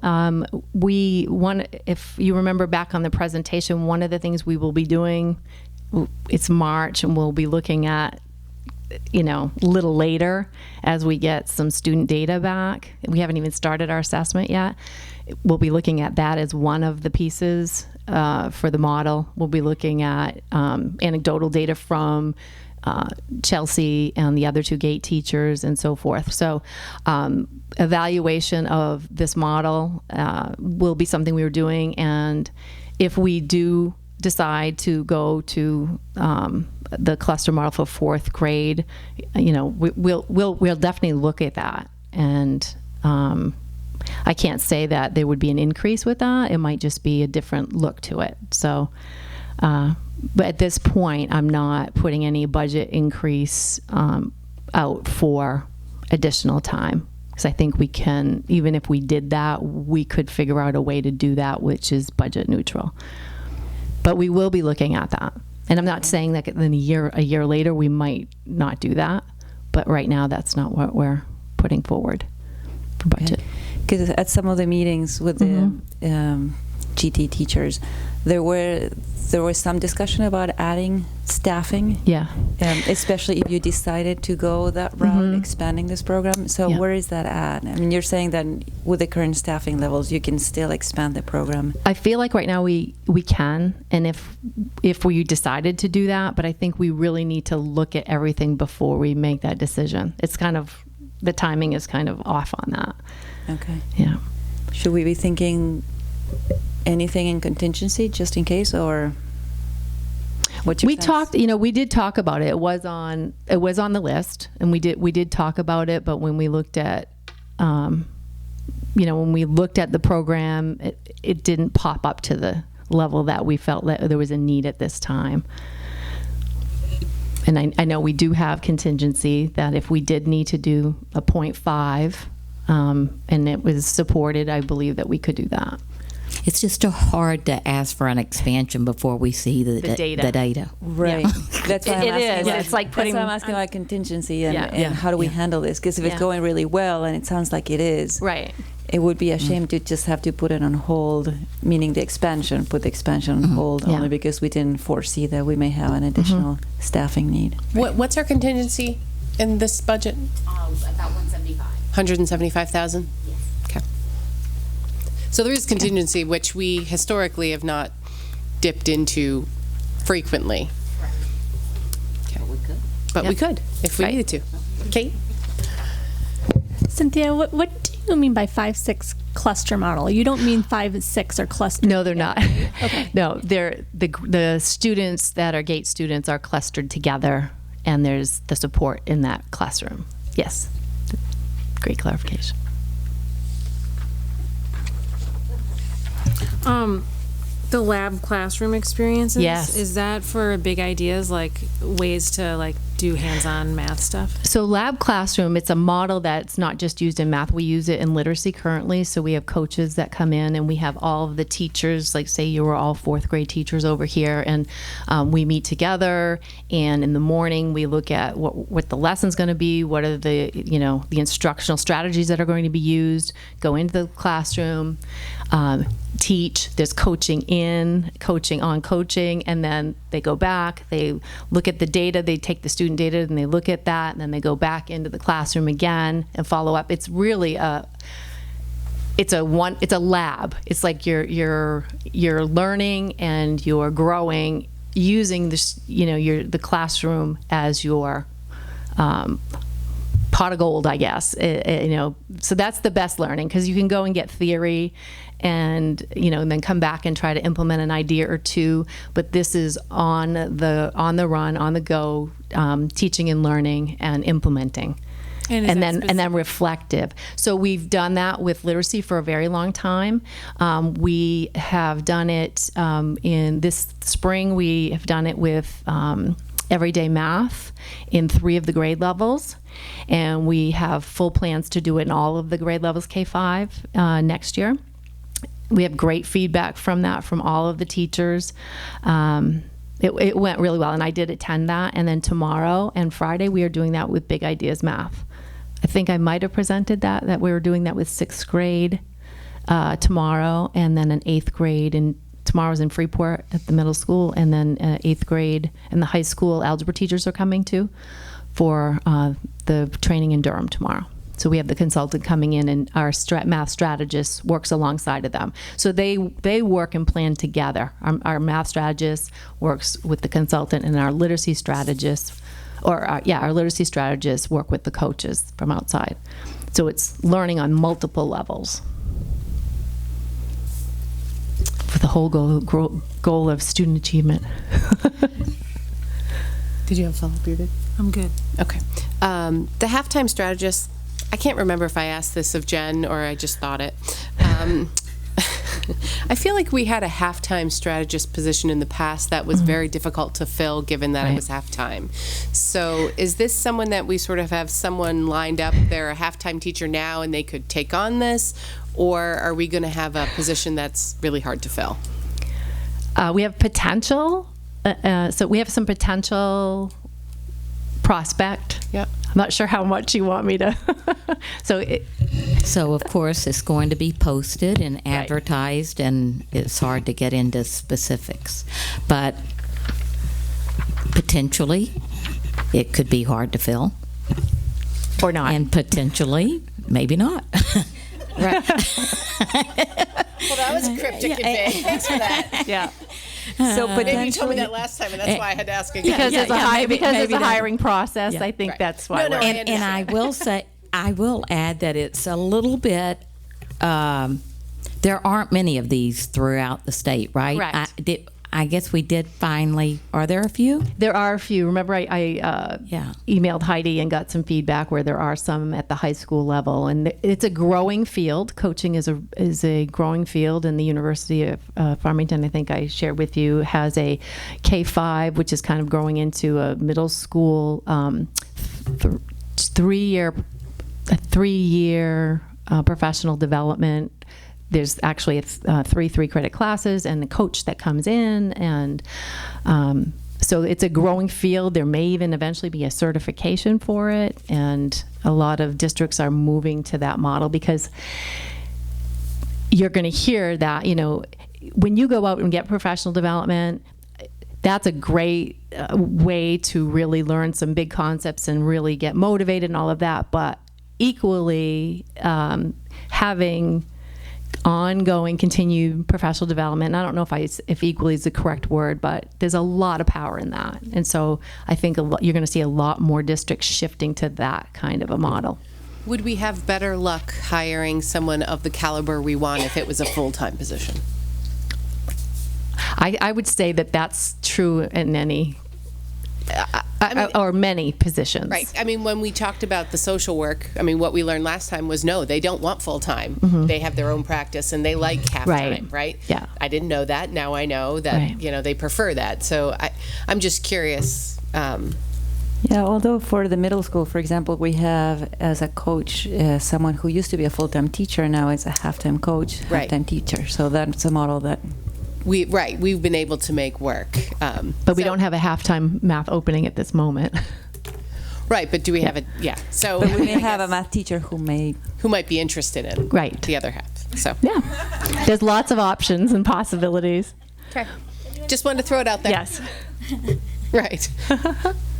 Speaker 9: If you remember back on the presentation, one of the things we will be doing, it's March, and we'll be looking at a little later as we get some student data back. We haven't even started our assessment yet. We'll be looking at that as one of the pieces for the model. We'll be looking at anecdotal data from Chelsea and the other 2 GATE teachers and so forth. So evaluation of this model will be something we were doing, and if we do decide to go to the cluster model for 4th grade, we'll definitely look at that. And I can't say that there would be an increase with that. It might just be a different look to it. So, but at this point, I'm not putting any budget increase out for additional time, because I think we can, even if we did that, we could figure out a way to do that which is budget neutral. But we will be looking at that. And I'm not saying that in a year later we might not do that, but right now that's not what we're putting forward for budget.
Speaker 18: Because at some of the meetings with the GT teachers, there was some discussion about adding staffing.
Speaker 9: Yeah.
Speaker 18: Especially if you decided to go that route, expanding this program. So where is that at? I mean, you're saying that with the current staffing levels, you can still expand the program.
Speaker 9: I feel like right now we can, and if we decided to do that, but I think we really need to look at everything before we make that decision. It's kind of, the timing is kind of off on that.
Speaker 18: Okay.
Speaker 9: Yeah.
Speaker 18: Should we be thinking anything in contingency just in case, or what's your sense?
Speaker 9: We did talk about it. It was on the list, and we did talk about it, but when we looked at when we looked at the program, it didn't pop up to the level that we felt that there was a need at this time. And I know we do have contingency that if we did need to do a 0.5 and it was supported, I believe that we could do that.
Speaker 16: It's just so hard to ask for an expansion before we see the data.
Speaker 18: Right. That's why
Speaker 9: it is. It's like putting.
Speaker 18: That's why I'm asking about contingency and how do we handle this? Because if it's going really well, and it sounds like it is,
Speaker 9: right,
Speaker 18: it would be a shame to just have to put it on hold, meaning put the expansion on hold only because we didn't foresee that we may have an additional staffing need.
Speaker 1: What's our contingency in this budget?
Speaker 21: About 175.
Speaker 1: 175,000? Yes. Okay. So there is contingency, which we historically have not dipped into frequently. Okay. But we could. But we could, if we needed to. Kate?
Speaker 20: Cynthia, what do you mean by 5-6 cluster model? You don't mean 5 and 6 are clustered?
Speaker 9: No, they're not.
Speaker 20: Okay.
Speaker 9: No, they're the students that are GATE students are clustered together, and there's the support in that classroom. Yes. Great clarification.
Speaker 3: The lab classroom experiences.
Speaker 9: Yes.
Speaker 3: Is that for big ideas, like ways to like do hands-on math stuff?
Speaker 9: So lab classroom, it's a model that's not just used in math. We use it in literacy currently. So we have coaches that come in, and we have all of the teachers, like say you were all 4th grade teachers over here, and we meet together, and in the morning we look at what the lesson's going to be, what are the the instructional strategies that are going to be used, go into the classroom, teach. There's coaching on coaching, and then they go back, they look at the data, they take the student data and they look at that, and then they go back into the classroom again and follow up. It's really it's a lab. It's like you're learning and you're growing using this, the classroom as your pot of gold, I guess. So that's the best learning, because you can go and get theory and and then come back and try to implement an idea or two, but this is on the run, on the go, teaching and learning and implementing. And then reflective. So we've done that with literacy for a very long time. We have done it in this spring. We have done it with everyday math in 3 of the grade levels, and we have full plans to do it in all of the grade levels K-5 next year. We have great feedback from that from all of the teachers. It went really well, and I did attend that. And then tomorrow and Friday we are doing that with Big Ideas Math. I think I might have presented that we were doing that with 6th grade tomorrow, and then an 8th grade, and tomorrow's in Freeport at the middle school, and then 8th grade and the high school algebra teachers are coming too for the training in Durham tomorrow. So we have the consultant coming in, and our math strategist works alongside of them. So they work and plan together. Our math strategist works with the consultant, and our literacy strategist, our literacy strategists work with the coaches from outside. So it's learning on multiple levels, with the whole goal of student achievement.
Speaker 1: Did you have a follow-up, David?
Speaker 3: I'm good.
Speaker 1: Okay. The halftime strategist, I can't remember if I asked this of Jen or I just thought it. I feel like we had a halftime strategist position in the past that was very difficult to fill, given that it was halftime. So is this someone that we sort of have someone lined up, they're a halftime teacher now and they could take on this, or are we going to have a position that's really hard to fill?
Speaker 9: We have potential. So we have some potential prospect.
Speaker 1: Yep.
Speaker 9: I'm not sure how much you want me to.
Speaker 16: So of course it's going to be posted and advertised, and it's hard to get into specifics, but potentially it could be hard to fill,
Speaker 9: or not,
Speaker 16: and potentially maybe not.
Speaker 1: Right. Well, that was a cryptic advance. Thanks for that.
Speaker 9: Yeah.
Speaker 1: So, but maybe you told me that last time, and that's why I had to ask again.
Speaker 9: Because it's a hiring process. I think that's why.
Speaker 16: And I will say, I will add that it's a little bit. There aren't many of these throughout the state, right?
Speaker 9: Right.
Speaker 16: I guess we did finally, are there a few?
Speaker 9: There are a few. Remember, I emailed Heidi and got some feedback where there are some at the high school level, and it's a growing field. Coaching is a growing field, and the University of Farmington, I think I shared with you, has a K-5, which is kind of growing into a middle school 3-year professional development. There's actually 3 3-credit classes and the coach that comes in, and so it's a growing field. There may even eventually be a certification for it, and a lot of districts are moving to that model because you're going to hear that, when you go out and get professional development, that's a great way to really learn some big concepts and really get motivated and all of that. But equally, having ongoing, continued professional development. I don't know if equally is the correct word, but there's a lot of power in that. And so I think you're going to see a lot more districts shifting to that kind of a model.
Speaker 1: Would we have better luck hiring someone of the caliber we want if it was a full-time position?
Speaker 9: I would say that that's true in any or many positions.
Speaker 1: Right. I mean, when we talked about the social work, what we learned last time was no, they don't want full-time.
Speaker 9: Mm-hmm.
Speaker 1: They have their own practice and they like half-time, right?
Speaker 9: Yeah.
Speaker 1: I didn't know that. Now I know that, they prefer that. So I'm just curious.
Speaker 18: Yeah, although for the middle school, for example, we have as a coach someone who used to be a full-time teacher, now is a half-time coach, half-time teacher. So that's a model that
Speaker 1: we've been able to make work.
Speaker 9: But we don't have a halftime math opening at this moment.
Speaker 1: Right, but do we have So
Speaker 18: but we may have a math teacher who
Speaker 1: might be interested in the other half. So
Speaker 9: there's lots of options and possibilities.
Speaker 1: Okay. Just wanted to throw it out there.
Speaker 9: Yes.
Speaker 1: Right.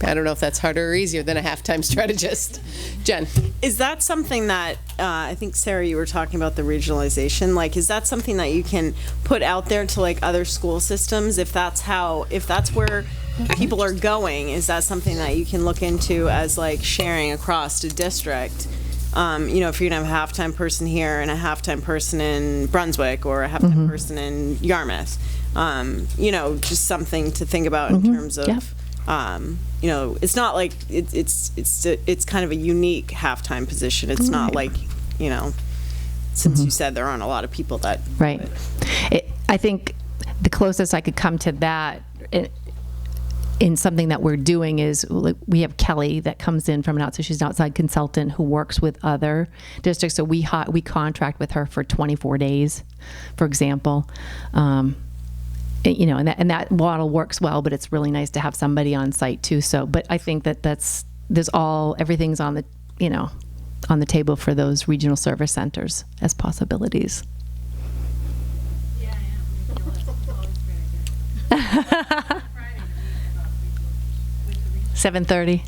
Speaker 1: I don't know if that's harder or easier than a halftime strategist. Jen.
Speaker 5: Is that something that, I think, Sarah, you were talking about the regionalization, is that something that you can put out there to other school systems? If that's where people are going, is that something that you can look into as sharing across a district? If you're going to have a halftime person here and a halftime person in Brunswick or a halftime person in Yarmouth, just something to think about in terms of, it's not like it's kind of a unique halftime position. It's not since you said there aren't a lot of people that.
Speaker 9: Right. I think the closest I could come to that in something that we're doing is we have Kelly that comes in from she's an outside consultant who works with other districts. So we contract with her for 24 days, for example. And that model works well, but it's really nice to have somebody on site too. So, but I think that everything's on the, on the table for those regional service centers as possibilities.
Speaker 10: Yeah, I am.
Speaker 9: 7:30.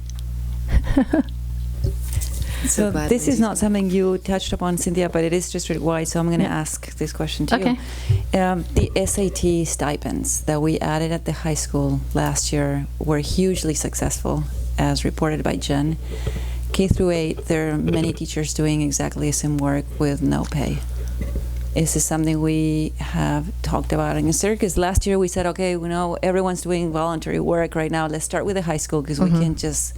Speaker 18: So this is not something you touched upon, Cynthia, but it is district-wide, so I'm going to ask this question to you. The SAT stipends that we added at the high school last year were hugely successful, as reported by Jen. K through 8, there are many teachers doing exactly the same work with no pay. Is this something we have talked about in Circus? Last year we said, okay, everyone's doing voluntary work right now. Let's start with the high school because we can't just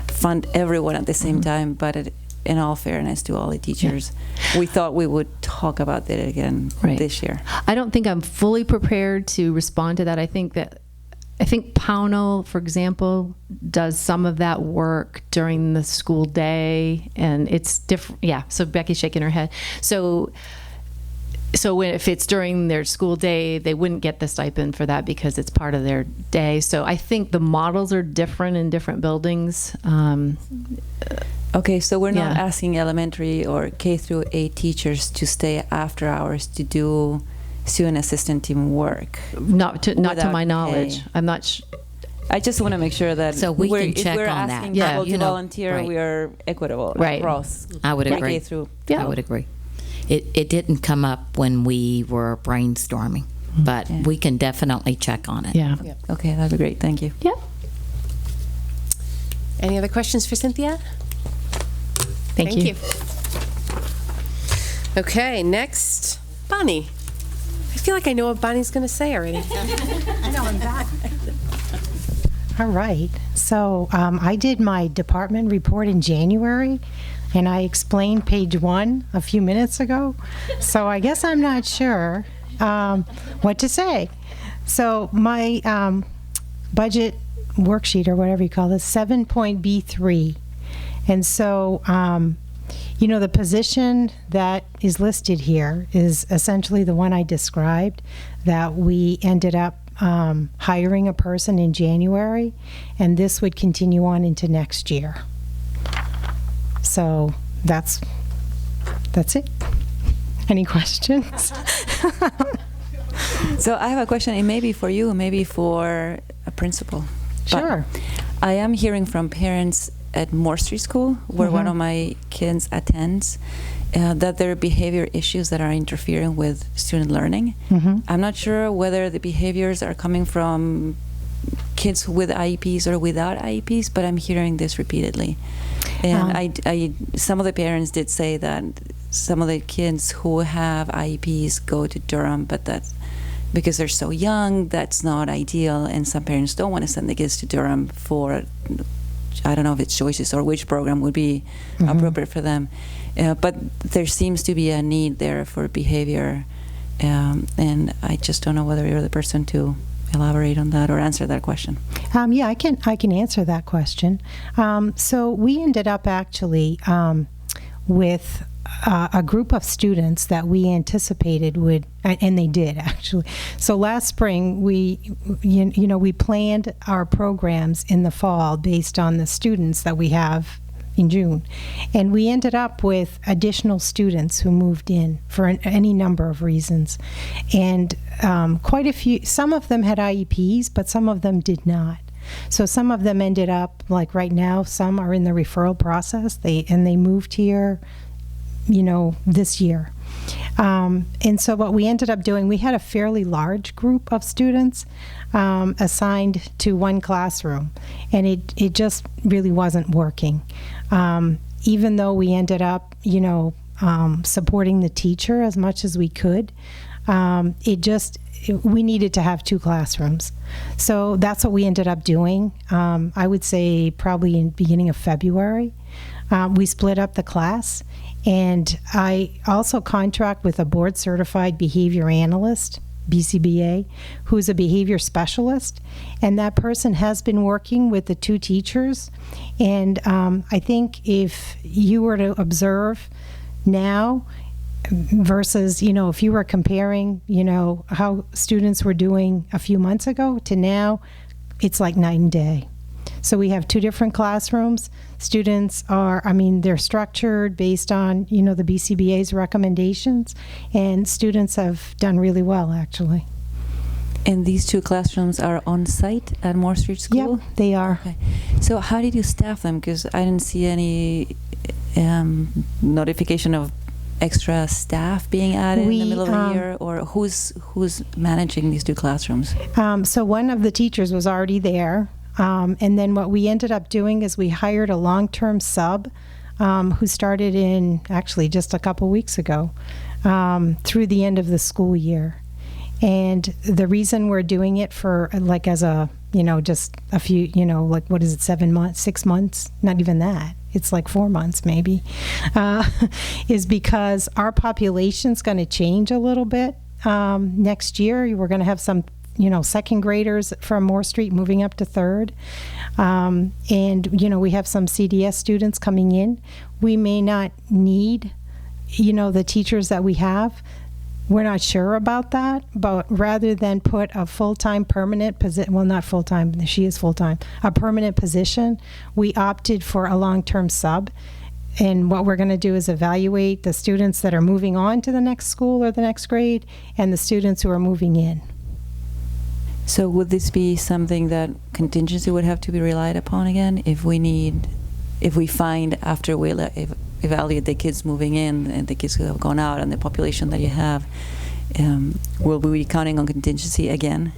Speaker 18: fund everyone at the same time, but in all fairness to all the teachers, we thought we would talk about that again this year.
Speaker 9: I don't think I'm fully prepared to respond to that. I think Pownell, for example, does some of that work during the school day, and it's different. Yeah, so Becky's shaking her head. So if it's during their school day, they wouldn't get the stipend for that because it's part of their day. So I think the models are different in different buildings.
Speaker 18: Okay, so we're not asking elementary or K through 8 teachers to stay after hours to do student assistant team work.
Speaker 9: Not to my knowledge. I'm not.
Speaker 18: I just want to make sure that
Speaker 16: we can check on that.
Speaker 18: If we're asking people to volunteer, we are equitable across.
Speaker 16: I would agree.
Speaker 18: K through.
Speaker 16: I would agree. It didn't come up when we were brainstorming, but we can definitely check on it.
Speaker 9: Yeah.
Speaker 18: Okay, that'd be great. Thank you.
Speaker 9: Yeah.
Speaker 1: Any other questions for Cynthia?
Speaker 9: Thank you.
Speaker 1: Okay, next, Bonnie. I feel like I know what Bonnie's going to say already.
Speaker 20: I know, I'm back.
Speaker 19: All right. So I did my department report in January, and I explained page 1 a few minutes ago. So I guess I'm not sure what to say. So my budget worksheet, or whatever you call this, 7.B3. And so, the position that is listed here is essentially the one I described, that we ended up hiring a person in January, and this would continue on into next year. So that's it. Any questions?
Speaker 18: So I have a question. It may be for you, maybe for a principal.
Speaker 19: Sure.
Speaker 18: But I am hearing from parents at Moore Street School, where one of my kids attends, that there are behavior issues that are interfering with student learning. I'm not sure whether the behaviors are coming from kids with IEPs or without IEPs, but I'm hearing this repeatedly. And some of the parents did say that some of the kids who have IEPs go to Durham, but that because they're so young, that's not ideal, and some parents don't want to send the kids to Durham for, I don't know if it's choices or which program would be appropriate for them. But there seems to be a need there for behavior, and I just don't know whether you're the person to elaborate on that or answer that question.
Speaker 19: Yeah, I can answer that question. So we ended up actually with a group of students that we anticipated would, and they did actually. So last spring we planned our programs in the fall based on the students that we have in June, and we ended up with additional students who moved in for any number of reasons, and quite a few. Some of them had IEPs, but some of them did not. So some of them ended up, like right now, some are in the referral process. They moved here, this year. And so what we ended up doing, we had a fairly large group of students assigned to one classroom, and it just really wasn't working. Even though we ended up, supporting the teacher as much as we could, we needed to have 2 classrooms. So that's what we ended up doing. I would say probably in beginning of February. We split up the class, and I also contract with a board-certified behavior analyst, BCBA, who's a behavior specialist, and that person has been working with the 2 teachers. And I think if you were to observe now versus, if you were comparing, how students were doing a few months ago to now, it's like night and day. So we have 2 different classrooms. Students are, they're structured based on, the BCBA's recommendations, and students have done really well, actually.
Speaker 18: And these 2 classrooms are on site at Moore Street School?
Speaker 19: Yep, they are.
Speaker 18: Okay. So how did you staff them? Because I didn't see any notification of extra staff being added in the middle of the year, or who's managing these 2 classrooms?
Speaker 19: So one of the teachers was already there. And then what we ended up doing is we hired a long-term sub who started in actually just a couple weeks ago through the end of the school year. And the reason we're doing it for as a, just a few, what is it, 7 months, 6 months, not even that. It's like 4 months maybe, is because our population's going to change a little bit next year. We're going to have some second graders from Moore Street moving up to third. And, we have some CDS students coming in. We may not need, the teachers that we have. We're not sure about that, but rather than put a full-time permanent position, well, not full-time, she is full-time, a permanent position, we opted for a long-term sub. And what we're going to do is evaluate the students that are moving on to the next school or the next grade and the students who are moving in.
Speaker 18: So would this be something that contingency would have to be relied upon again if we find after we evaluate the kids moving in and the kids who have gone out and the population that you have, will we be counting on contingency again?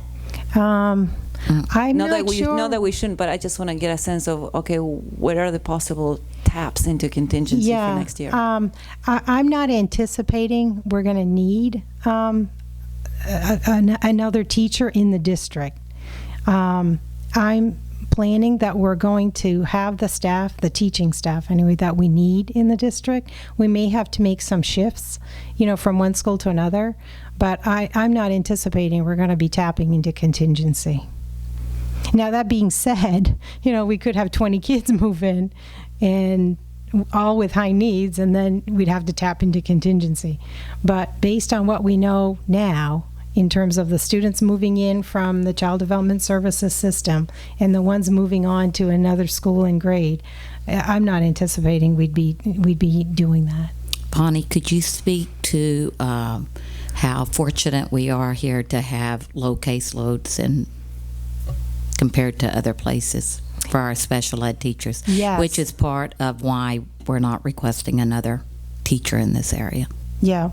Speaker 19: I'm not sure.
Speaker 18: Not that we shouldn't, but I just want to get a sense of, okay, what are the possible taps into contingency for next year?
Speaker 19: I'm not anticipating we're going to need another teacher in the district. I'm planning that we're going to have the staff, the teaching staff anyway, that we need in the district. We may have to make some shifts, from one school to another, but I'm not anticipating we're going to be tapping into contingency. Now, that being said, we could have 20 kids move in and all with high needs, and then we'd have to tap into contingency. But based on what we know now, in terms of the students moving in from the Child Development Services system and the ones moving on to another school and grade, I'm not anticipating we'd be doing that.
Speaker 16: Bonnie, could you speak to how fortunate we are here to have low caseloads and compared to other places for our special ed teachers?
Speaker 19: Yes.
Speaker 16: Which is part of why we're not requesting another teacher in this area.
Speaker 19: Yeah.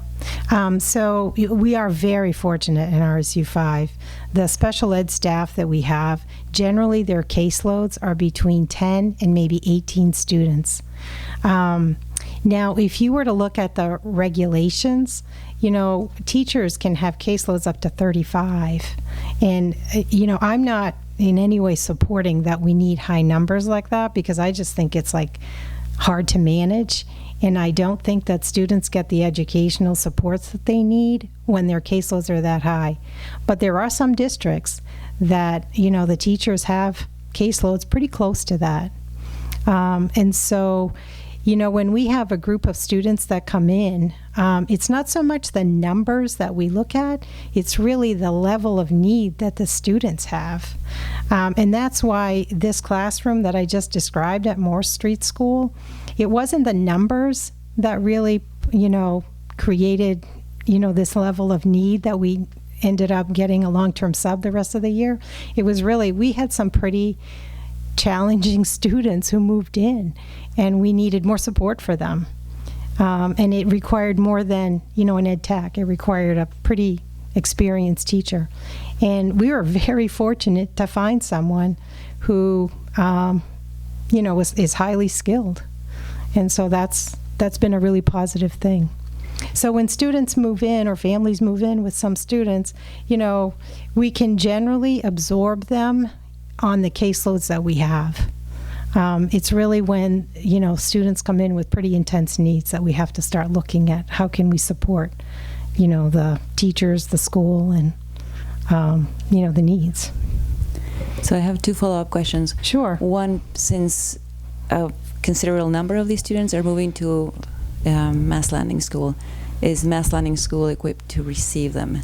Speaker 19: So we are very fortunate in RSU 5. The special ed staff that we have, generally their caseloads are between 10 and maybe 18 students. Now, if you were to look at the regulations, teachers can have caseloads up to 35. And, I'm not in any way supporting that we need high numbers like that, because I just think it's hard to manage. And I don't think that students get the educational supports that they need when their caseloads are that high. But there are some districts that, the teachers have caseloads pretty close to that. And so, when we have a group of students that come in, it's not so much the numbers that we look at, it's really the level of need that the students have. And that's why this classroom that I just described at Moore Street School, it wasn't the numbers that really, created, this level of need that we ended up getting a long-term sub the rest of the year. It was really, we had some pretty challenging students who moved in, and we needed more support for them. And it required more than, an ed tech. It required a pretty experienced teacher. And we were very fortunate to find someone who, is highly skilled. And so that's been a really positive thing. So when students move in or families move in with some students, we can generally absorb them on the caseloads that we have. It's really when, students come in with pretty intense needs that we have to start looking at how can we support, the teachers, the school, and, the needs.
Speaker 18: So I have two follow-up questions.
Speaker 19: Sure.
Speaker 18: One, since a considerable number of these students are moving to Mass Landing School, is Mass Landing School equipped to receive them,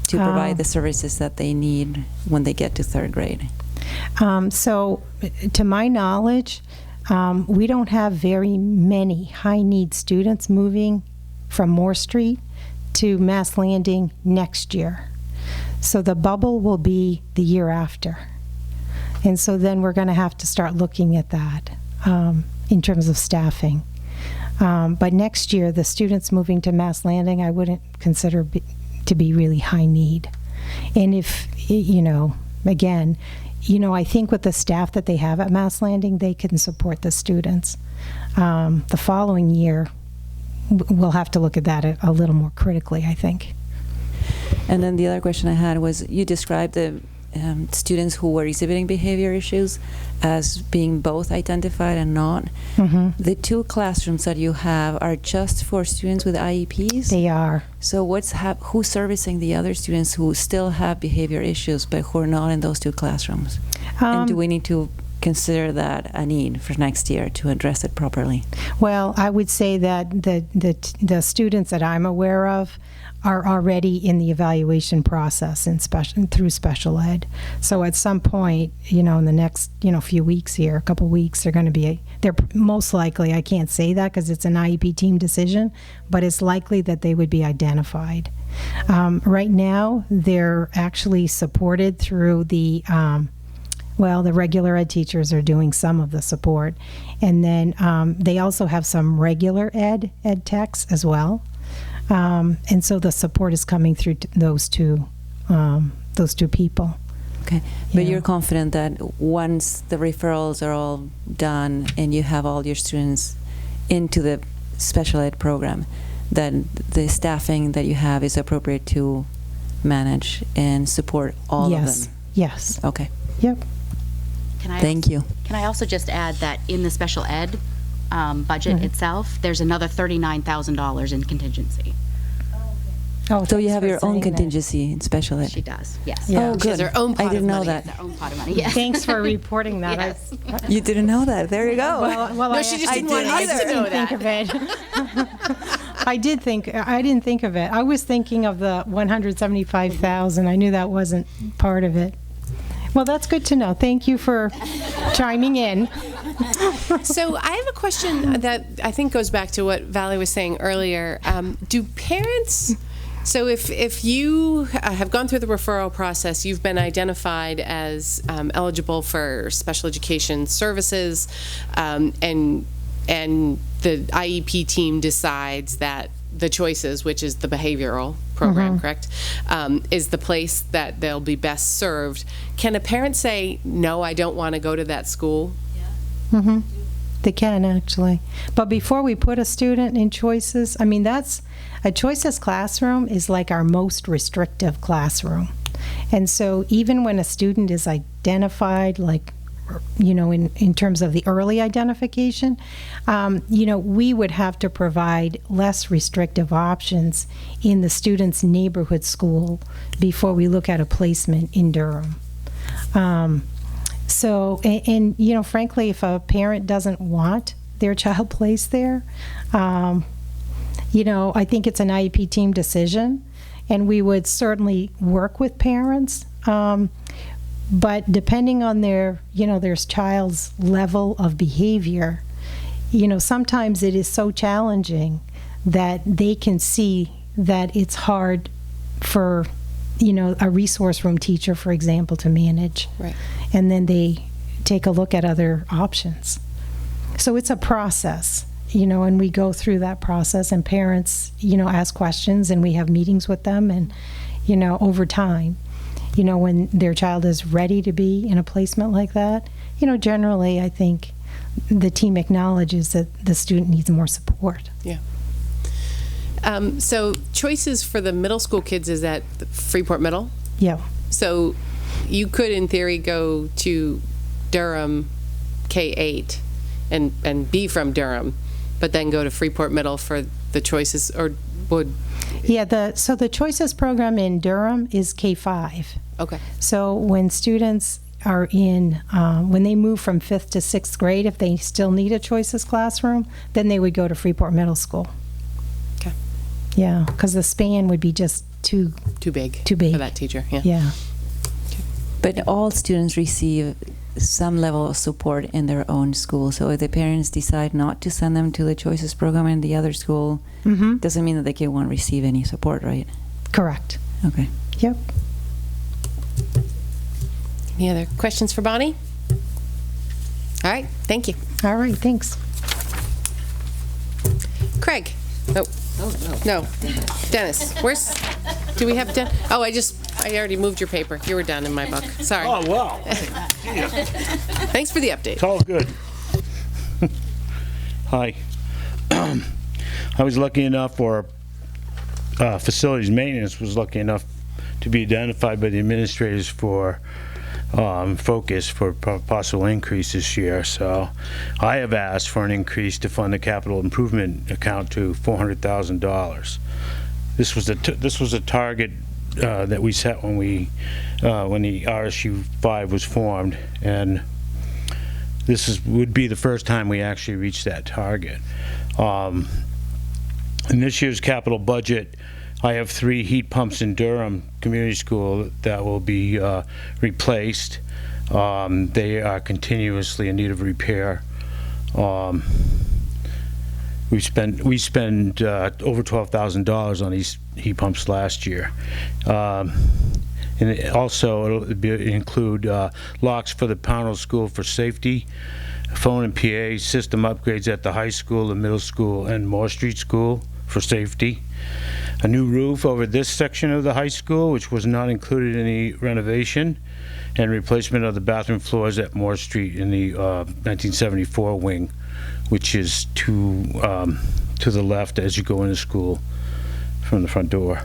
Speaker 18: to provide the services that they need when they get to third grade?
Speaker 19: So, to my knowledge, we don't have very many high-need students moving from Moore Street to Mass Landing next year. So the bubble will be the year after. And so then we're going to have to start looking at that in terms of staffing. But next year, the students moving to Mass Landing, I wouldn't consider to be really high need. And if, again, I think with the staff that they have at Mass Landing, they can support the students. The following year, we'll have to look at that a little more critically, I think.
Speaker 18: And then the other question I had was, you described the students who were exhibiting behavior issues as being both identified and not.
Speaker 19: Mm-hmm.
Speaker 18: The two classrooms that you have are just for students with IEPs?
Speaker 19: They are.
Speaker 18: So who's servicing the other students who still have behavior issues but who are not in those two classrooms? And do we need to consider that a need for next year to address it properly?
Speaker 19: Well, I would say that the students that I'm aware of are already in the evaluation process through special ed. So at some point, in the next, few weeks here, a couple weeks, they're most likely, I can't say that because it's an IEP team decision, but it's likely that they would be identified. Right now, they're actually supported through the regular ed teachers are doing some of the support. And then they also have some regular ed techs as well. And so the support is coming through those two people.
Speaker 18: Okay, but you're confident that once the referrals are all done and you have all your students into the special ed program, that the staffing that you have is appropriate to manage and support all of them?
Speaker 19: Yes.
Speaker 18: Okay.
Speaker 19: Yep.
Speaker 18: Thank you.
Speaker 21: Can I also just add that in the special ed budget itself, there's another $39,000 in contingency.
Speaker 18: Oh, so you
Speaker 19: thanks
Speaker 18: have
Speaker 19: for
Speaker 18: your own
Speaker 19: saying that.
Speaker 18: contingency in special ed?
Speaker 21: She does, yes.
Speaker 19: Yeah.
Speaker 18: Oh,
Speaker 19: She
Speaker 18: good.
Speaker 19: has
Speaker 1: her own pot
Speaker 18: I didn't
Speaker 1: of
Speaker 18: know
Speaker 1: money.
Speaker 18: that.
Speaker 21: Their own pot of money, yes.
Speaker 19: Thanks for reporting that.
Speaker 21: Yes.
Speaker 18: You didn't know that. There you go.
Speaker 19: Well,
Speaker 1: No, she just didn't want
Speaker 19: I
Speaker 1: us to know
Speaker 19: didn't think of it. I didn't think of it. I was thinking of the 175,000. I knew that wasn't part of it. Well, that's good to know. Thank you for chiming in.
Speaker 1: So I have a question that I think goes back to what Valerie was saying earlier. Do parents, so if you have gone through the referral process, you've been identified as eligible for special education services, and the IEP team decides that the Choices, which is the behavioral program, correct, is the place that they'll be best served. Can a parent say, no, I don't want to go to that school?
Speaker 19: Mm-hmm. They can, actually. But before we put a student in Choices, I mean, a Choices classroom is like our most restrictive classroom. And so even when a student is identified, like, you know, in terms of the early identification, you know, we would have to provide less restrictive options in the student's neighborhood school before we look at a placement in Durham. So, and you know, frankly, if a parent doesn't want their child placed there, you know, I think it's an IEP team decision, and we would certainly work with parents. But depending on their, you know, their child's level of behavior, you know, sometimes it is so challenging that they can see that it's hard for, you know, a resource room teacher, for example, to manage.
Speaker 1: Right.
Speaker 19: And then they take a look at other options. So it's a process, you know, and we go through that process, and parents, you know, ask questions, and we have meetings with them, and, you know, over time, you know, when their child is ready to be in a placement like that, you know, generally I think the team acknowledges that the student needs more support.
Speaker 1: Yeah. So Choices for the middle school kids is at Freeport Middle?
Speaker 19: Yeah.
Speaker 1: So you could, in theory, go to Durham K-8 and be from Durham, but then go to Freeport Middle for the Choices, or would...
Speaker 19: Yeah, so the Choices program in Durham is K-5.
Speaker 1: Okay.
Speaker 19: So when students are in, when they move from 5th to 6th grade, if they still need a Choices classroom, then they would go to Freeport Middle School.
Speaker 1: Okay.
Speaker 19: Yeah, because the span would be just too
Speaker 1: big.
Speaker 19: Too big
Speaker 1: for that teacher. Yeah.
Speaker 19: Yeah.
Speaker 18: But all students receive some level of support in their own school. So if the parents decide not to send them to the Choices program in the other school, doesn't mean that they won't receive any support, right?
Speaker 19: Correct.
Speaker 18: Okay.
Speaker 19: Yep.
Speaker 1: Any other questions for Bonnie? All right. Thank you.
Speaker 19: All right. Thanks.
Speaker 1: Craig. Oh. No. Dennis. Where's... Do we have... Oh, I already moved your paper. You were done in my book. Sorry.
Speaker 11: Oh, wow.
Speaker 1: Thanks for the update.
Speaker 11: It's all good. Hi. I was lucky enough, or facilities maintenance was lucky enough to be identified by the administrators for focus for possible increase this year. So I have asked for an increase to fund the capital improvement account to $400,000. This was a target that we set when the RSU 5 was formed, and would be the first time we actually reached that target. In this year's capital budget, I have 3 heat pumps in Durham Community School that will be replaced. They are continuously in need of repair. We spent over $12,000 on these heat pumps last year. And also it'll include locks for the Pownell School for safety, phone and PA system upgrades at the high school, the middle school, and Moore Street School for safety. A new roof over this section of the high school, which was not included in the renovation, and replacement of the bathroom floors at Moore Street in the 1974 wing, which is to the left as you go into school from the front door.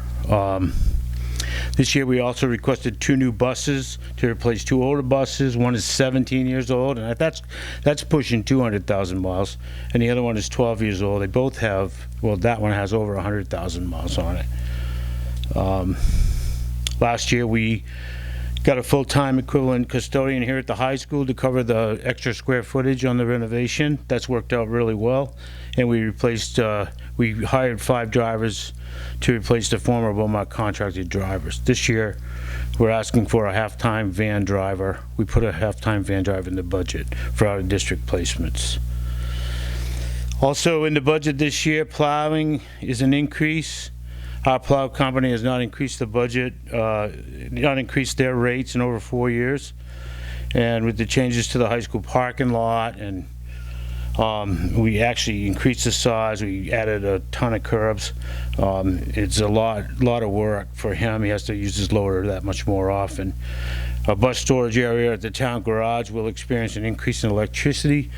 Speaker 11: This year we also requested 2 new buses to replace 2 older buses. One is 17 years old, and that's pushing 200,000 miles, and the other one is 12 years old. They both have, well, that one has over 100,000 miles on it. Last year we got a full-time equivalent custodian here at the high school to cover the extra square footage on the renovation. That's worked out really well. And we replaced, we hired 5 drivers to replace the former Beaumont contracted drivers. This year, we're asking for a half-time van driver. We put a half-time van driver in the budget for our district placements. Also in the budget this year, plowing is an increase. Our plow company has not increased the budget, not increased their rates in over 4 years. And with the changes to the high school parking lot, and we actually increased the size, we added a ton of curbs. It's a lot of work for him. He has to use his loader that much more often. A bus storage area at the town garage will experience an increase in electricity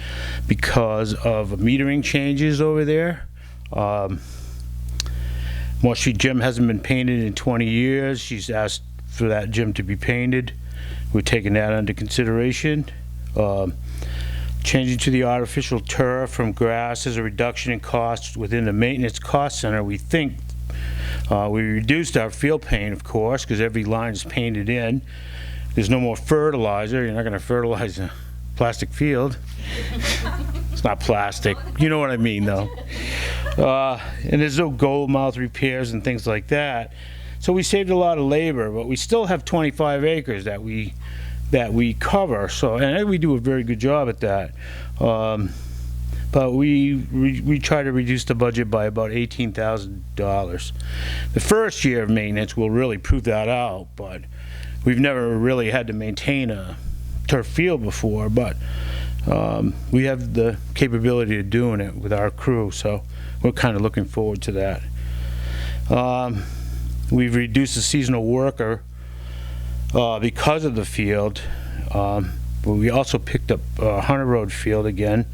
Speaker 11: because of metering changes over there. Moore Street Gym hasn't been painted in 20 years. She's asked for that gym to be painted. We're taking that under consideration. Changing to the artificial turf from grass is a reduction in costs within the maintenance cost center. We think we reduced our field paint, of course, because every line is painted in. There's no more fertilizer. You're not going to fertilize a plastic field. It's not plastic. You know what I mean, though. And there's no gold mouth repairs and things like that. So we saved a lot of labor, but we still have 25 acres that we cover. So, and we do a very good job at that. But we try to reduce the budget by about $18,000. The first year of maintenance will really prove that out, but we've never really had to maintain a turf field before, but we have the capability of doing it with our crew, so we're kind of looking forward to that. We've reduced the seasonal worker because of the field, but we also picked up Hunter Road field again,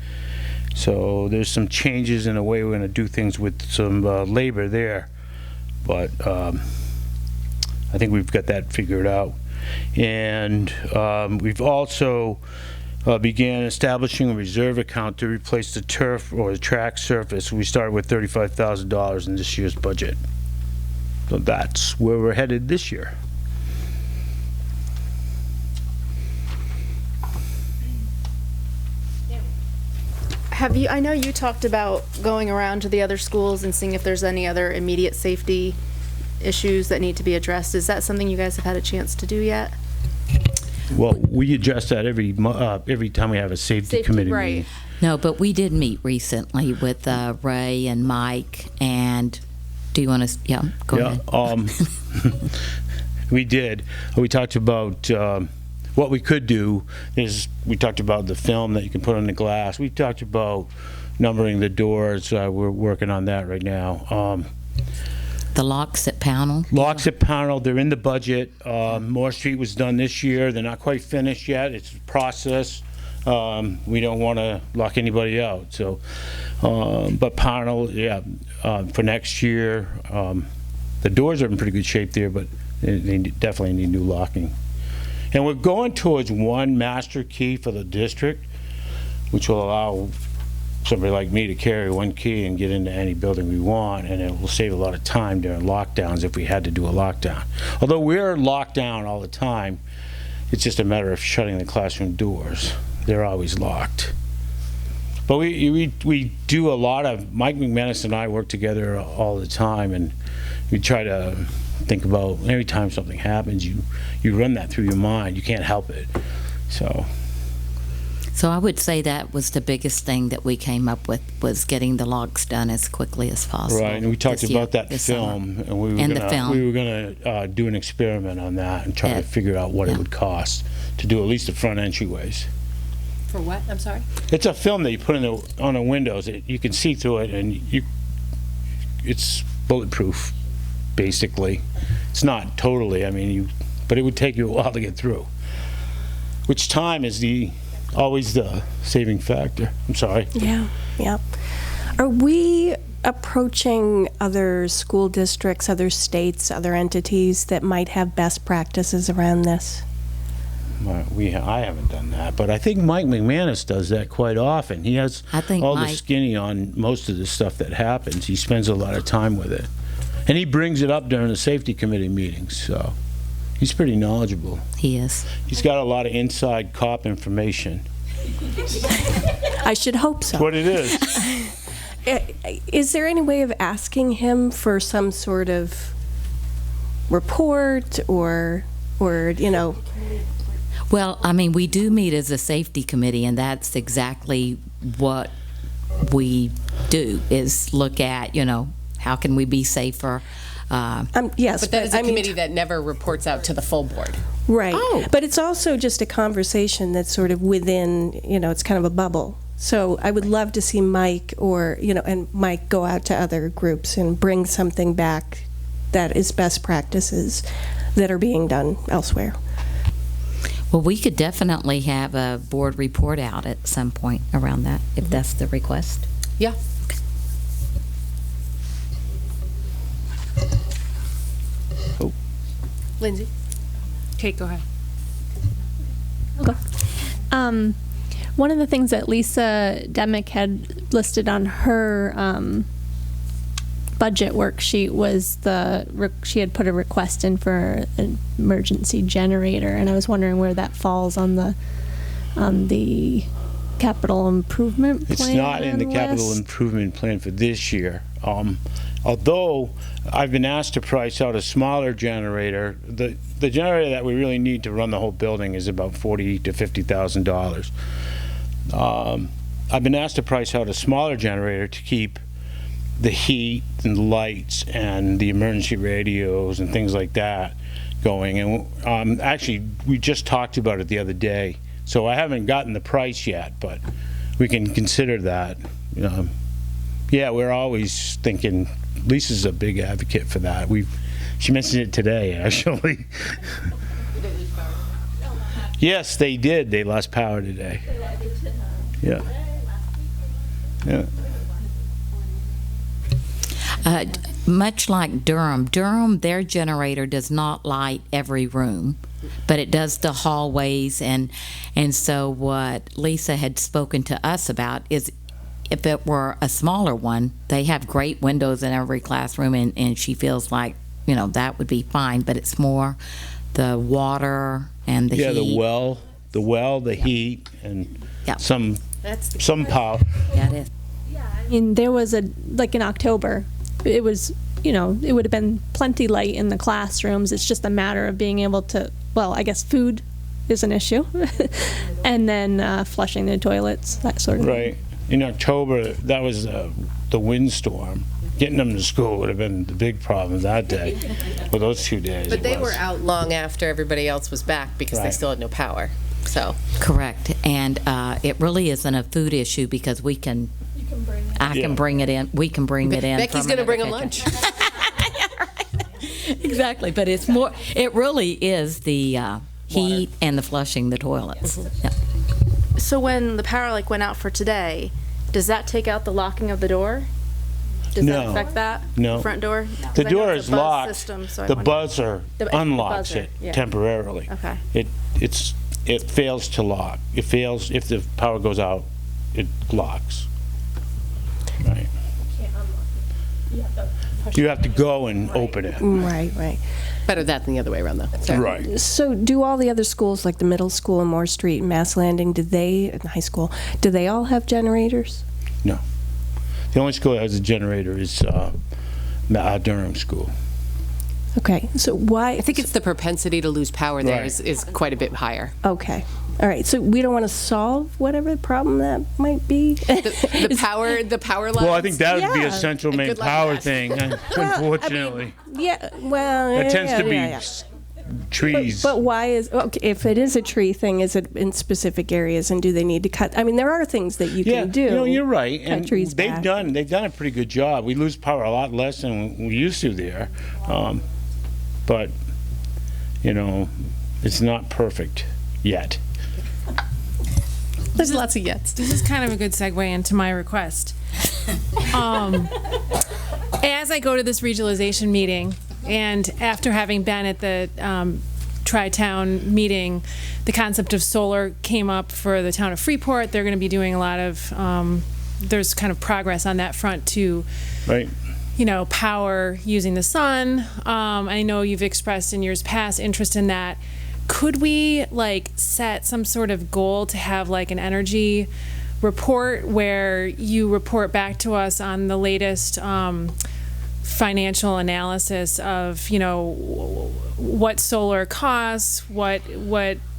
Speaker 11: so there's some changes in the way we're going to do things with some labor there, but I think we've got that figured out. And we've also began establishing a reserve account to replace the turf or the track surface. We started with $35,000 in this year's budget. So that's where we're headed this year.
Speaker 15: Have you, I know you talked about going around to the other schools and seeing if there's any other immediate safety issues that need to be addressed. Is that something you guys have had a chance to do yet?
Speaker 11: Well, we address that every time we have a safety committee meeting.
Speaker 16: No, but we did meet recently with Ray and Mike, and do you want to, go ahead.
Speaker 11: We did. We talked about what we could do is we talked about the film that you can put on the glass. We talked about numbering the doors. We're working on that right now.
Speaker 16: The locks at Pownell?
Speaker 11: Locks at Pownell, they're in the budget. Moore Street was done this year. They're not quite finished yet. It's a process. We don't want to lock anybody out. So, but Pownell, for next year, the doors are in pretty good shape there, but they definitely need new locking. And we're going towards one master key for the district, which will allow somebody like me to carry one key and get into any building we want, and it will save a lot of time during lockdowns if we had to do a lockdown. Although we're locked down all the time, it's just a matter of shutting the classroom doors. They're always locked. But we do a lot of, Mike McManus and I work together all the time, and we try to think about every time something happens, you run that through your mind. You can't help it.
Speaker 16: So I would say that was the biggest thing that we came up with, was getting the locks done as quickly as possible.
Speaker 11: Right, and we talked about that film, and we were going to do an experiment on that and try to figure out what it would cost to do at least the front entryways.
Speaker 1: For what? I'm sorry?
Speaker 11: It's a film that you put on the windows. You can see through it, and it's bulletproof, basically. It's not totally, but it would take you a while to get through. Which time is always the saving factor. I'm sorry.
Speaker 7: Yeah. Are we approaching other school districts, other states, other entities that might have best practices around this?
Speaker 11: I haven't done that, but I think Mike McManus does that quite often. He has all the skinny on most of the stuff that happens. He spends a lot of time with it. And he brings it up during the safety committee meetings, so he's pretty knowledgeable.
Speaker 16: He is.
Speaker 11: He's got a lot of inside cop information.
Speaker 7: I should hope so.
Speaker 11: That's what it is.
Speaker 7: Is there any way of asking him for some sort of report or you know?
Speaker 16: Well, I mean, we do meet as a safety committee, and that's exactly what we do, is look at, you know, how can we be safer?
Speaker 7: Yes,
Speaker 1: but that is a committee that never reports out to the full board.
Speaker 7: Right.
Speaker 1: Oh.
Speaker 7: But it's also just a conversation that's sort of within, you know, it's kind of a bubble. So I would love to see Mike and Mike go out to other groups and bring something back that is best practices that are being done elsewhere.
Speaker 16: Well, we could definitely have a board report out at some point around that, if that's the request.
Speaker 1: Yeah.
Speaker 11: Oh.
Speaker 1: Lindsay?
Speaker 3: Kate, go ahead.
Speaker 12: Okay. One of the things that Lisa Demick had listed on her budget worksheet was she had put a request in for an emergency generator, and I was wondering where that falls on the capital improvement plan.
Speaker 11: It's not in the capital
Speaker 12: list.
Speaker 11: improvement plan for this year. Although I've been asked to price out a smaller generator, the generator that we really need to run the whole building is about $40,000 to $50,000. I've been asked to price out a smaller generator to keep the heat and the lights and the emergency radios and things like that going. And actually, we just talked about it the other day. So I haven't gotten the price yet, but we can consider that. Yeah, we're always thinking, Lisa's a big advocate for that. She mentioned it today, actually. Yes, they did. They lost power today. Yeah. Yeah.
Speaker 16: Much like Durham, their generator does not light every room, but it does the hallways, and so what Lisa had spoken to us about is if it were a smaller one, they have great windows in every classroom, and she feels like, you know, that would be fine, but it's more the water and the heat.
Speaker 11: The well, the heat, and some power.
Speaker 16: Yeah, it is.
Speaker 12: I mean, there was in October, it was, you know, it would have been plenty light in the classrooms. It's just a matter of being able to, well, I guess food is an issue, and then flushing the toilets, that sort of thing.
Speaker 11: Right. In October, that was the windstorm. Getting them to school would have been the big problem that day, or those 2 days.
Speaker 1: But they were out long after everybody else was back because they still had no power. So
Speaker 16: correct, and it really isn't a food issue because we can. I can bring it in. We can bring it in.
Speaker 1: Becky's going to bring them lunch.
Speaker 16: Exactly, but it's more. It really is the heat and the flushing the toilets. Yeah.
Speaker 15: So when the power went out for today, does that take out the locking of the door? Does that affect that?
Speaker 11: No.
Speaker 15: The front door?
Speaker 11: The door is locked.
Speaker 15: System, so
Speaker 11: the buzzer unlocks
Speaker 15: buzzer,
Speaker 11: it temporarily.
Speaker 15: Okay.
Speaker 11: It fails to lock. It fails if the power goes out. It locks. Right. You have to go and open it.
Speaker 7: Right.
Speaker 1: Better that than the other way around, though. So.
Speaker 11: Right.
Speaker 7: So do all the other schools, like the middle school in Moore Street and Mass Landing, and high school, do they all have generators?
Speaker 11: No. The only school that has a generator is Durham School.
Speaker 7: Okay, so why?
Speaker 1: I think it's the propensity to lose power there is quite a bit higher.
Speaker 7: Okay. All right, so we don't want to solve whatever problem that might be?
Speaker 1: The power lines?
Speaker 11: Well, I think that would be a central main power thing, unfortunately.
Speaker 7: That
Speaker 11: tends to be trees.
Speaker 7: But why if it is a tree thing, is it in specific areas, and do they need to cut? I mean, there are things that you can do.
Speaker 11: You know, you're right.
Speaker 7: Cut
Speaker 11: And
Speaker 7: trees
Speaker 11: they've
Speaker 7: back.
Speaker 11: done a pretty good job. We lose power a lot less than we used to there. But, you know, it's not perfect yet.
Speaker 1: There's lots of yets.
Speaker 3: This is kind of a good segue into my request. As I go to this regionalization meeting, and after having been at the Tri-Town meeting, the concept of solar came up for the town of Freeport. They're going to be doing a lot of, there's kind of progress on that front to,
Speaker 11: Right.
Speaker 3: you know, power using the sun. I know you've expressed in years past interest in that. Could we like set some sort of goal to have like an energy report where you report back to us on the latest financial analysis of, you know, what solar costs, what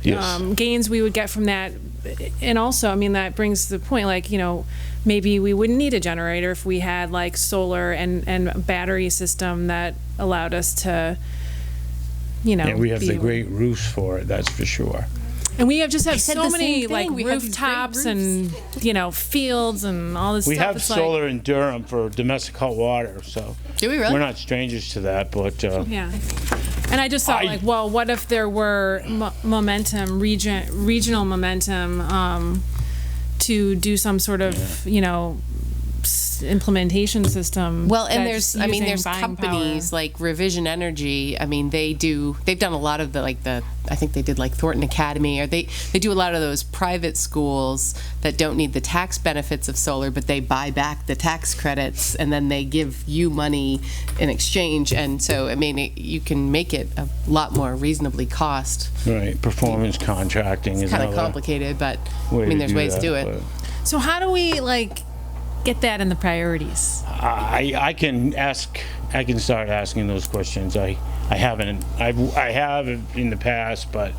Speaker 11: Yes.
Speaker 3: gains we would get from that? And also, I mean, that brings the point, like, you know, maybe we wouldn't need a generator if we had like solar and battery system that allowed us to, you know,
Speaker 11: And we have
Speaker 3: be
Speaker 11: the
Speaker 3: able-
Speaker 11: great roofs for it, that's for sure.
Speaker 3: and we have just have
Speaker 1: said
Speaker 3: so
Speaker 1: the
Speaker 3: many
Speaker 1: same
Speaker 3: like
Speaker 1: thing. We have these great
Speaker 3: rooftops and, you know, fields and all this
Speaker 11: We
Speaker 3: stuff.
Speaker 11: have
Speaker 3: It's
Speaker 11: solar in Durham for domestic hot water, so.
Speaker 1: Do we really?
Speaker 11: We're not strangers to that, but,
Speaker 3: Yeah. And I just thought, like, well, what if there were momentum, regional momentum, to do some sort of, you know, implementation system?
Speaker 1: Well, and
Speaker 3: that's
Speaker 1: there's, I mean,
Speaker 3: using
Speaker 1: there's
Speaker 3: buying
Speaker 1: companies
Speaker 3: power.
Speaker 1: like Revision Energy. I mean, they've done a lot of I think they did like Thornton Academy, or they do a lot of those private schools that don't need the tax benefits of solar, but they buy back the tax credits and then they give you money in exchange. And so, I mean, you can make it a lot more reasonably cost.
Speaker 11: right, performance contracting
Speaker 1: It's
Speaker 11: is
Speaker 1: kind of
Speaker 11: another
Speaker 1: complicated, but I
Speaker 11: way
Speaker 1: mean,
Speaker 11: to
Speaker 1: there's ways to do it.
Speaker 11: but
Speaker 3: So how do we, like, get that in the priorities?
Speaker 11: I can start asking those questions. I have in the past, but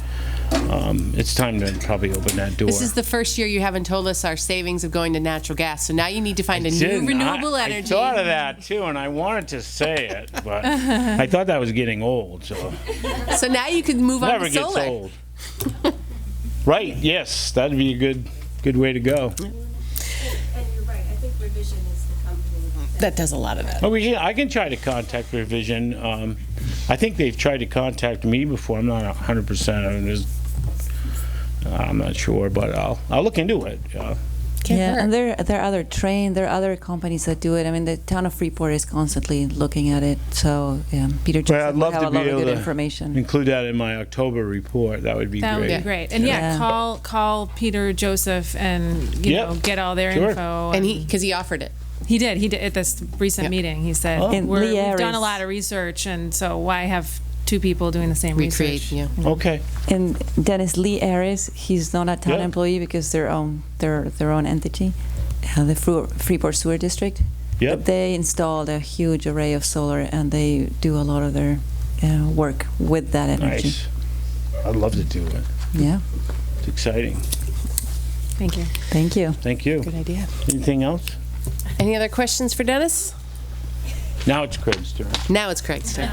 Speaker 11: it's time to probably open that door.
Speaker 1: This is the first year you haven't told us our savings of going to natural gas, so now you need to find a new renewable energy.
Speaker 11: I thought of that too, and I wanted to say it, but I thought that was getting old. So
Speaker 1: now you can move on
Speaker 11: never
Speaker 1: to
Speaker 11: gets
Speaker 1: solar.
Speaker 11: old. Right? Yes, that'd be a good way to go.
Speaker 10: And you're right, I think Revision is the company
Speaker 1: that does a lot of that.
Speaker 11: Oh, I can try to contact Revision. I think they've tried to contact me before. I'm not 100%. I'm not sure, but I'll look into it.
Speaker 18: Yeah, and there are other companies that do it. I mean, the town of Freeport is constantly looking at it. So Peter
Speaker 11: Well,
Speaker 18: Joseph
Speaker 11: I'd
Speaker 18: would
Speaker 11: love
Speaker 18: have
Speaker 11: to
Speaker 18: a
Speaker 11: be
Speaker 18: lot of
Speaker 11: able
Speaker 18: good
Speaker 11: to
Speaker 18: information.
Speaker 11: include that in my October report. That would be
Speaker 3: That
Speaker 11: great.
Speaker 3: would be great. And yeah, call Peter Joseph and, you know, get all their
Speaker 11: Sure.
Speaker 3: info.
Speaker 1: And because he offered it.
Speaker 3: He did at this recent meeting. He said,
Speaker 18: And
Speaker 3: we've
Speaker 18: Lee
Speaker 3: done a
Speaker 18: Harris-
Speaker 3: lot of research, and so why have two people doing the same research?
Speaker 11: Okay.
Speaker 18: And Dennis Lee Harris, he's not a town
Speaker 11: Yeah.
Speaker 18: employee because they're their own entity, the Freeport Sewer District.
Speaker 11: Yep.
Speaker 18: But they installed a huge array of solar, and they do a lot of their work with that energy.
Speaker 11: Nice. I'd love to do it.
Speaker 18: Yeah.
Speaker 11: It's exciting.
Speaker 3: Thank you.
Speaker 18: Thank you.
Speaker 11: Thank you.
Speaker 1: Good idea.
Speaker 11: Anything else?
Speaker 1: Any other questions for Dennis?
Speaker 11: Now it's Craig's turn.
Speaker 1: Now it's Craig's turn.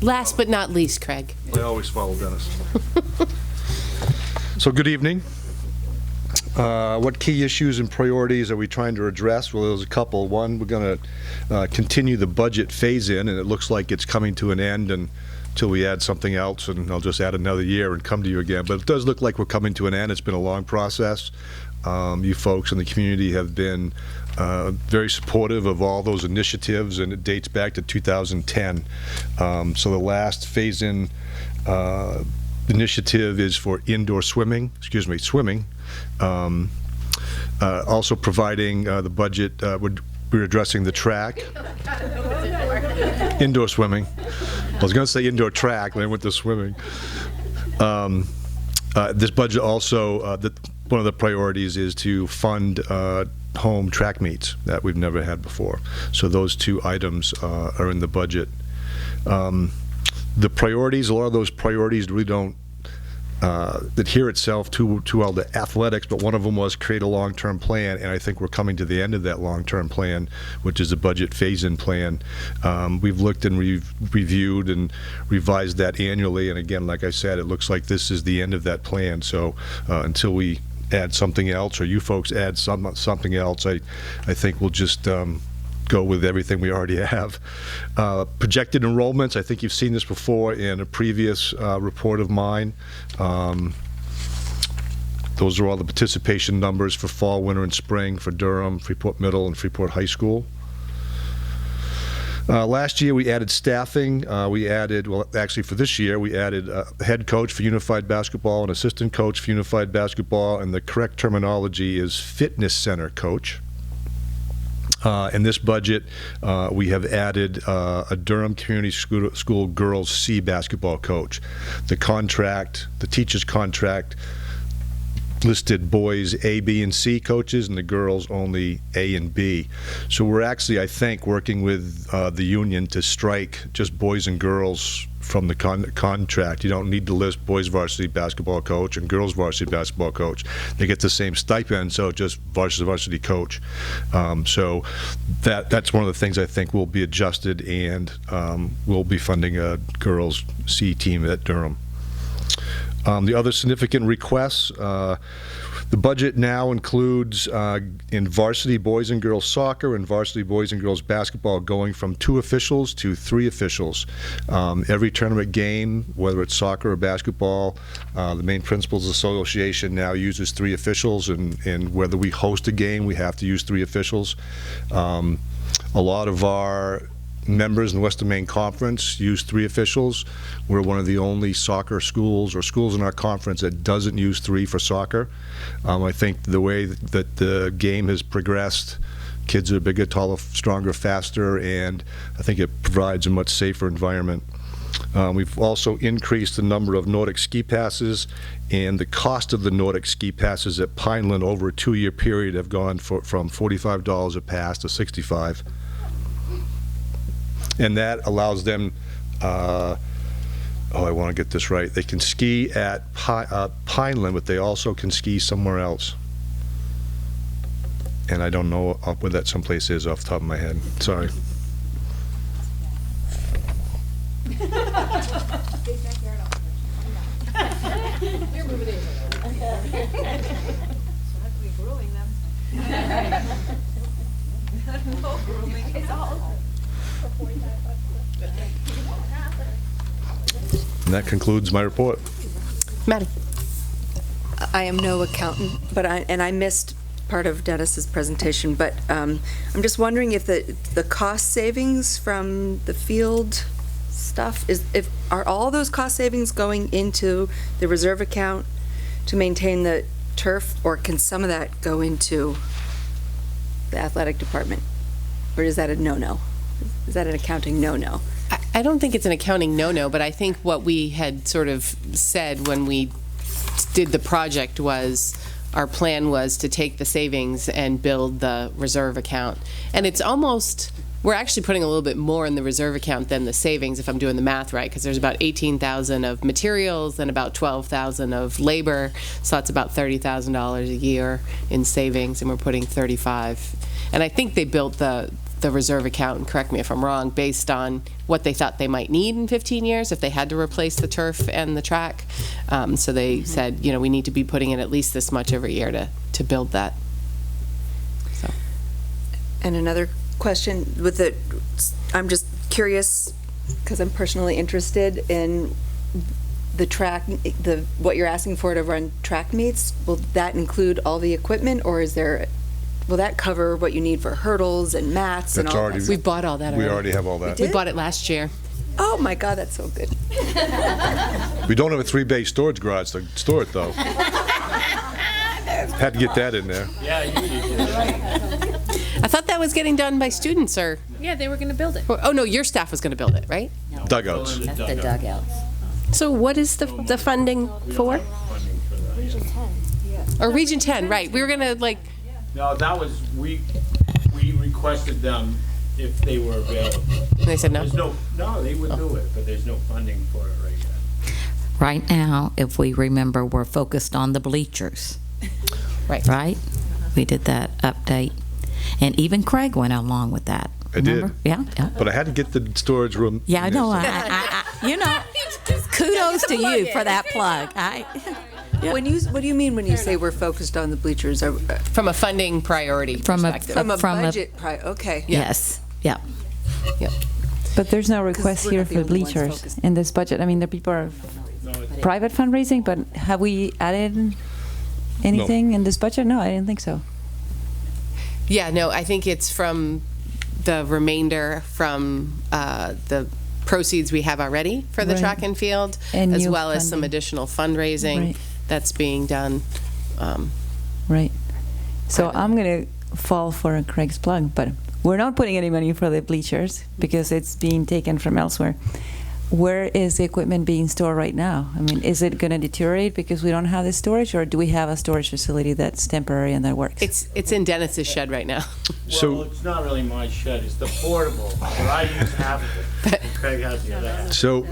Speaker 1: Last but not least, Craig.
Speaker 8: I always follow Dennis. So good evening. What key issues and priorities are we trying to address? Well, there's a couple. One, we're going to continue the budget phase-in, and it looks like it's coming to an end until we add something else, and I'll just add another year and come to you again. But it does look like we're coming to an end. It's been a long process. You folks in the community have been very supportive of all those initiatives, and it dates back to 2010. So the last phase-in initiative is for indoor swimming. Also providing the budget, we're addressing the track. Indoor swimming. I was going to say indoor track, but I went to swimming. This budget also, one of the priorities is to fund home track meets that we've never had before. So those two items are in the budget. The priorities, a lot of those priorities really don't adhere itself too well to athletics, but one of them was create a long-term plan, and I think we're coming to the end of that long-term plan, which is a budget phase-in plan. We've looked and reviewed and revised that annually, and again, like I said, it looks like this is the end of that plan. So until we add something else, or you folks add something else, I think we'll just go with everything we already have. Projected enrollments, I think you've seen this before in a previous report of mine. Those are all the participation numbers for fall, winter, and spring for Durham, Freeport Middle, and Freeport High School. Last year, we added staffing. Actually for this year, we added a head coach for unified basketball, an assistant coach for unified basketball, and the correct terminology is fitness center coach. In this budget, we have added a Durham Community School girls C basketball coach. The teacher's contract listed boys A, B, and C coaches, and the girls only A and B. So we're actually, I think, working with the union to strike just boys and girls from the contract. You don't need to list boys varsity basketball coach and girls varsity basketball coach. They get the same stipend, so just varsity coach. So that's one of the things I think will be adjusted, and we'll be funding a girls C team at Durham. The other significant requests, the budget now includes in varsity boys and girls soccer and varsity boys and girls basketball going from 2 officials to 3 officials. Every tournament game, whether it's soccer or basketball, the Maine Principals Association now uses 3 officials, and whether we host a game, we have to use 3 officials. A lot of our members in the Western Maine Conference use 3 officials. We're one of the only soccer schools or schools in our conference that doesn't use 3 for soccer. I think the way that the game has progressed, kids are bigger, taller, stronger, faster, and I think it provides a much safer environment. We've also increased the number of Nordic ski passes, and the cost of the Nordic ski passes at Pineland over a 2-year period have gone from $45 a pass to $65. And that allows them, I want to get this right, they can ski at Pineland, but they also can ski somewhere else. And I don't know where that someplace is off the top of my head. Sorry.
Speaker 10: You're moving in. It's all.
Speaker 8: And that concludes my report.
Speaker 1: Maddie.
Speaker 4: I am no accountant, but I missed part of Dennis's presentation, but I'm just wondering if the cost savings from the field stuff are all those cost savings going into the reserve account to maintain the turf, or can some of that go into the athletic department, or is that a no-no? Is that an accounting no-no?
Speaker 1: I don't think it's an accounting no-no, but I think what we had sort of said when we did the project was our plan was to take the savings and build the reserve account. And it's almost, we're actually putting a little bit more in the reserve account than the savings, if I'm doing the math right, because there's about $18,000 of materials and about $12,000 of labor, so that's about $30,000 a year in savings, and we're putting $35,000. And I think they built the reserve account, and correct me if I'm wrong, based on what they thought they might need in 15 years if they had to replace the turf and the track. So they said, we need to be putting in at least this much every year to build that. So.
Speaker 4: And another question I'm just curious, because I'm personally interested in the track, what you're asking for to run track meets. Will that include all the equipment, or will that cover what you need for hurdles and mats and all that?
Speaker 1: We bought all that already.
Speaker 8: We already have all that.
Speaker 1: We bought it last year.
Speaker 4: Oh my God, that's so good.
Speaker 8: We don't have a 3-bay storage garage to store it, though. Had to get that in there.
Speaker 11: Yeah, you did.
Speaker 1: I thought that was getting done by students, or?
Speaker 3: Yeah, they were going to build it.
Speaker 1: Oh, no, your staff was going to build it, right?
Speaker 8: Dugouts.
Speaker 16: That's the dugouts.
Speaker 7: So what is the funding for?
Speaker 10: Region 10. Yeah.
Speaker 1: Or Region 10, right. We were going to,
Speaker 11: No, that was, we requested them if they were available.
Speaker 1: And they said no?
Speaker 11: No, they would do it, but there's no funding for it right now.
Speaker 16: Right now, if we remember, we're focused on the bleachers.
Speaker 1: Right.
Speaker 16: Right? We did that update. And even Craig went along with that.
Speaker 8: I
Speaker 16: Remember?
Speaker 8: did.
Speaker 16: Yeah.
Speaker 8: But I had to get the storage room.
Speaker 16: Yeah, I know. Kudos to you for that plug.
Speaker 4: Yeah. What do you mean when you say we're focused on the bleachers?
Speaker 1: From a funding priority perspective.
Speaker 4: From a budget okay.
Speaker 16: Yes. Yeah.
Speaker 1: Yep.
Speaker 18: But there's no request here for bleachers in this budget. I mean, the people are private fundraising, but have we added anything in this budget? No, I didn't think so.
Speaker 1: Yeah, no, I think it's from the remainder from the proceeds we have already for the
Speaker 18: Right.
Speaker 1: track and field,
Speaker 18: And
Speaker 1: as
Speaker 18: new
Speaker 1: well as some
Speaker 18: funding.
Speaker 1: additional fundraising
Speaker 18: Right.
Speaker 1: that's being done.
Speaker 18: Right. So I'm going to fall for Craig's plug, but we're not putting any money for the bleachers because it's being taken from elsewhere. Where is the equipment being stored right now? I mean, is it going to deteriorate because we don't have the storage, or do we have a storage facility that's temporary and that works?
Speaker 1: It's in Dennis's shed right now.
Speaker 11: Well, it's not really my shed, it's the portable, but I use half of it, and Craig has the other half.
Speaker 8: So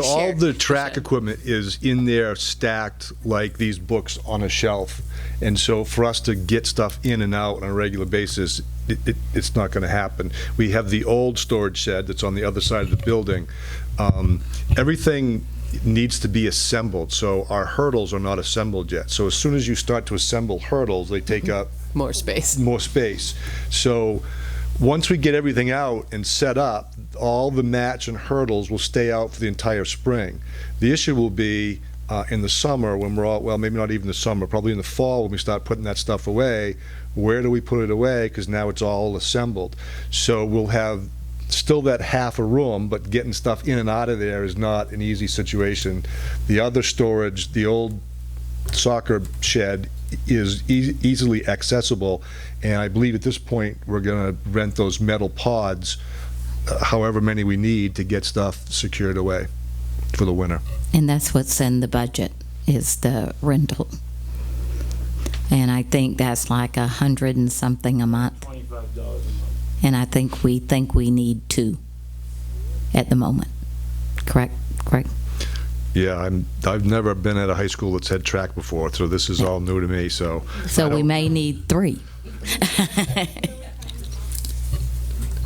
Speaker 8: all
Speaker 1: share.
Speaker 8: the track equipment is in there stacked like these books on a shelf. And so for us to get stuff in and out on a regular basis, it's not going to happen. We have the old storage shed that's on the other side of the building. Everything needs to be assembled, so our hurdles are not assembled yet. So as soon as you start to assemble hurdles, they take up
Speaker 1: more space.
Speaker 8: So once we get everything out and set up, all the mats and hurdles will stay out for the entire spring. The issue will be in the summer when we're all, well, maybe not even the summer, probably in the fall when we start putting that stuff away. Where do we put it away? Because now it's all assembled. So we'll have still that half a room, but getting stuff in and out of there is not an easy situation. The other storage, the old soccer shed, is easily accessible, and I believe at this point we're going to rent those metal pods, however many we need, to get stuff secured away for the winter.
Speaker 16: And that's what's in the budget, is the rental. And I think that's like $100 and something a month.
Speaker 11: $25 a month.
Speaker 16: And I think we need 2 at the moment. Correct?
Speaker 8: Yeah, I've never been at a high school that's had track before, so this is all new to me. So
Speaker 16: We may need 3.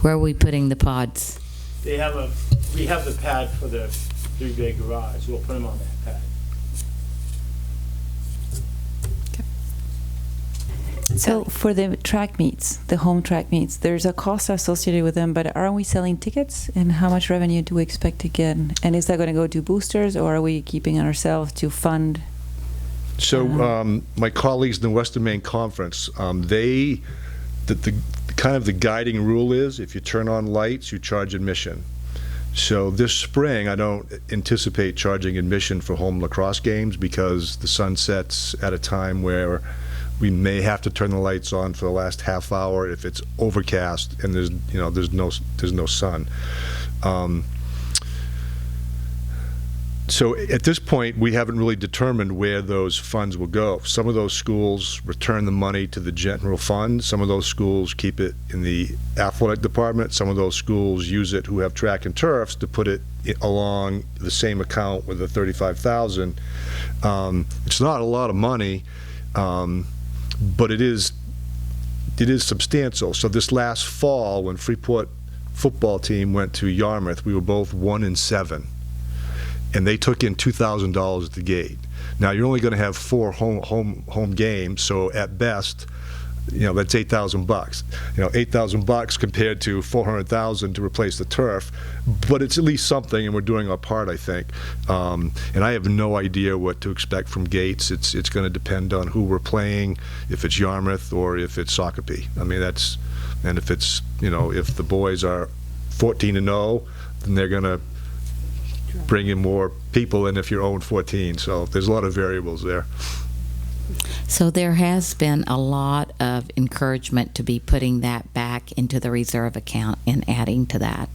Speaker 16: Where are we putting the pods?
Speaker 11: We have the pad for the 3-bay garage, we'll put them on that pad.
Speaker 18: So for the track meets, the home track meets, there's a cost associated with them, but aren't we selling tickets? And how much revenue do we expect to get? And is that going to go to boosters, or are we keeping it ourselves to fund?
Speaker 8: So my colleagues in the Western Maine Conference, the kind of the guiding rule is if you turn on lights, you charge admission. So this spring, I don't anticipate charging admission for home lacrosse games because the sun sets at a time where we may have to turn the lights on for the last half hour if it's overcast and there's no sun. So at this point, we haven't really determined where those funds will go. Some of those schools return the money to the general fund. Some of those schools keep it in the athletic department. Some of those schools use it, who have track and turfs, to put it along the same account with the $35,000. It's not a lot of money, but it is substantial. So this last fall, when Freeport football team went to Yarmouth, we were both 1-7. And they took in $2,000 at the gate. Now you're only going to have 4 home games, so at best, that's $8,000. $8,000 compared to $400,000 to replace the turf, but it's at least something, and we're doing our part, I think. And I have no idea what to expect from gates. It's going to depend on who we're playing, if it's Yarmouth or if it's Socopee. I mean, and if it's if the boys are 14-0, then they're going to bring in more people than if you're 0-14. So there's a lot of variables there.
Speaker 16: So there has been a lot of encouragement to be putting that back into the reserve account and adding to that.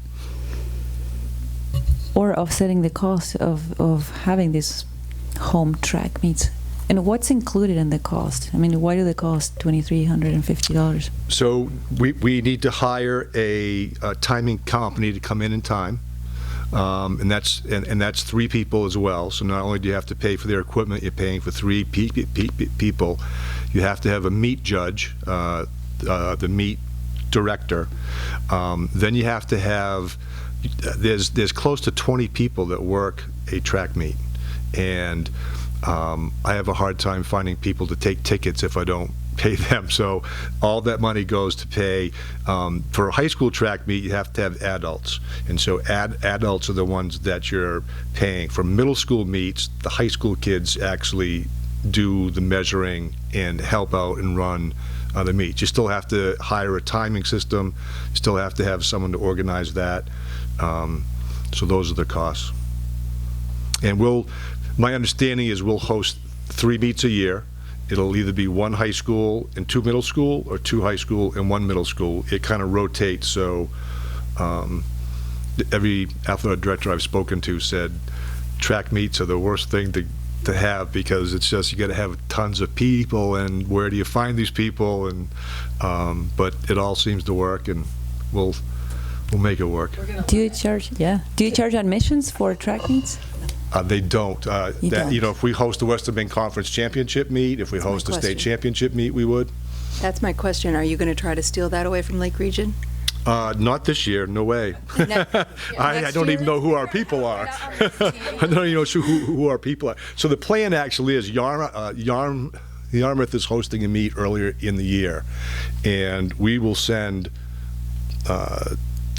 Speaker 18: Or offsetting the cost of having these home track meets. And what's included in the cost? I mean, why do they cost $2,350?
Speaker 8: So we need to hire a timing company to come in time. And that's 3 people as well. So not only do you have to pay for their equipment, you're paying for 3 people. You have to have a meet judge, the meet director. Then you have to have. There's close to 20 people that work a track meet, and I have a hard time finding people to take tickets if I don't pay them. So all that money goes to pay. For a high school track meet, you have to have adults, and so adults are the ones that you're paying. For middle school meets, the high school kids actually do the measuring and help out and run the meets. You still have to hire a timing system. You still have to have someone to organize that. So those are the costs. And my understanding is we'll host 3 meets a year. It'll either be 1 high school and 2 middle school, or 2 high school and 1 middle school. It kind of rotates, so every athletic director I've spoken to said track meets are the worst thing to have, because it's just, you got to have tons of people, and where do you find these people? And but it all seems to work, and we'll make it work.
Speaker 18: Do you charge? Yeah. Do you charge admissions for track meets?
Speaker 8: They don't.
Speaker 18: Don't.
Speaker 8: If we host the Western Maine Conference Championship meet, if we host a state championship meet, we would.
Speaker 4: That's my question. Are you going to try to steal that away from Lake Region?
Speaker 8: Not this year, no way. I don't even know who our people are. I don't even know who our people are. So the plan actually is Yarmouth is hosting a meet earlier in the year, and we will send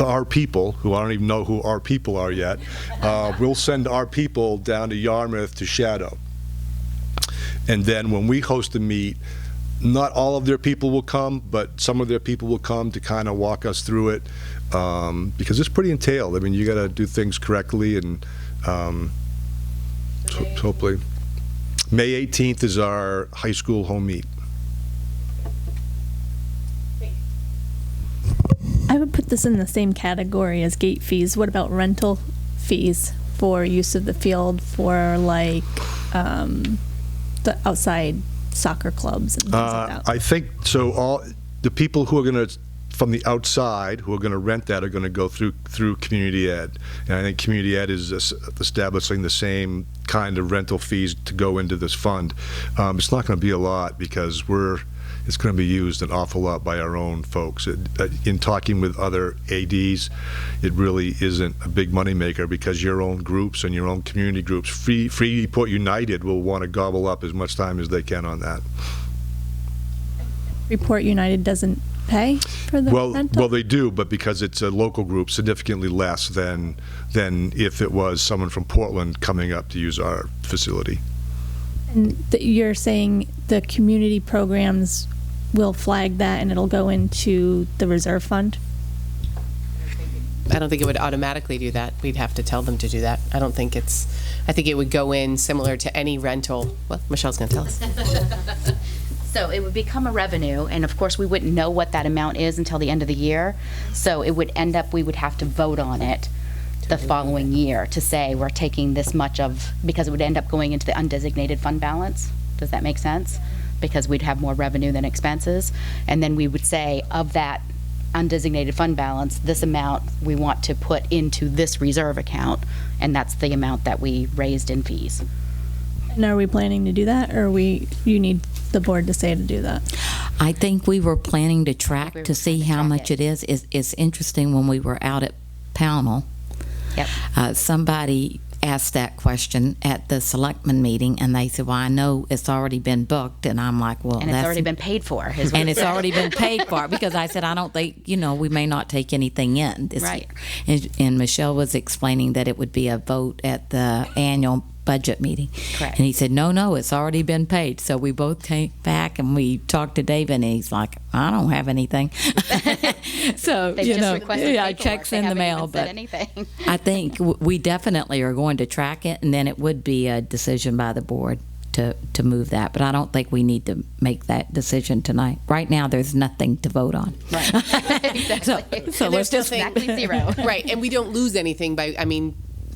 Speaker 8: our people, who I don't even know who our people are yet, we'll send our people down to Yarmouth to shadow. And then when we host a meet, not all of their people will come, but some of their people will come to kind of walk us through it, because it's pretty entailed. I mean, you got to do things correctly, and hopefully. May 18th is our high school home meet.
Speaker 20: I would put this in the same category as gate fees. What about rental fees for use of the field for like the outside soccer clubs and things like that?
Speaker 8: I think so. All the people who are going to, from the outside, who are going to rent that, are going to go through community ed, and I think community ed is establishing the same kind of rental fees to go into this fund. It's not going to be a lot, because it's going to be used an awful lot by our own folks. In talking with other ADs, it really isn't a big moneymaker, because your own groups and your own community groups, Freeport United, will want to gobble up as much time as they can on that.
Speaker 20: Freeport United doesn't pay for the rental?
Speaker 8: Well, they do, but because it's a local group, significantly less than if it was someone from Portland coming up to use our facility.
Speaker 20: And you're saying the community programs will flag that and it'll go into the reserve fund?
Speaker 1: I don't think it would automatically do that. We'd have to tell them to do that. I think it would go in similar to any rental. Well, Michelle's going to tell us.
Speaker 21: So it would become a revenue, and of course we wouldn't know what that amount is until the end of the year. So it would end up, we would have to vote on it the following year to say we're taking this much of, because it would end up going into the undesignated fund balance. Does that make sense? Because we'd have more revenue than expenses. And then we would say, of that undesignated fund balance, this amount we want to put into this reserve account, and that's the amount that we raised in fees.
Speaker 20: And are we planning to do that, or you need the board to say to do that?
Speaker 16: I think we were planning to track to see how much it is. It's interesting, when we were out at Pownell, somebody asked that question at the selectmen meeting, and they said, well, I know it's already been booked, and I'm like, well,
Speaker 21: and it's already been paid for.
Speaker 16: And it's already been paid for, because I said, I don't think, we may not take anything in this year. And Michelle was explaining that it would be a vote at the annual budget meeting.
Speaker 21: Correct.
Speaker 16: And he said, no, it's already been paid. So we both came back and we talked to David, and he's like, I don't have anything. So, checks in the mail. But I think we definitely are going to track it, and then it would be a decision by the board to move that. But I don't think we need to make that decision tonight. Right now, there's nothing to vote on.
Speaker 21: Right. Exactly.
Speaker 16: So let's just
Speaker 21: exactly zero.
Speaker 1: Right, and we don't lose anything by,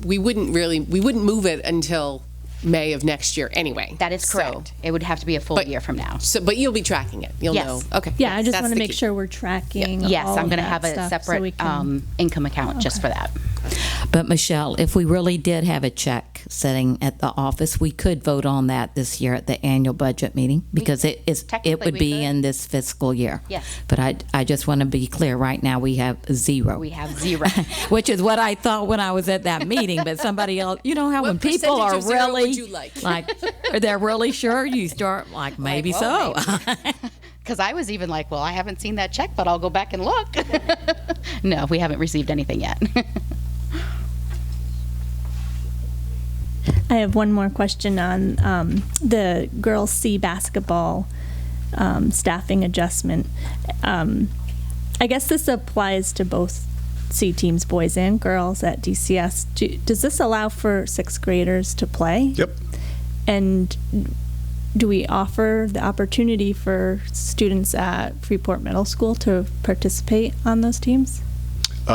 Speaker 1: we wouldn't move it until May of next year anyway.
Speaker 21: That is correct. It would have to be a full year from now.
Speaker 1: But you'll be tracking it. You'll know. Okay.
Speaker 20: Yeah, I just want to make sure we're tracking.
Speaker 21: Yes,
Speaker 20: all
Speaker 21: I'm going to
Speaker 20: of that
Speaker 21: have a
Speaker 20: stuff
Speaker 21: separate income account just for that.
Speaker 16: But Michelle, if we really did have a check sitting at the office, we could vote on that this year at the annual budget meeting, because it would be in this fiscal year.
Speaker 21: Yes.
Speaker 16: But I just want to be clear, right now we have zero.
Speaker 21: We have zero.
Speaker 16: Which is what I thought when I was at that meeting, but somebody else, how when people are really,
Speaker 1: would you like
Speaker 16: they're really sure, you start maybe so.
Speaker 21: Because I was even like, well, I haven't seen that check, but I'll go back and look. No, we haven't received anything yet.
Speaker 20: I have one more question on the girls C basketball staffing adjustment. I guess this applies to both C teams, boys and girls at DCS. Does this allow for sixth graders to play?
Speaker 8: Yep.
Speaker 20: And do we offer the opportunity for students at Freeport Middle School to participate on those teams?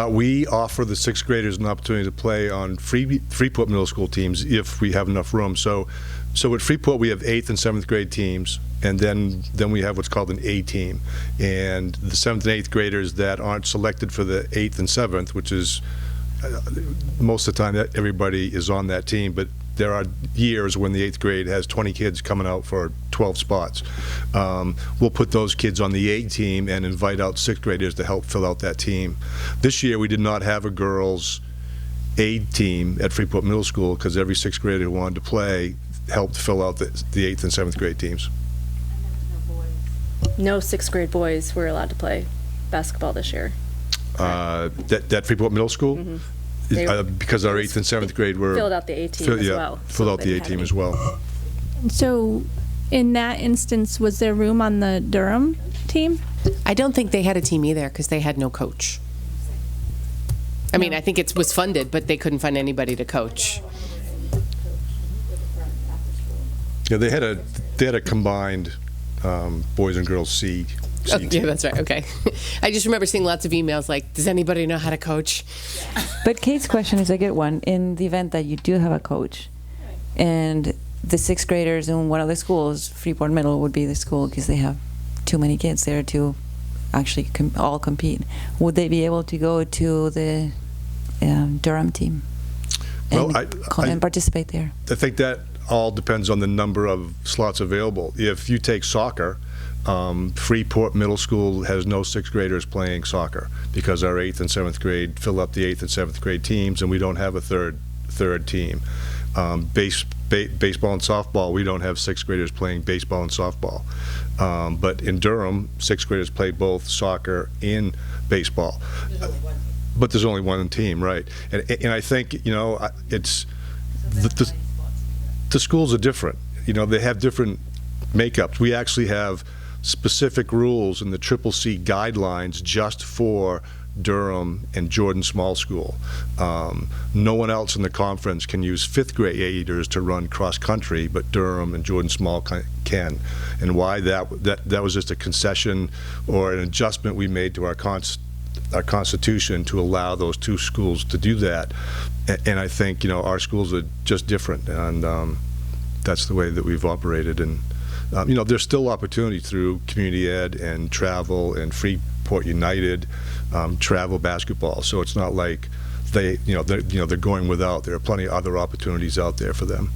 Speaker 8: We offer the sixth graders an opportunity to play on Freeport Middle School teams if we have enough room. So at Freeport we have 8th and 7th grade teams, and then we have what's called an A team. And the 7th and 8th graders that aren't selected for the 8th and 7th, which is most of the time that everybody is on that team, but there are years when the 8th grade has 20 kids coming out for 12 spots. We'll put those kids on the A team and invite out 6th graders to help fill out that team. This year we did not have a girls' A team at Freeport Middle School because every 6th grader who wanted to play helped fill out the 8th and 7th grade teams.
Speaker 15: No sixth grade boys were allowed to play basketball this year.
Speaker 8: That Freeport Middle School? Mm-hmm. Because our 8th and 7th grade were
Speaker 15: filled out the A team as well.
Speaker 8: Filled out the A team as well.
Speaker 20: So in that instance, was there room on the Durham team?
Speaker 1: I don't think they had a team either because they had no coach. I mean, I think it was funded, but they couldn't find anybody to coach.
Speaker 8: Yeah, they had a combined boys and girls C.
Speaker 1: Oh, yeah, that's right. Okay. I just remember seeing lots of emails like, does anybody know how to coach?
Speaker 18: But Kate's question is a good one. In the event that you do have a coach, and the 6th graders in one of the schools, Freeport Middle would be the school because they have too many kids there to actually all compete, would they be able to go to the Durham team and participate there?
Speaker 8: I think that all depends on the number of slots available. If you take soccer, Freeport Middle School has no 6th graders playing soccer because our 8th and 7th grade fill up the 8th and 7th grade teams, and we don't have a third team. Baseball and softball, we don't have 6th graders playing baseball and softball. But in Durham, 6th graders play both soccer and baseball. But there's only one team, right? And I think, it's the schools are different. They have different makeups. We actually have specific rules in the CCC guidelines just for Durham and Jordan Small School. No one else in the conference can use 5th graders to run cross country, but Durham and Jordan Small can. And why that was just a concession or an adjustment we made to our Constitution to allow those two schools to do that. And I think our schools are just different, and that's the way that we've operated. And there's still opportunity through community ed and travel and Freeport United travel basketball. So it's not like they're going without. There are plenty of other opportunities out there for them.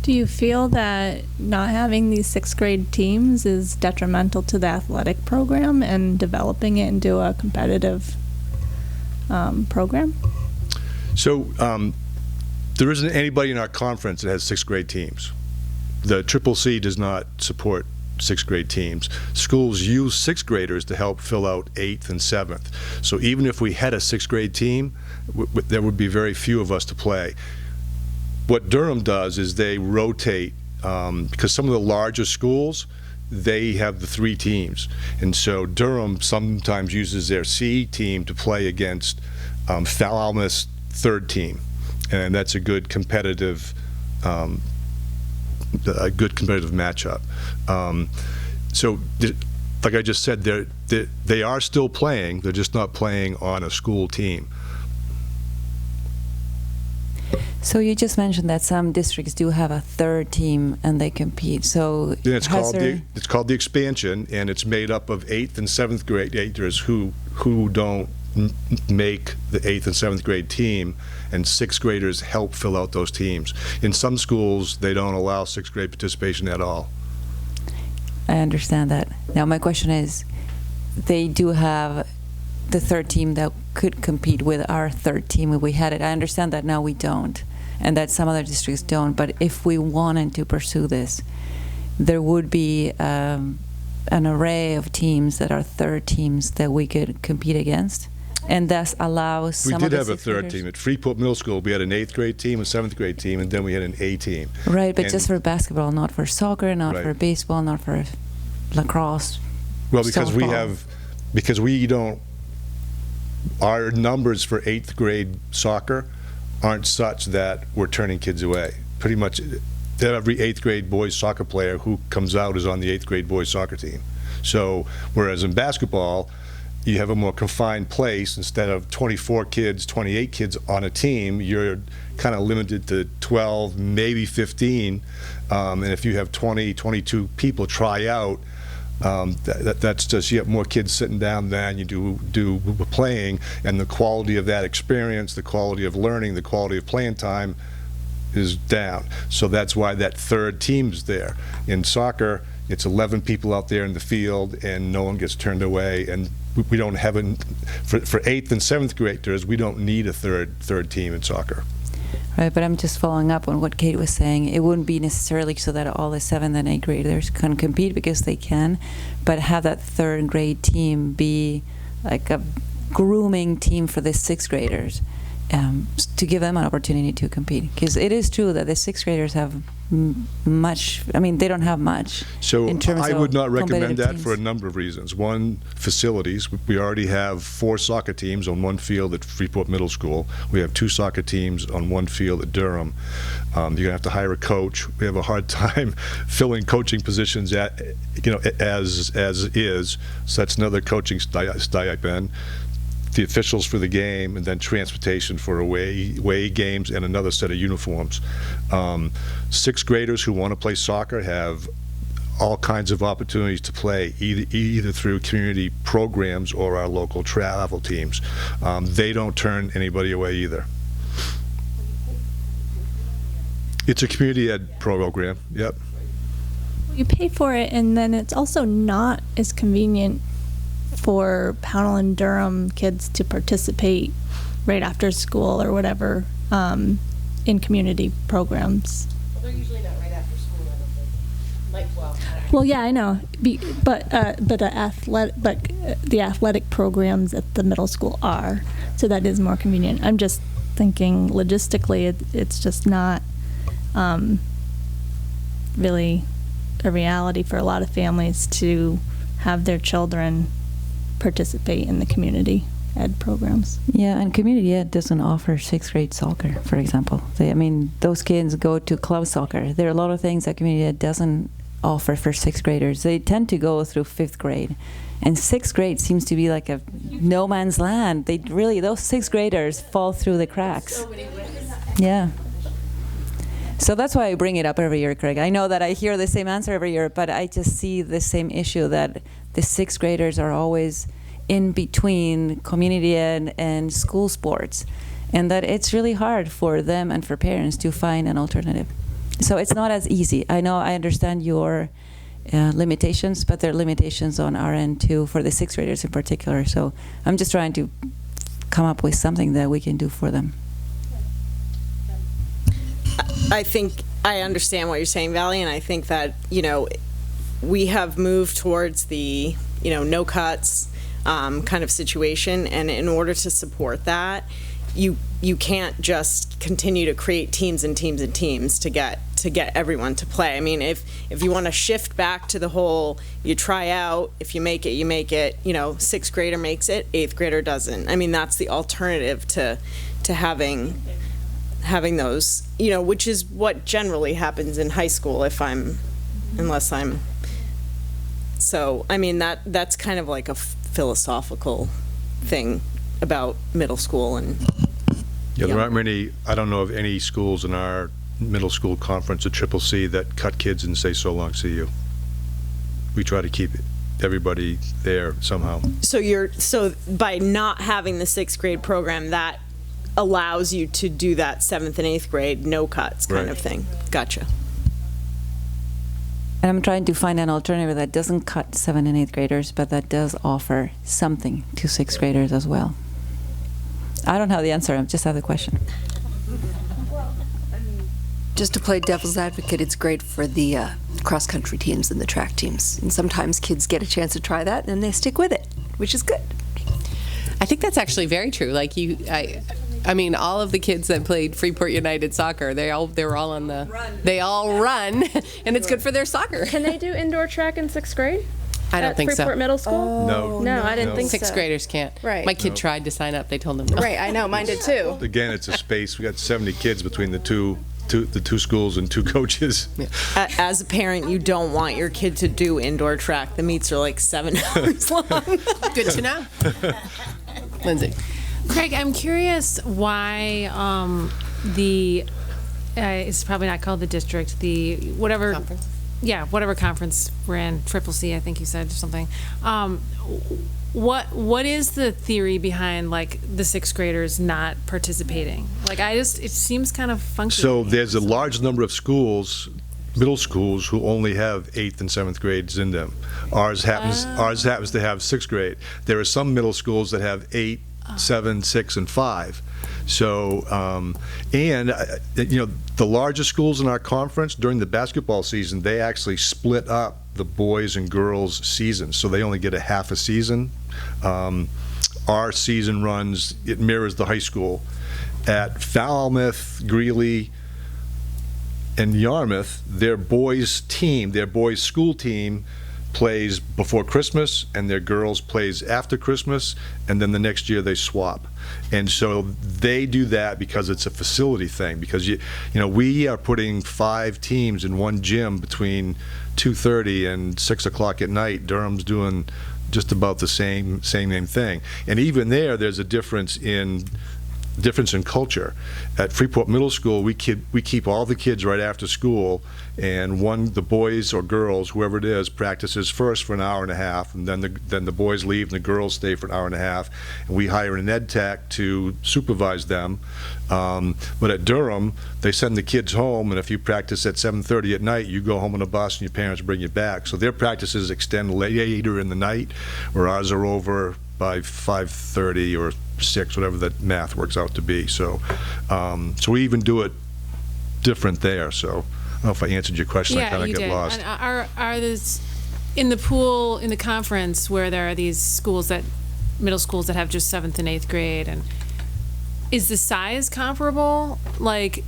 Speaker 20: Do you feel that not having these 6th grade teams is detrimental to the athletic program and developing it into a competitive program?
Speaker 8: So there isn't anybody in our conference that has 6th grade teams. The CCC does not support 6th grade teams. Schools use 6th graders to help fill out 8th and 7th. So even if we had a 6th grade team, there would be very few of us to play. What Durham does is they rotate, because some of the larger schools, they have the 3 teams. And so Durham sometimes uses their C team to play against Falmouth's 3rd team. And that's a good competitive matchup. So like I just said, they are still playing, they're just not playing on a school team.
Speaker 18: So you just mentioned that some districts do have a 3rd team and they compete. So
Speaker 8: it's called the expansion, and it's made up of 8th and 7th graders who don't make the 8th and 7th grade team, and 6th graders help fill out those teams. In some schools, they don't allow 6th grade participation at all.
Speaker 18: I understand that. Now my question is, they do have the 3rd team that could compete with our 3rd team if we had it. I understand that now we don't, and that some other districts don't, but if we wanted to pursue this, there would be an array of teams that are 3rd teams that we could compete against. and thus allows
Speaker 8: We
Speaker 18: some
Speaker 8: did
Speaker 18: of the
Speaker 8: have a
Speaker 18: sixth
Speaker 8: third
Speaker 18: graders.
Speaker 8: team. At Freeport Middle School, we had an 8th grade team, a 7th grade team, and then we had an A team.
Speaker 18: Right, but
Speaker 8: And-
Speaker 18: just for basketball, not for soccer, not
Speaker 8: Right.
Speaker 18: for baseball, not for lacrosse.
Speaker 8: Well, because we
Speaker 18: softball.
Speaker 8: don't, our numbers for 8th grade soccer aren't such that we're turning kids away. Pretty much every 8th grade boys soccer player who comes out is on the 8th grade boys soccer team. So, whereas in basketball, you have a more confined place. Instead of 24 kids, 28 kids on a team, you're kind of limited to 12, maybe 15. And if you have 20, 22 people try out, that's just, you have more kids sitting down than you do playing, and the quality of that experience, the quality of learning, the quality of playing time is down. So that's why that third team's there. In soccer, it's 11 people out there in the field, and no one gets turned away. And we don't have for 8th and 7th graders, we don't need a third team in soccer.
Speaker 18: Right, but I'm just following up on what Kate was saying. It wouldn't be necessarily so that all the 7th and 8th graders can compete, because they can, but have that 3rd grade team be like a grooming team for the 6th graders, to give them an opportunity to compete. Because it is true that the 6th graders have much, I mean, they don't have much.
Speaker 8: So
Speaker 18: in terms
Speaker 8: I would
Speaker 18: of
Speaker 8: not recommend
Speaker 18: competitive
Speaker 8: that
Speaker 18: teams.
Speaker 8: for a number of reasons. One, facilities. We already have 4 soccer teams on one field at Freeport Middle School. We have 2 soccer teams on one field at Durham. You're going to have to hire a coach. We have a hard time filling coaching positions as is. So that's another coaching stipend. The officials for the game, and then transportation for away games, and another set of uniforms. 6th graders who want to play soccer have all kinds of opportunities to play, either through community programs or our local travel teams. They don't turn anybody away either. It's a community ed program, yep.
Speaker 20: You pay for it, and then it's also not as convenient for Pownell and Durham kids to participate right after school or whatever in community programs.
Speaker 1: Well, they're usually not right after school, I don't think.
Speaker 20: Well, yeah, I know, but the athletic programs at the middle school are, so that is more convenient. I'm just thinking logistically, it's just not really a reality for a lot of families to have their children participate in the community ed programs.
Speaker 18: Yeah, and community ed doesn't offer 6th grade soccer, for example. Those kids go to club soccer. There are a lot of things that community ed doesn't offer for 6th graders. They tend to go through 5th grade. And 6th grade seems to be like a no man's land. Those 6th graders fall through the cracks. Yeah. So that's why I bring it up every year, Craig. I know that I hear the same answer every year, but I just see the same issue, that the 6th graders are always in between community ed and school sports, and that it's really hard for them and for parents to find an alternative. So it's not as easy. I know, I understand your limitations, but there are limitations on our end too, for the 6th graders in particular. So I'm just trying to come up with something that we can do for them.
Speaker 5: I think I understand what you're saying, Valley, and I think that, we have moved towards the, no cuts kind of situation, and in order to support that, you can't just continue to create teams and teams and teams to get everyone to play. I mean, if you want to shift back to the whole, you try out, if you make it, you make it, 6th grader makes it, 8th grader doesn't. I mean, that's the alternative to having those, which is what generally happens in high school unless I'm. So, I mean, that's kind of like a philosophical thing about middle school and.
Speaker 8: Yeah, there aren't many, I don't know of any schools in our middle school conference at CCC that cut kids and say, so long, see you. We try to keep everybody there somehow.
Speaker 5: So by not having the 6th grade program, that allows you to do that 7th and 8th grade no cuts kind of thing. Gotcha.
Speaker 18: And I'm trying to find an alternative that doesn't cut 7th and 8th graders, but that does offer something to 6th graders as well. I don't have the answer, I just have the question.
Speaker 4: Just to play devil's advocate, it's great for the cross-country teams and the track teams. And sometimes kids get a chance to try that, and they stick with it, which is good.
Speaker 1: I think that's actually very true. Like I mean, all of the kids that played Freeport United soccer, they were all on the, they all run, and it's good for their soccer.
Speaker 15: Can they do indoor track in 6th grade?
Speaker 1: I don't think so.
Speaker 15: At Freeport Middle School?
Speaker 8: No,
Speaker 15: I didn't think so.
Speaker 1: 6th graders can't.
Speaker 15: Right.
Speaker 1: My kid tried to sign up. They told him no.
Speaker 15: Right, I know, mine did too.
Speaker 8: Again, it's a space. We got 70 kids between the two schools and 2 coaches.
Speaker 5: As a parent, you don't want your kid to do indoor track. The meets are like 7 hours long.
Speaker 1: Good to know. Lindsay.
Speaker 3: Craig, I'm curious why it's probably not called the district, whatever conference. Yeah, whatever conference we're in, CCC, I think you said, or something. What is the theory behind like the 6th graders not participating? Like it seems kind of funky.
Speaker 8: So there's a large number of schools, middle schools, who only have 8th and 7th grades in them. Ours happens to have 6th grade. There are some middle schools that have 8, 7, 6, and 5. So, the largest schools in our conference during the basketball season, they actually split up the boys and girls seasons, so they only get a half a season. Our season it mirrors the high school. At Falmouth, Greeley, and Yarmouth, their boys' school team plays before Christmas, and their girls plays after Christmas, and then the next year they swap. And so they do that because it's a facility thing, because we are putting 5 teams in one gym between 2:30 and 6 o'clock at night. Durham's doing just about the same thing. And even there's a difference in culture. At Freeport Middle School, we keep all the kids right after school, and the boys or girls, whoever it is, practices first for an hour and a half, and then the boys leave and the girls stay for an hour and a half, and we hire an ed tech to supervise them. But at Durham, they send the kids home, and if you practice at 7:30 at night, you go home on a bus and your parents bring you back. So their practices extend later in the night, where ours are over by 5:30 or 6, whatever that math works out to be. So we even do it different there. So I don't know if I answered your question. I kind of get lost.
Speaker 3: And are those in the pool, in the conference, where there are these middle schools that have just 7th and 8th grade, and is the size comparable? Like,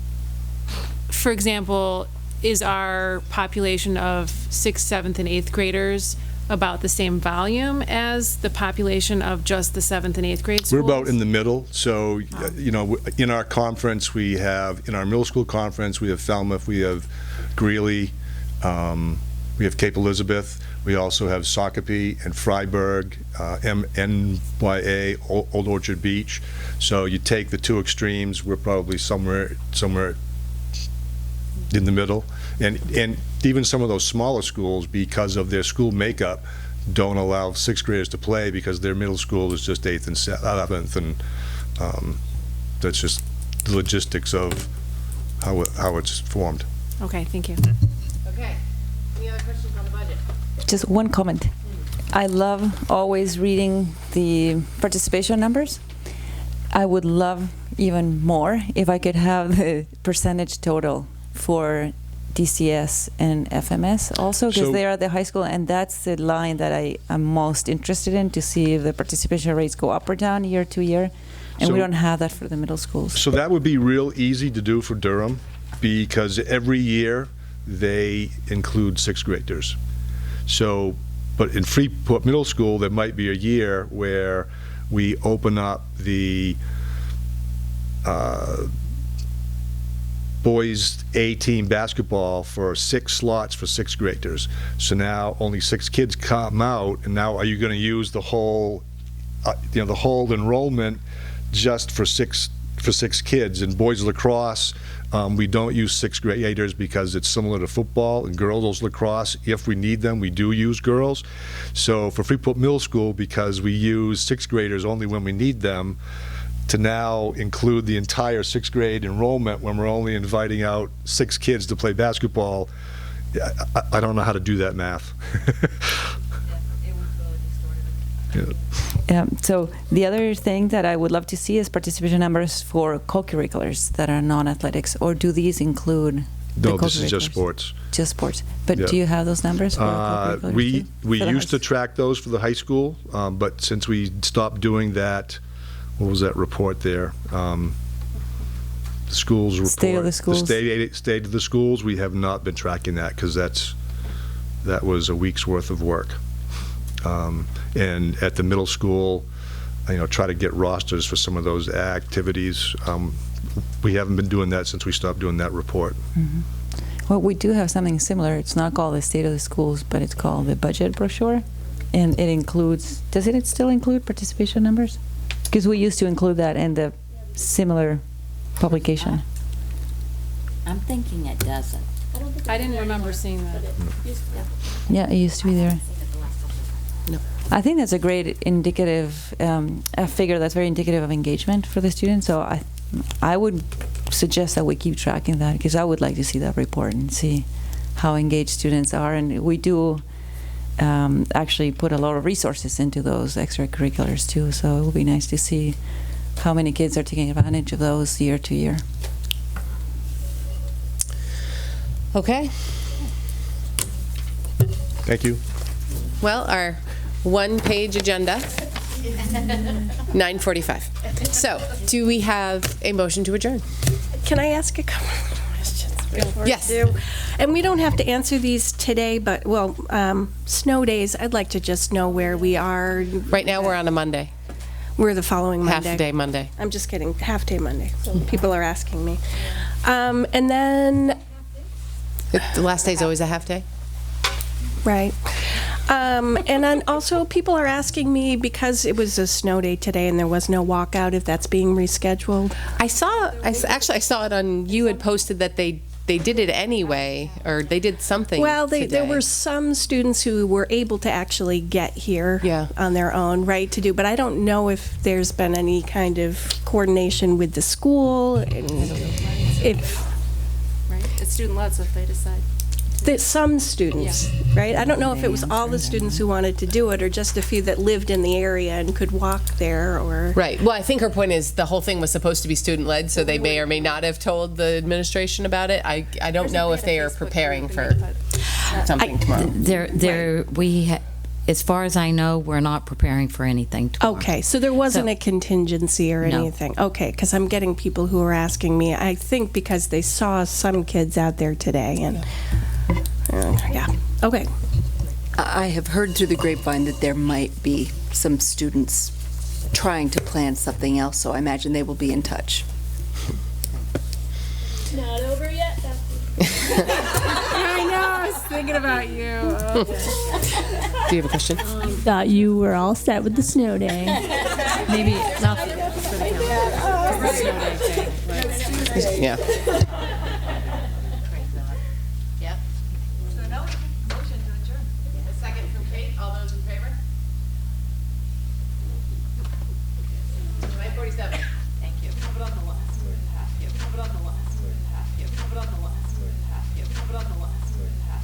Speaker 3: for example, is our population of 6th, 7th, and 8th graders about the same volume as the population of just the 7th and 8th grade schools?
Speaker 8: We're about in the middle. So, in our conference, in our middle school conference, we have Falmouth, we have Greeley, we have Cape Elizabeth, we also have Shakopee and Freiburg, NYA, Old Orchard Beach. So you take the 2 extremes, we're probably somewhere in the middle. And even some of those smaller schools, because of their school makeup, don't allow 6th graders to play because their middle school is just 8th and 11th, and that's just the logistics of how it's formed.
Speaker 3: Okay, thank you.
Speaker 1: Okay. Any other questions on the budget?
Speaker 18: Just one comment. I love always reading the participation numbers. I would love even more if I could have the percentage total for DCS and FMS also, because they are at the high school, and that's the line that I am most interested in, to see if the participation rates go up or down year to year, and we don't have that for the middle schools.
Speaker 8: So that would be real easy to do for Durham, because every year they include 6th graders. So, but in Freeport Middle School, there might be a year where we open up the boys A team basketball for 6 slots for 6th graders. So now only 6 kids come out, and now are you going to use the whole, the whole enrollment just for six kids? In boys lacrosse, we don't use 6th graders because it's similar to football. And girls lacrosse, if we need them, we do use girls. So for Freeport Middle School, because we use 6th graders only when we need them, to now include the entire 6th grade enrollment when we're only inviting out 6 kids to play basketball, I don't know how to do that math.
Speaker 18: So the other thing that I would love to see is participation numbers for co-curriculars that are non-athletics, or do these include
Speaker 8: No, this is just sports.
Speaker 18: Just sports. But do you have those numbers for co-curriculars
Speaker 8: we
Speaker 18: too?
Speaker 8: used to track those for the high school, but since we stopped doing that what was that report there? The schools report.
Speaker 18: State of the schools.
Speaker 8: The state of the schools, we have not been tracking that because that was a week's worth of work. And at the middle school, try to get rosters for some of those activities. We haven't been doing that since we stopped doing that report.
Speaker 18: Mm-hmm. Well, we do have something similar. It's not called the State of the Schools, but it's called the budget brochure. And it includes, does it still include participation numbers? Because we used to include that in the similar publication.
Speaker 16: I'm thinking it doesn't.
Speaker 3: I didn't remember seeing that.
Speaker 18: Yeah, it used to be there.
Speaker 1: No.
Speaker 18: I think that's a great indicative, a figure that's very indicative of engagement for the students. So I would suggest that we keep tracking that, because I would like to see that report and see how engaged students are. And we do actually put a lot of resources into those extracurriculars too. So it would be nice to see how many kids are taking advantage of those year to year.
Speaker 1: Okay.
Speaker 8: Thank you.
Speaker 1: Well, our one-page agenda, 9:45. So, do we have a motion to adjourn?
Speaker 7: Can I ask a couple of questions before
Speaker 1: Yes.
Speaker 7: we do? And we don't have to answer these today, but, snow days, I'd like to just know where we are.
Speaker 1: Right now, we're on a Monday.
Speaker 7: We're the following Monday.
Speaker 1: Half-day Monday.
Speaker 7: I'm just kidding, half-day Monday. So people are asking me. And then...
Speaker 1: The last day's always a half-day?
Speaker 7: Right. And then also, people are asking me, because it was a snow day today and there was no walkout, if that's being rescheduled.
Speaker 1: I saw it on, you had posted that they did it anyway, or they did something.
Speaker 7: Well, there
Speaker 1: today.
Speaker 7: were some students who were able to actually get here on their own, right, to do, but I don't know if there's been any kind of coordination with the school. And if
Speaker 15: Right, it's student-led, so if they decide.
Speaker 7: some students, right? I don't know if it was all the students who wanted to do it or just a few that lived in the area and could walk there, or...
Speaker 1: Right. Well, I think her point is the whole thing was supposed to be student-led, so they may or may not have told the administration about it. I don't know if they are preparing for something tomorrow.
Speaker 16: As far as I know, we're not preparing for anything tomorrow.
Speaker 7: Okay, so there wasn't a contingency or
Speaker 16: No.
Speaker 7: anything? Okay, because I'm getting people who are asking me, I think because they saw some kids out there today, and... yeah, okay.
Speaker 4: I have heard through the grapevine that there might be some students trying to plan something else, so I imagine they will be in touch.
Speaker 10: Not over yet,
Speaker 7: I know, I was thinking about you.
Speaker 1: Do you have a question?
Speaker 20: Thought you were all set with the snow day.
Speaker 3: Maybe not
Speaker 1: Yeah.